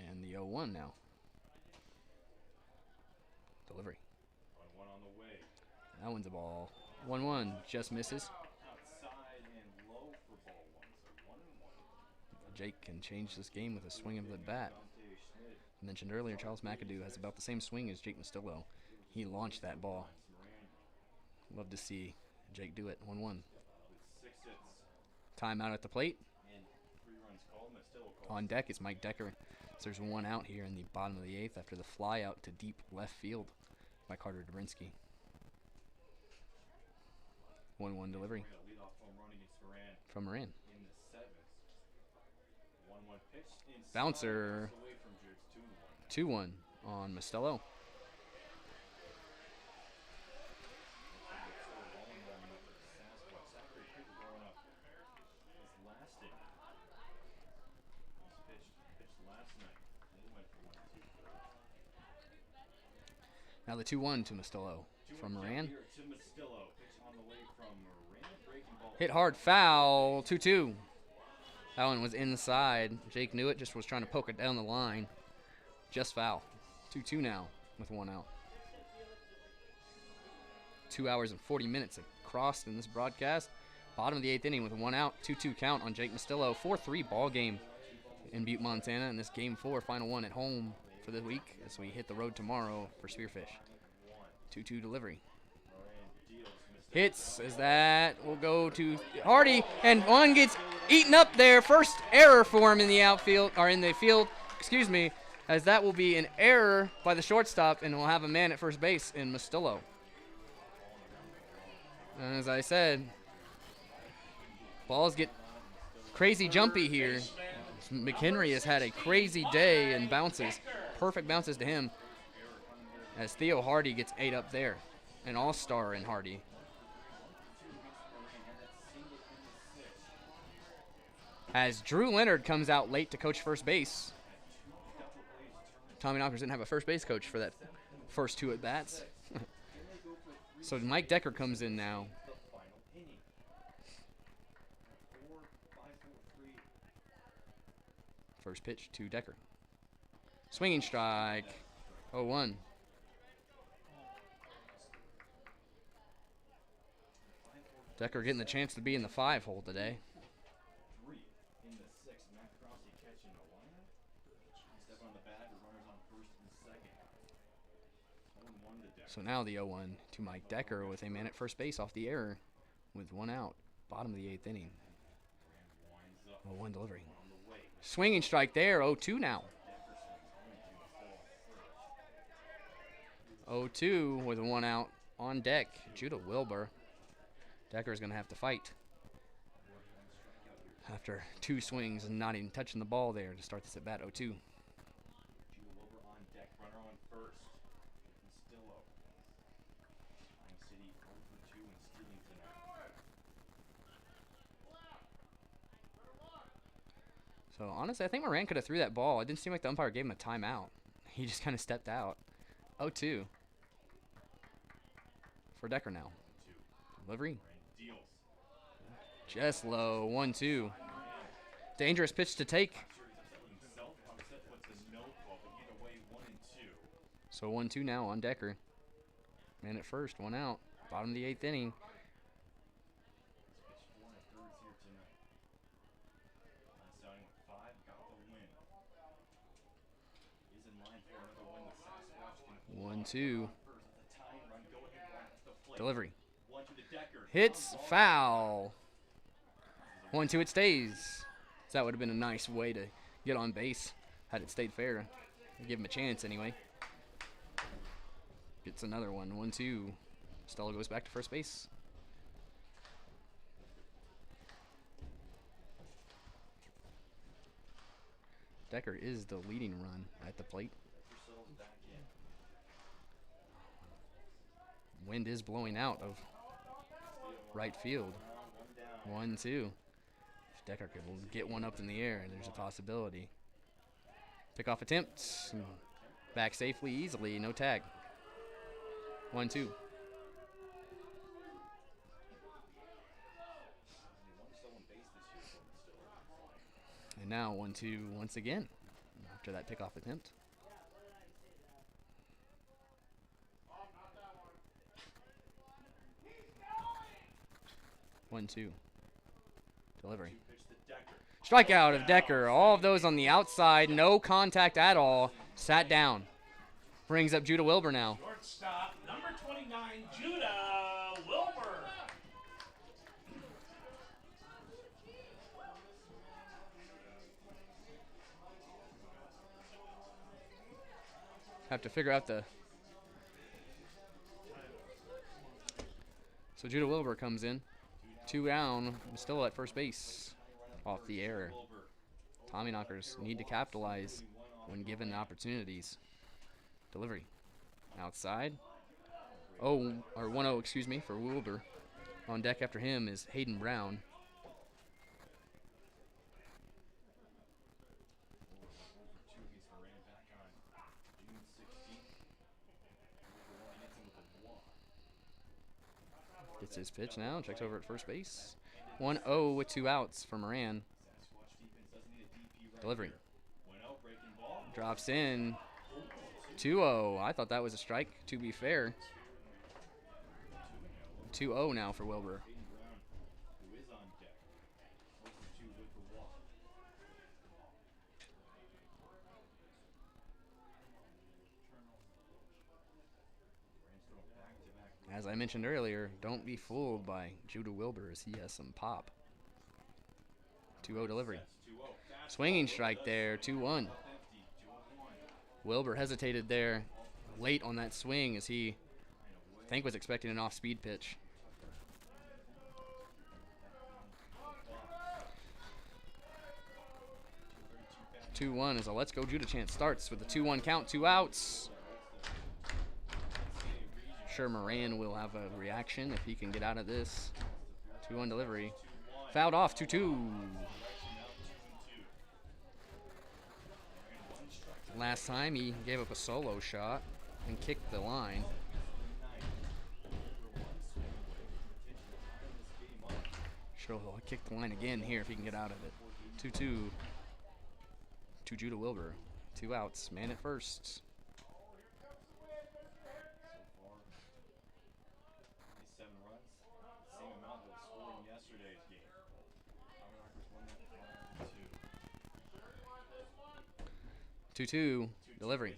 And the 0-1 now. Delivery. That one's a ball. 1-1. Just misses. Jake can change this game with a swing of the bat. I mentioned earlier, Charles McAdoo has about the same swing as Jake Mastillo. He launched that ball. Love to see Jake do it. 1-1. Timeout at the plate. On deck is Mike Decker. So there's 1 out here in the bottom of the 8th after the fly out to deep left field by Carter Dobrinsky. 1-1 delivery from Moran. Bouncer. 2-1 on Mastillo. Now the 2-1 to Mastillo from Moran. Hit hard, foul, 2-2. That one was inside. Jake knew it, just was trying to poke it down the line. Just foul. 2-2 now with 1 out. 2 hours and 40 minutes across in this broadcast. Bottom of the 8th inning with 1 out. 2-2 count on Jake Mastillo. 4-3 ball game in Butte, Montana. And this game 4, final 1 at home for the week as we hit the road tomorrow for Spearfish. 2-2 delivery. Hits as that will go to Hardy, and one gets eaten up there. First error for him in the outfield, or in the field, excuse me, as that will be an error by the shortstop, and we'll have a man at first base in Mastillo. And as I said, balls get crazy jumpy here. McHenry has had a crazy day and bounces, perfect bounces to him, as Theo Hardy gets 8 up there, an all-star in Hardy. As Drew Leonard comes out late to coach first base. Tommyknockers didn't have a first base coach for that first 2 at-bats. So Mike Decker comes in now. First pitch to Decker. Swinging strike. 0-1. Decker getting the chance to be in the 5 hole today. So now the 0-1 to Mike Decker with a man at first base off the error with 1 out. Bottom of the 8th inning. 0-1 delivery. Swinging strike there. 0-2 now. 0-2 with a 1 out on deck. Judah Wilbur. Decker is going to have to fight after 2 swings and not even touching the ball there to start this at bat. 0-2. So, honestly, I think Moran could have threw that ball. It didn't seem like the umpire gave him a timeout. He just kind of stepped out. 0-2. For Decker now. Delivery. Just low. 1-2. Dangerous pitch to take. So 1-2 now on Decker. Man at first. 1 out. Bottom of the 8th inning. One, two. Delivery. Hits foul. 1-2 it stays. So that would have been a nice way to get on base. Had it stayed fair, give him a chance anyway. Gets another one. 1-2. Stella goes back to first base. Decker is the leading run at the plate. Wind is blowing out of right field. 1-2. If Decker could get one up in the air, there's a possibility. Pickoff attempt. Back safely, easily, no tag. 1-2. And now 1-2 once again after that pickoff attempt. One, two. Delivery. Strikeout of Decker. All of those on the outside. No contact at all. Sat down. Brings up Judah Wilbur now. Shortstop, number 29, Judah Wilbur. Have to figure out the... So Judah Wilbur comes in. 2 down. Still at first base. Off the air. Tommyknockers need to capitalize when given the opportunities. Delivery. Outside. 1-0, excuse me, for Wilbur. On deck after him is Hayden Brown. Gets his pitch now, checks over at first base. 1-0 with 2 outs for Moran. Delivery. Drops in. 2-0. I thought that was a strike, to be fair. 2-0 now for Wilbur. As I mentioned earlier, don't be fooled by Judah Wilbur as he has some pop. 2-0 delivery. Swinging strike there, 2-1. Wilbur hesitated there late on that swing as he, I think, was expecting an off-speed pitch. Two-1 as a Let's Go Judah chant starts with a 2-1 count, 2 outs. Sure, Moran will have a reaction if he can get out of this. 2-1 delivery. Fouled off, 2-2. Last time he gave up a solo shot and kicked the line. Sure, he'll kick the line again here if he can get out of it. 2-2 to Judah Wilbur. 2 outs, man at first. Two delivery.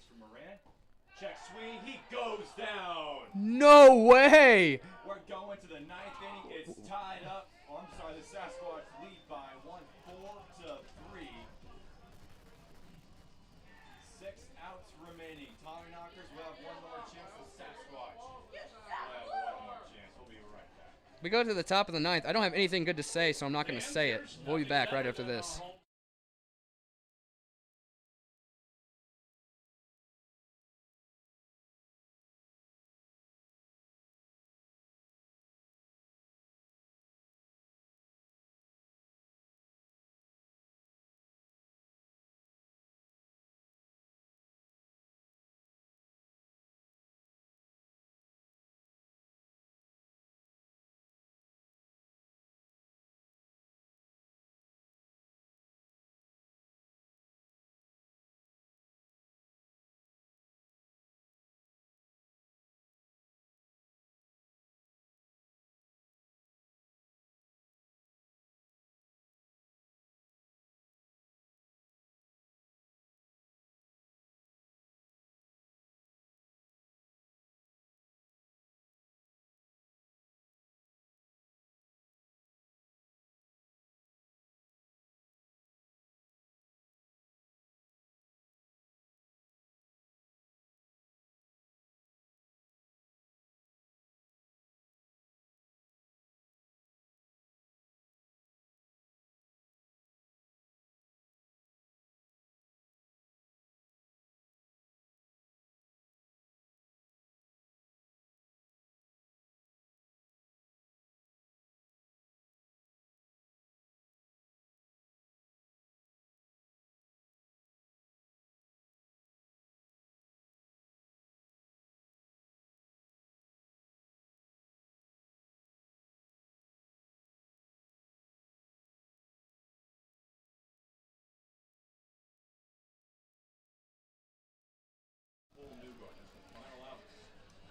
Check swing, he goes down. No way! We're going to the 9th inning. It's tied up. Oh, I'm sorry, the Sasquatch lead by 4-3. 6 outs remaining. Tommyknockers will have one more chance. The Sasquatch will have one more chance. We'll be right back. We go to the top of the 9th. I don't have anything good to say, so I'm not going to say it. We'll be back right after this.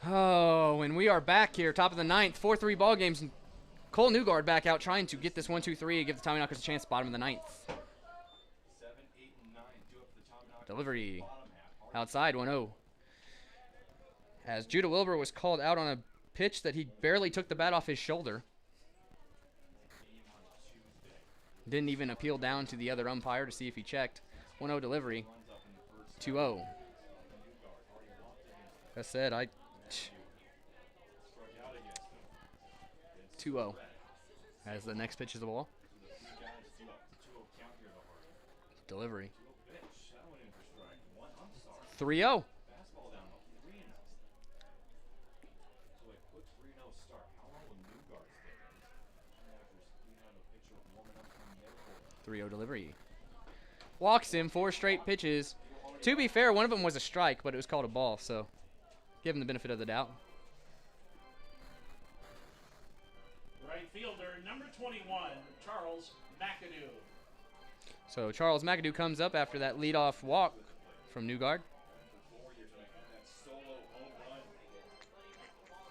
Oh, and we are back here, top of the ninth, 4-3 ball games. And Cole Newgard back out trying to get this 1-2-3 and give the Tommyknockers a chance, bottom of the ninth. 7, 8, and 9 do up the Tommyknockers. Delivery Bottom half. outside, 1-0. As Judah Wilbur was called out on a pitch that he barely took the bat off his shoulder. Didn't even appeal down to the other umpire to see if he checked. 1-0 delivery, 2-0. Like I said, 2-0 as the next pitch is the ball. Delivery. 3-0. So a quick 3-0 start. How long will Newgard stay in? After squeezing out a pitcher warming up from the airport. 3-0 delivery. Walks him 4 straight pitches. To be fair, one of them was a strike, but it was called a ball, so give him the benefit of the doubt. Right fielder, number 21, Charles McAdoo. So Charles McAdoo comes up after that leadoff walk from Newgard. That solo home run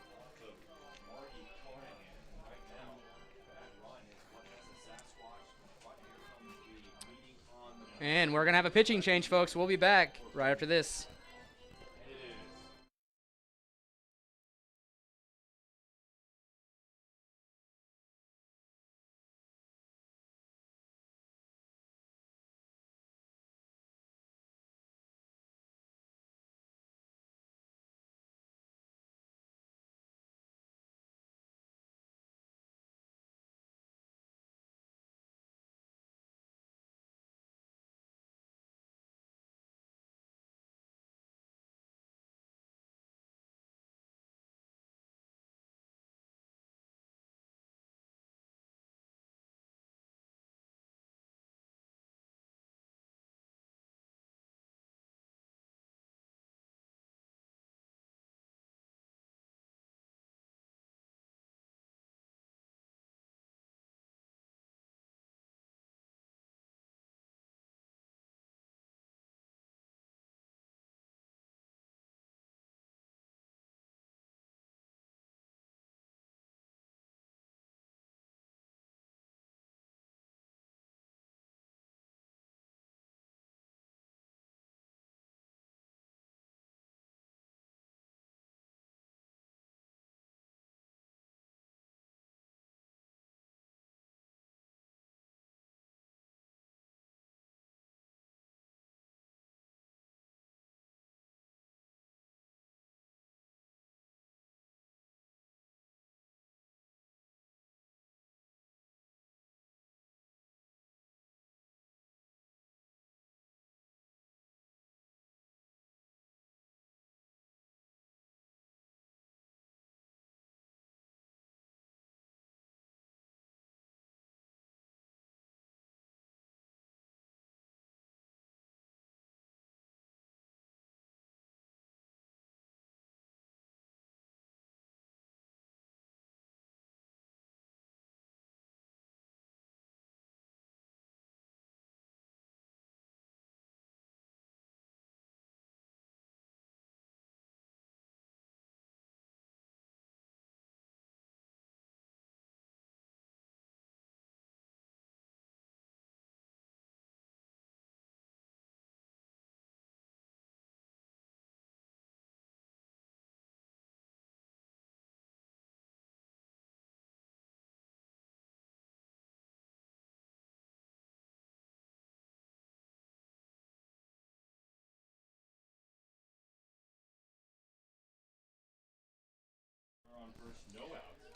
off of Marty Carnahan. Right now, that run is what has the Sasquatch. But here comes the meeting on the And we're going to have a pitching change, folks. We'll be back right after this.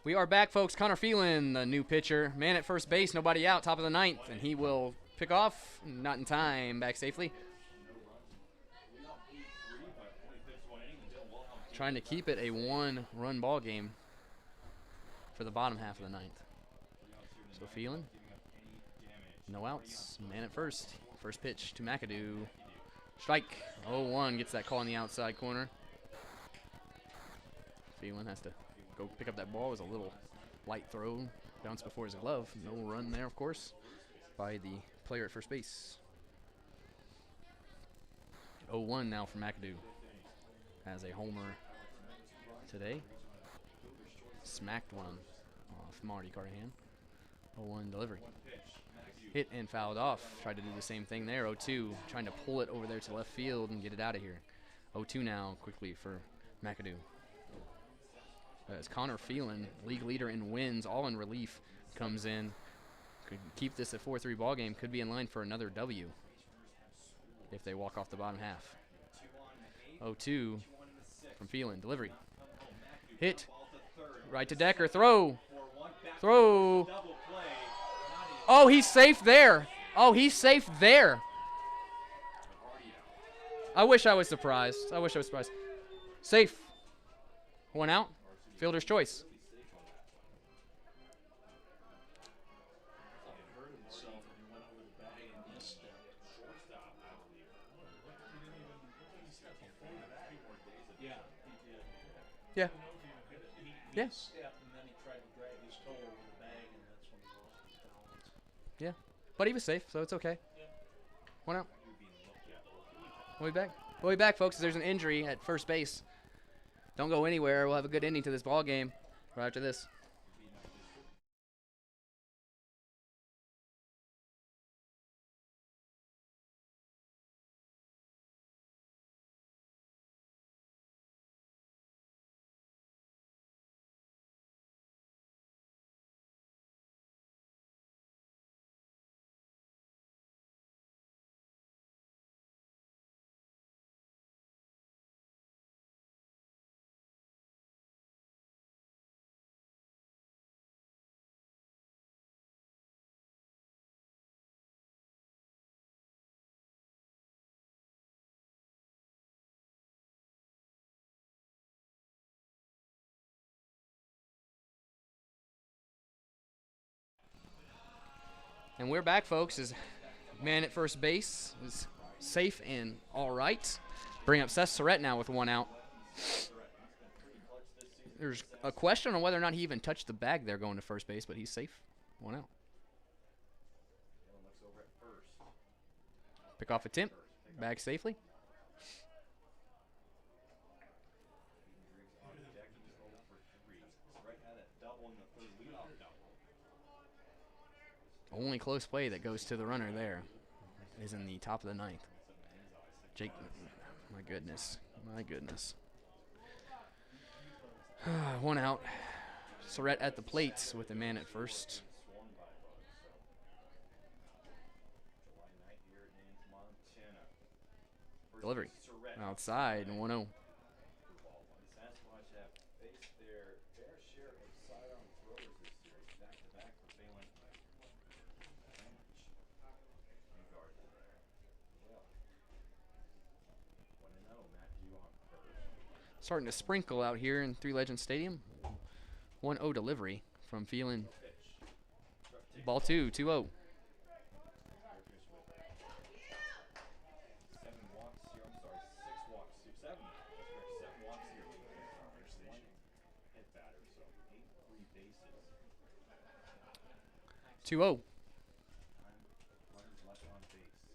We are back, folks. Connor Phelan, the new pitcher. Man at first base, nobody out, top of the ninth, and he will pick off. Not in time, back safely. Trying to keep it a 1-run ball game for the bottom half of the ninth. So Phelan, no outs, man at first. First pitch to McAdoo. Strike. 0-1 gets that call in the outside corner. Phelan has to go pick up that ball. It was a little light throw. Bounced before his glove. No run there, of course, by the player at first base. 0-1 now for McAdoo. has a homer today. Smacked one off Marty Carnahan. 0-1 delivery. Hit and fouled off. Tried to do the same thing there. 0-2. Trying to pull it over there to left field and get it out of here. 0-2 now quickly for McAdoo. As Connor Phelan, league leader in wins, all in relief, comes in. Could keep this a 4-3 ball game. Could be in line for another W if they walk off the bottom half. 0-2 from Phelan. Delivery. Hit. Right to Decker. Throw. Throw. Oh, he's safe there. Oh, he's safe there. I wish I was surprised. Safe. 1 out. Fielder's choice. Yeah. Yeah. Yeah. But he was safe, so it's okay. 1 out. We'll be back. We'll be back, folks. There's an injury at first base. Don't go anywhere. We'll have a good ending to this ball game right after this. And we're back, folks. As man at first base is safe and all right. Bring up Seth Surrett now with 1 out. There's a question on whether or not he even touched the bag there going to first base, but he's safe. 1 out. Pick off a Timp. Bag safely. Only close play that goes to the runner there is in the top of the 9th. Jake, my goodness. 1 out. Surrett at the plate with a man at first. Delivery. Outside, 1-0. The Sasquatch have faced their fair share of sidearm throwers this series, back-to-back for Phelan. Starting to sprinkle out here in Three Legends Stadium. 1-0 delivery from Phelan. Ball 2, 2-0.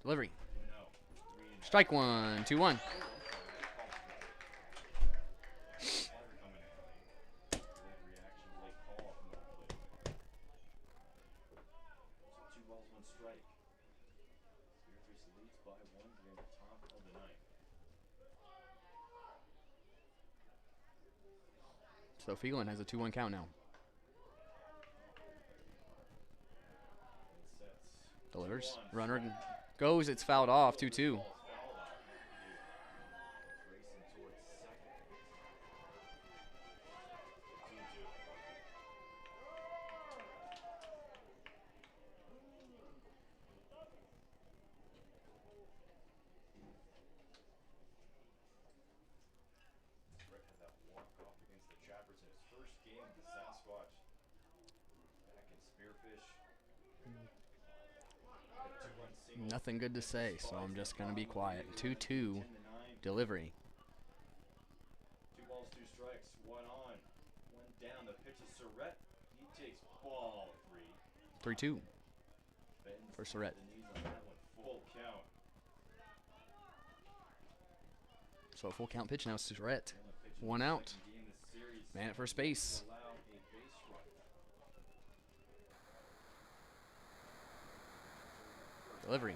Delivery. Strike 1, 2-1. So Phelan has a 2-1 count now. Delivers. Runner goes. It's fouled off. 2-2. Nothing good to say, so I'm just going to be quiet. 2-2 delivery. 2 balls, 2 strikes, 1 on, 1 down. The pitch is Surrett. He takes ball 3. 3-2 for Surrett. Full count. So a full count pitch now. Surrett. 1 out. Man at first base. Delivery.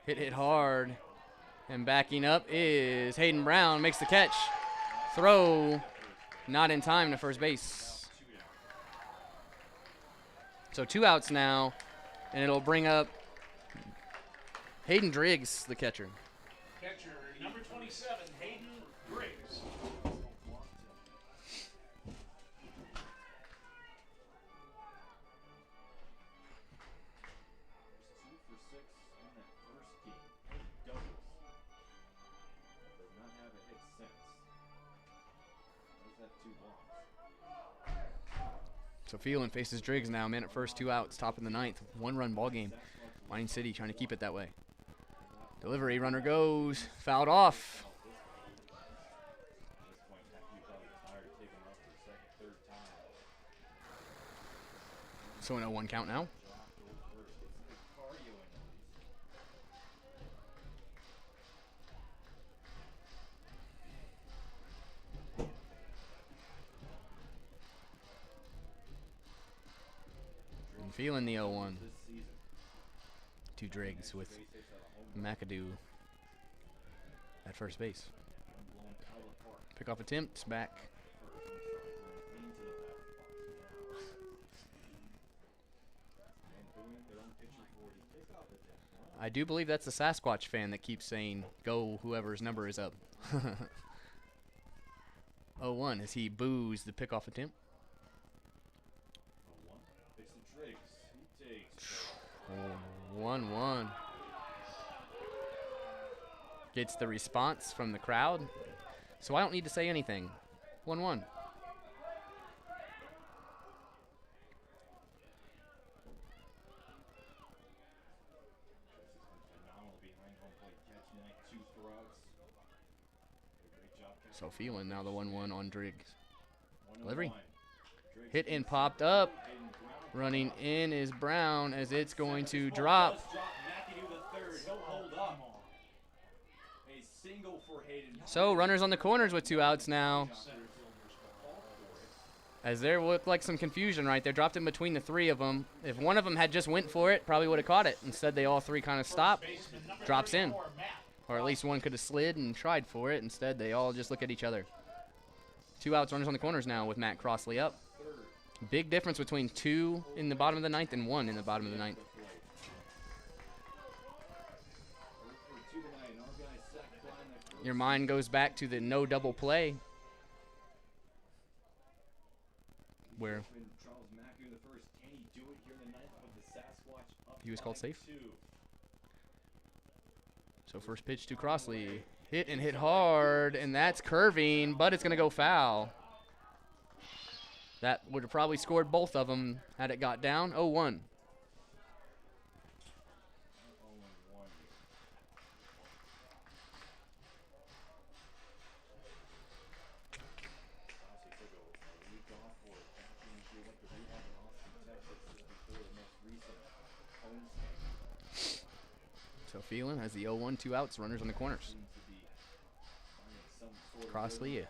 Hit hard. And backing up is Hayden Brown. Makes the catch. Throw. Not in time to first base. So 2 outs now. And it'll bring up Hayden Driggs, the catcher. Catcher number 27, Hayden Briggs. So Phelan faces Driggs now. Man at first, 2 outs, top of the 9th. 1-run ball game. Mining City trying to keep it that way. Delivery, runner goes, fouled off. So an 0-1 count now. And feeling the 0-1 to Driggs with McAdoo at first base. Pickoff attempts back. I do believe that's the Sasquatch fan that keeps saying, go whoever's number is up. 0-1 as he boos the pickoff attempt. 1-1. Gets the response from the crowd, so I don't need to say anything. 1-1. So Phelan now the 1-1 on Driggs. Delivery. Hit and popped up. Running in is Brown as it's going to drop. So runners on the corners with 2 outs now. As there looked like some confusion right there. Dropped in between the 3 of them. If one of them had just went for it, probably would have caught it. Instead, they all 3 kind of stopped. Drops in. Or at least one could have slid and tried for it. Instead, they all just look at each other. 2 outs, runners on the corners now with Matt Crossley up. Big difference between 2 in the bottom of the 9th and 1 in the bottom of the 9th. Your mind goes back to the no double play where he was called safe. So first pitch to Crossley. Hit and hit hard, and that's curving, but it's going to go foul. That would have probably scored both of them had it got down. 0-1. So Phelan has the 0-1, 2 outs, runners on the corners. Crossley a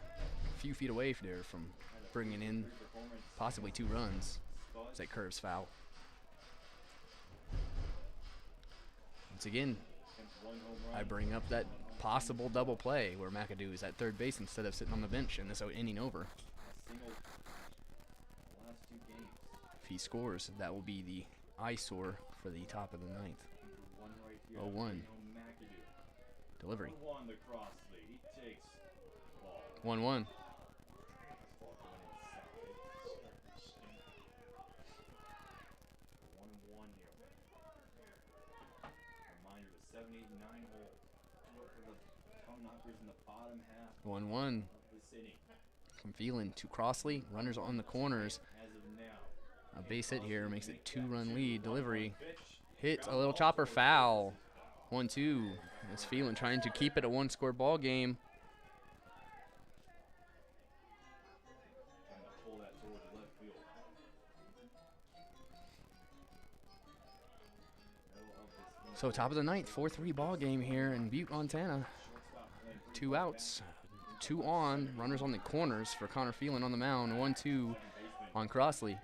few feet away there from bringing in possibly 2 runs as that curves foul. Once again, I bring up that possible double play where McAdoo is at third base instead of sitting on the bench in this inning over. If he scores, that will be the eyesore for the top of the 9th. 0-1. Delivery. 1-1. Reminder, the 7, 8, 9 hole. Look for the Tommyknockers in the bottom half 1-1. of this inning. From Phelan to Crossley. Runners on the corners. As of now, A base hit here makes it 2-run lead. Delivery. Hit a little chopper foul. 1-2. As Phelan trying to keep it a 1-score ball game. trying to pull that toward the left field. So top of the 9th, 4-3 ball game here in Butte, Montana. 2 outs, 2 on, runners on the corners for Connor Phelan on the mound, 1-2 on Crossley.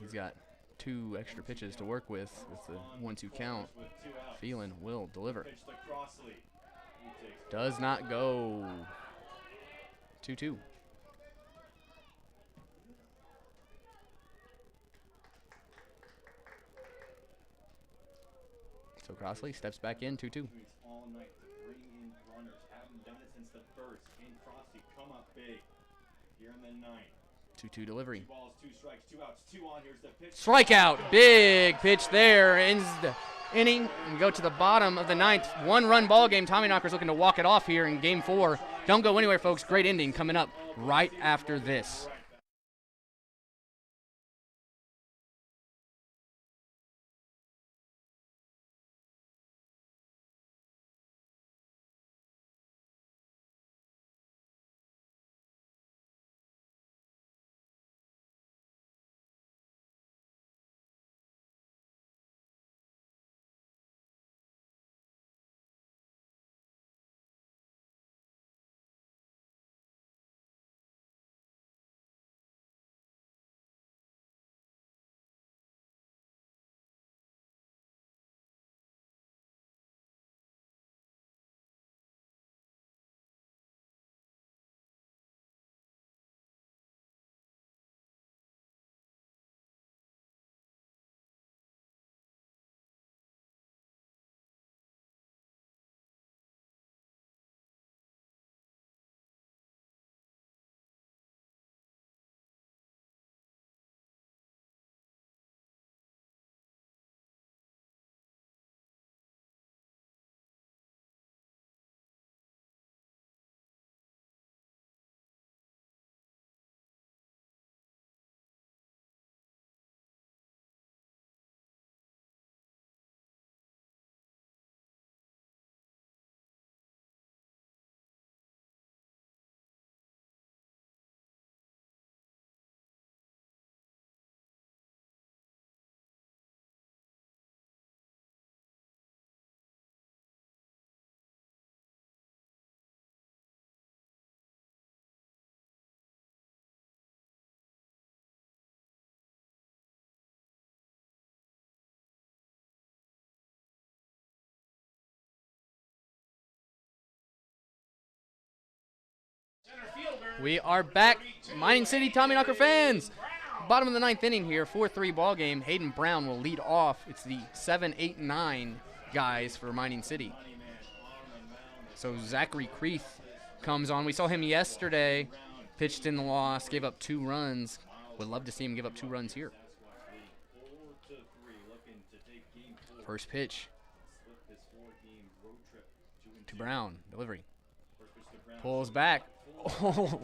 He's got 2 extra pitches to work with the 1-2 count. Phelan will deliver. Does not go. 2-2. So Crossley steps back in, 2-2. All night to bring in runners. Haven't done it since the first. And Crossley come up big here in the ninth. 2-2 delivery. 2 balls, 2 strikes, 2 outs, 2 on. Here's the pitch. Strikeout. Big pitch there. Ends the inning and go to the bottom of the ninth. 1-run ball game. Tommyknockers looking to walk it off here in game 4. Don't go anywhere, folks. Great ending coming up right after this. We are back, Mining City Tommyknocker fans. Bottom of the ninth inning here, 4-3 ball game. Hayden Brown will lead off. It's the 7, 8, 9 guys for Mining City. So Zachary Creeth comes on. We saw him yesterday, pitched in the loss, gave up 2 runs. Would love to see him give up 2 runs here. First pitch to Brown, delivery. Pulls back. Oh,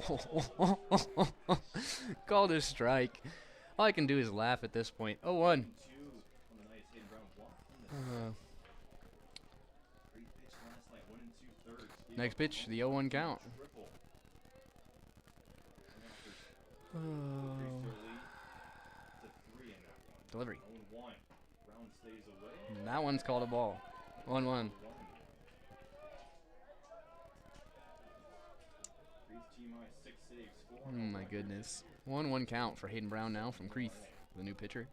called a strike. All I can do is laugh at this point. 0-1. Next pitch, the 0-1 count. Delivery. And that one's called a ball. 1-1. Oh my goodness. 1-1 count for Hayden Brown now from Creeth, the new pitcher.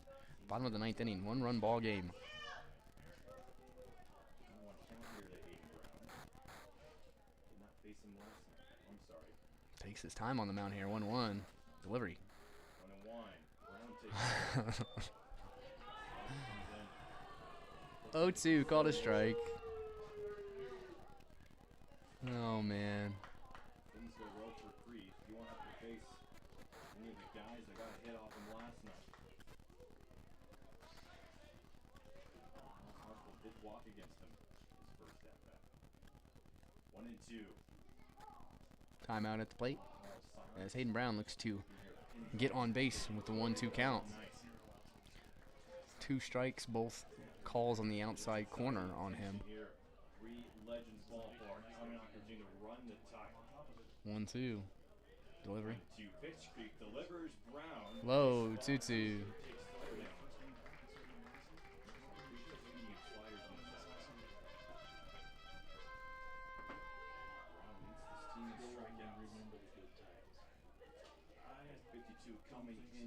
Bottom of the ninth inning, 1-run ball game. Takes his time on the mound here. 1-1. Delivery. 0-2, called a strike. Oh man. Things go well for Creeth. You won't have to face any of the guys that got hit off him last night. Marshall did walk against him his first at bat. 1-2. Timeout at the plate as Hayden Brown looks to get on base with the 1-2 count. 2 strikes, both calls on the outside corner on him. 1-2. Delivery. Low, 2-2.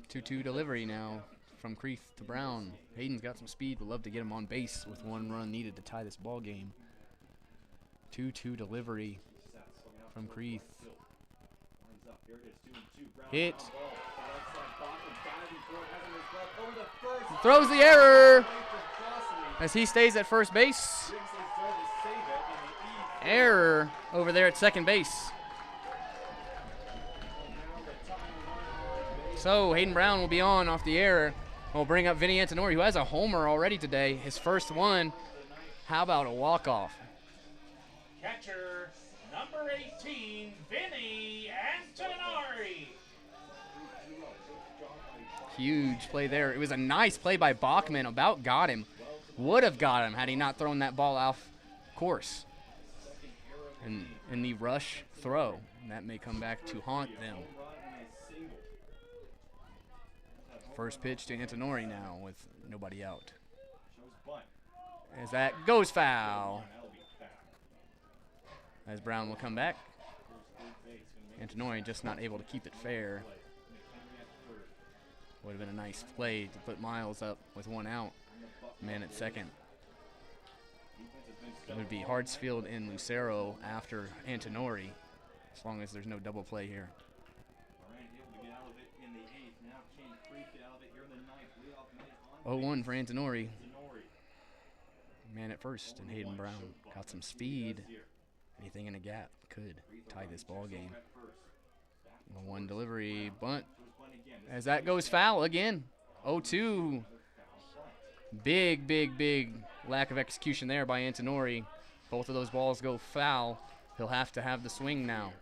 2-2 delivery now from Creeth to Brown. Hayden's got some speed. Would love to get him on base with 1 run needed to tie this ball game. 2-2 delivery from Creeth. Hit. Throws the error as he stays at first base. Error over there at second base. So Hayden Brown will be on off the error. We'll bring up Vinny Antonori, who has a homer already today, his first one. How about a walk-off? Catcher number 18, Vinny Antonori. Huge play there. It was a nice play by Bachman. About got him. Would have got him had he not thrown that ball off course. And in the rush throw, and that may come back to haunt them. First pitch to Antonori now with nobody out. As that goes foul. As Brown will come back. Antonori just not able to keep it fair. Would have been a nice play to put Miles up with 1 out. Man at second. It would be Hartsfield and Lucero after Antonori, as long as there's no double play here. 0-1 for Antonori. Man at first, and Hayden Brown got some speed. Anything in a gap could tie this ball game. 1 delivery, bunt. As that goes foul again. 0-2. Big, big, big lack of execution there by Antonori. Both of those balls go foul. He'll have to have the swing now.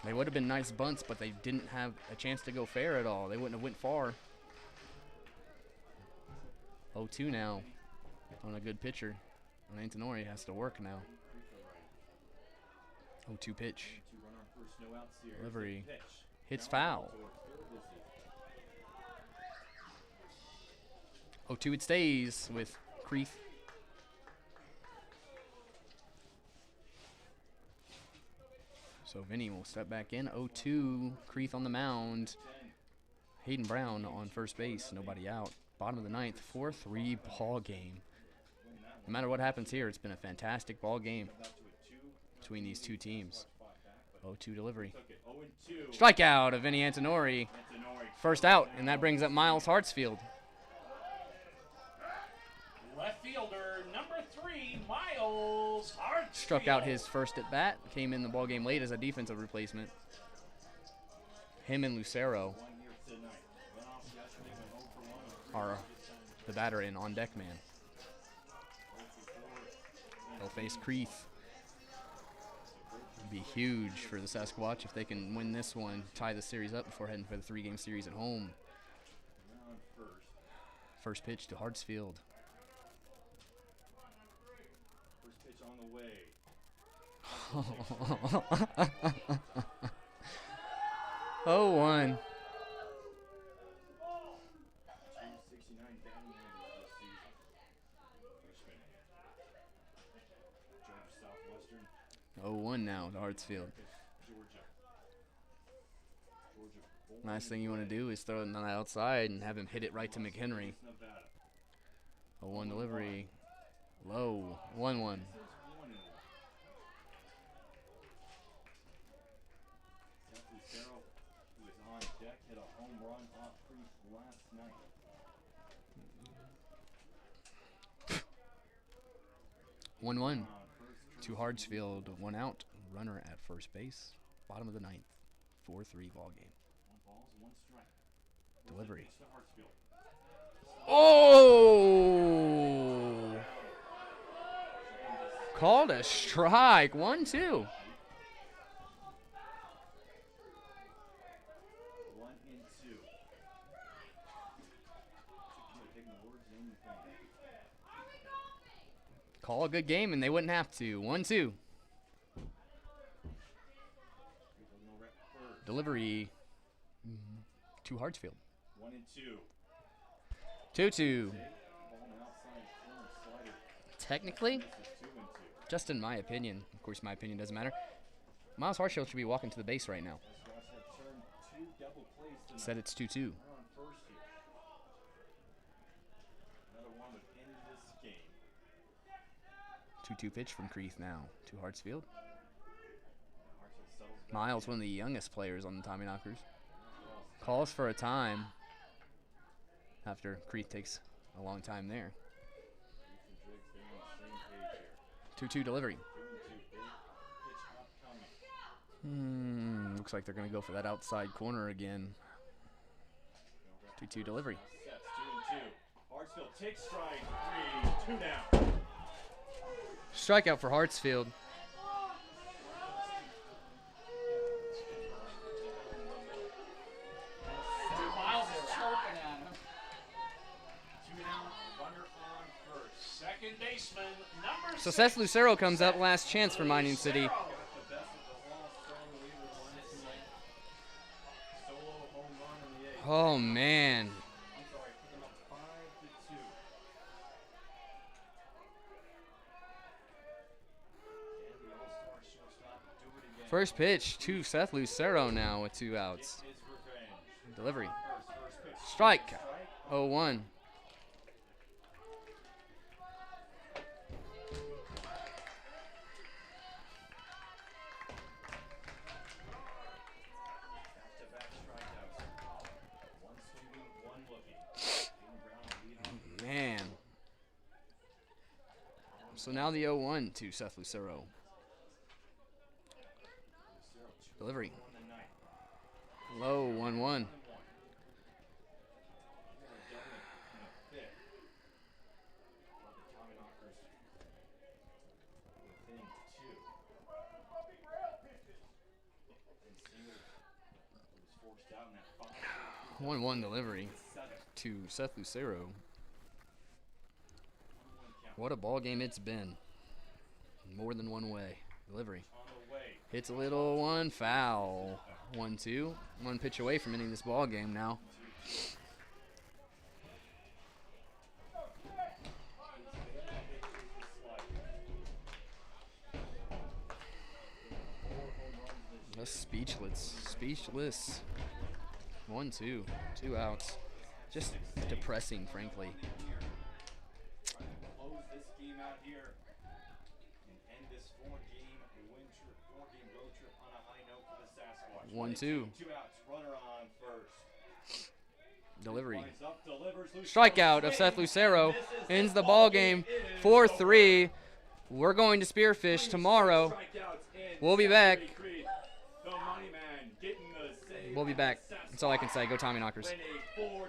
They would have been nice bunts, but they didn't have a chance to go fair at all. They wouldn't have went far. 0-2 now on a good pitcher. And Antonori has to work now. 0-2 pitch. Delivery. Hits foul. 0-2 it stays with Creeth. So Vinny will step back in. 0-2. Creeth on the mound. Hayden Brown on first base. Nobody out. Bottom of the ninth. 4-3 ball game. No matter what happens here, it's been a fantastic ball game between these two teams. 0-2 delivery. Strikeout of Vinny Antonori. First out, and that brings up Miles Hartsfield. Left fielder number 3, Miles Hartsfield. Struck out his first at bat. Came in the ball game late as a defensive replacement. Him and Lucero are the batter and on deck man. They'll face Creeth. It'd be huge for the Sasquatch if they can win this one, tie the series up before heading for the 3-game series at home. First pitch to Hartsfield. First pitch on the way. 0-1. Now to Hartsfield. Last thing you want to do is throw it on the outside and have him hit it right to McHenry. 0-1 delivery. Low. 1-1. One to Hartsfield, 1 out, runner at first base, bottom of the ninth, 4-3 ball game. Delivery. Oh! Called a strike, 1-2. Call a good game and they wouldn't have to. 1-2. Delivery to Hartsfield. 1-2. 2-2. Technically, just in my opinion, of course my opinion doesn't matter, Miles Hartsfield should be walking to the base right now. Sasquatch have turned 2 double plays tonight. Said it's 2-2. Runner on first here. Another one would end this game. 2-2 pitch from Creeth now to Hartsfield. Hartsfield settles back Miles, in. one of the youngest players on the Tommyknockers, calls for a time after Creeth takes a long time there. Creeth and Driggs, they're on the same page here. 2-2 delivery. 2-2. Big pitch upcoming. Looks like they're going to go for that outside corner again. 2-2 delivery. Sets 2-2. Hartsfield takes strike 3, 2 down. Strikeout for Hartsfield. Miles is chirping at him. 2 down, runner on first. Second baseman, number So 6. Seth Lucero comes up, last chance for Mining City. Got the best of the Hall, strong reliever lineup tonight. Solo home run in the 8th. Oh, man. I'm sorry, put them up 5-2. And the all-star shortstop do it again. First pitch to Seth Lucero now with 2 outs. It is revenge. Delivery. First pitch. Strike. 0-1. Back-to-back strikeouts. One swinging, one looking. Hayden Brown leading. Man. So now the 0-1 to Seth Lucero. Delivery. On the night. Low 1-1. 1-1. They are down in the 5th. But the Tommyknockers within 2. And Single was forced out in that 5 1-1 delivery 7. to Seth Lucero. 1-1 count. What a ball game it's been. More than one way. Delivery. On the way. Hits a little one, foul. 1-2. One pitch away from ending this ball game now. Just speechless. 1-2. 2 outs. Just depressing, frankly. Close this game out here and end this 4-game road trip on a high note for the Sasquatch. 1-2. 2 outs, runner on first. Delivery. Lines up, delivers, Lucero Strikeout of Seth swings, Lucero and misses. ends This the ball game game. is 4-3. We're going to Spearfish tomorrow. Strikeouts in We'll be back. Creek. The money man getting the save. We'll be back. That's all I can say. Go Tommyknockers. Win a 4-3.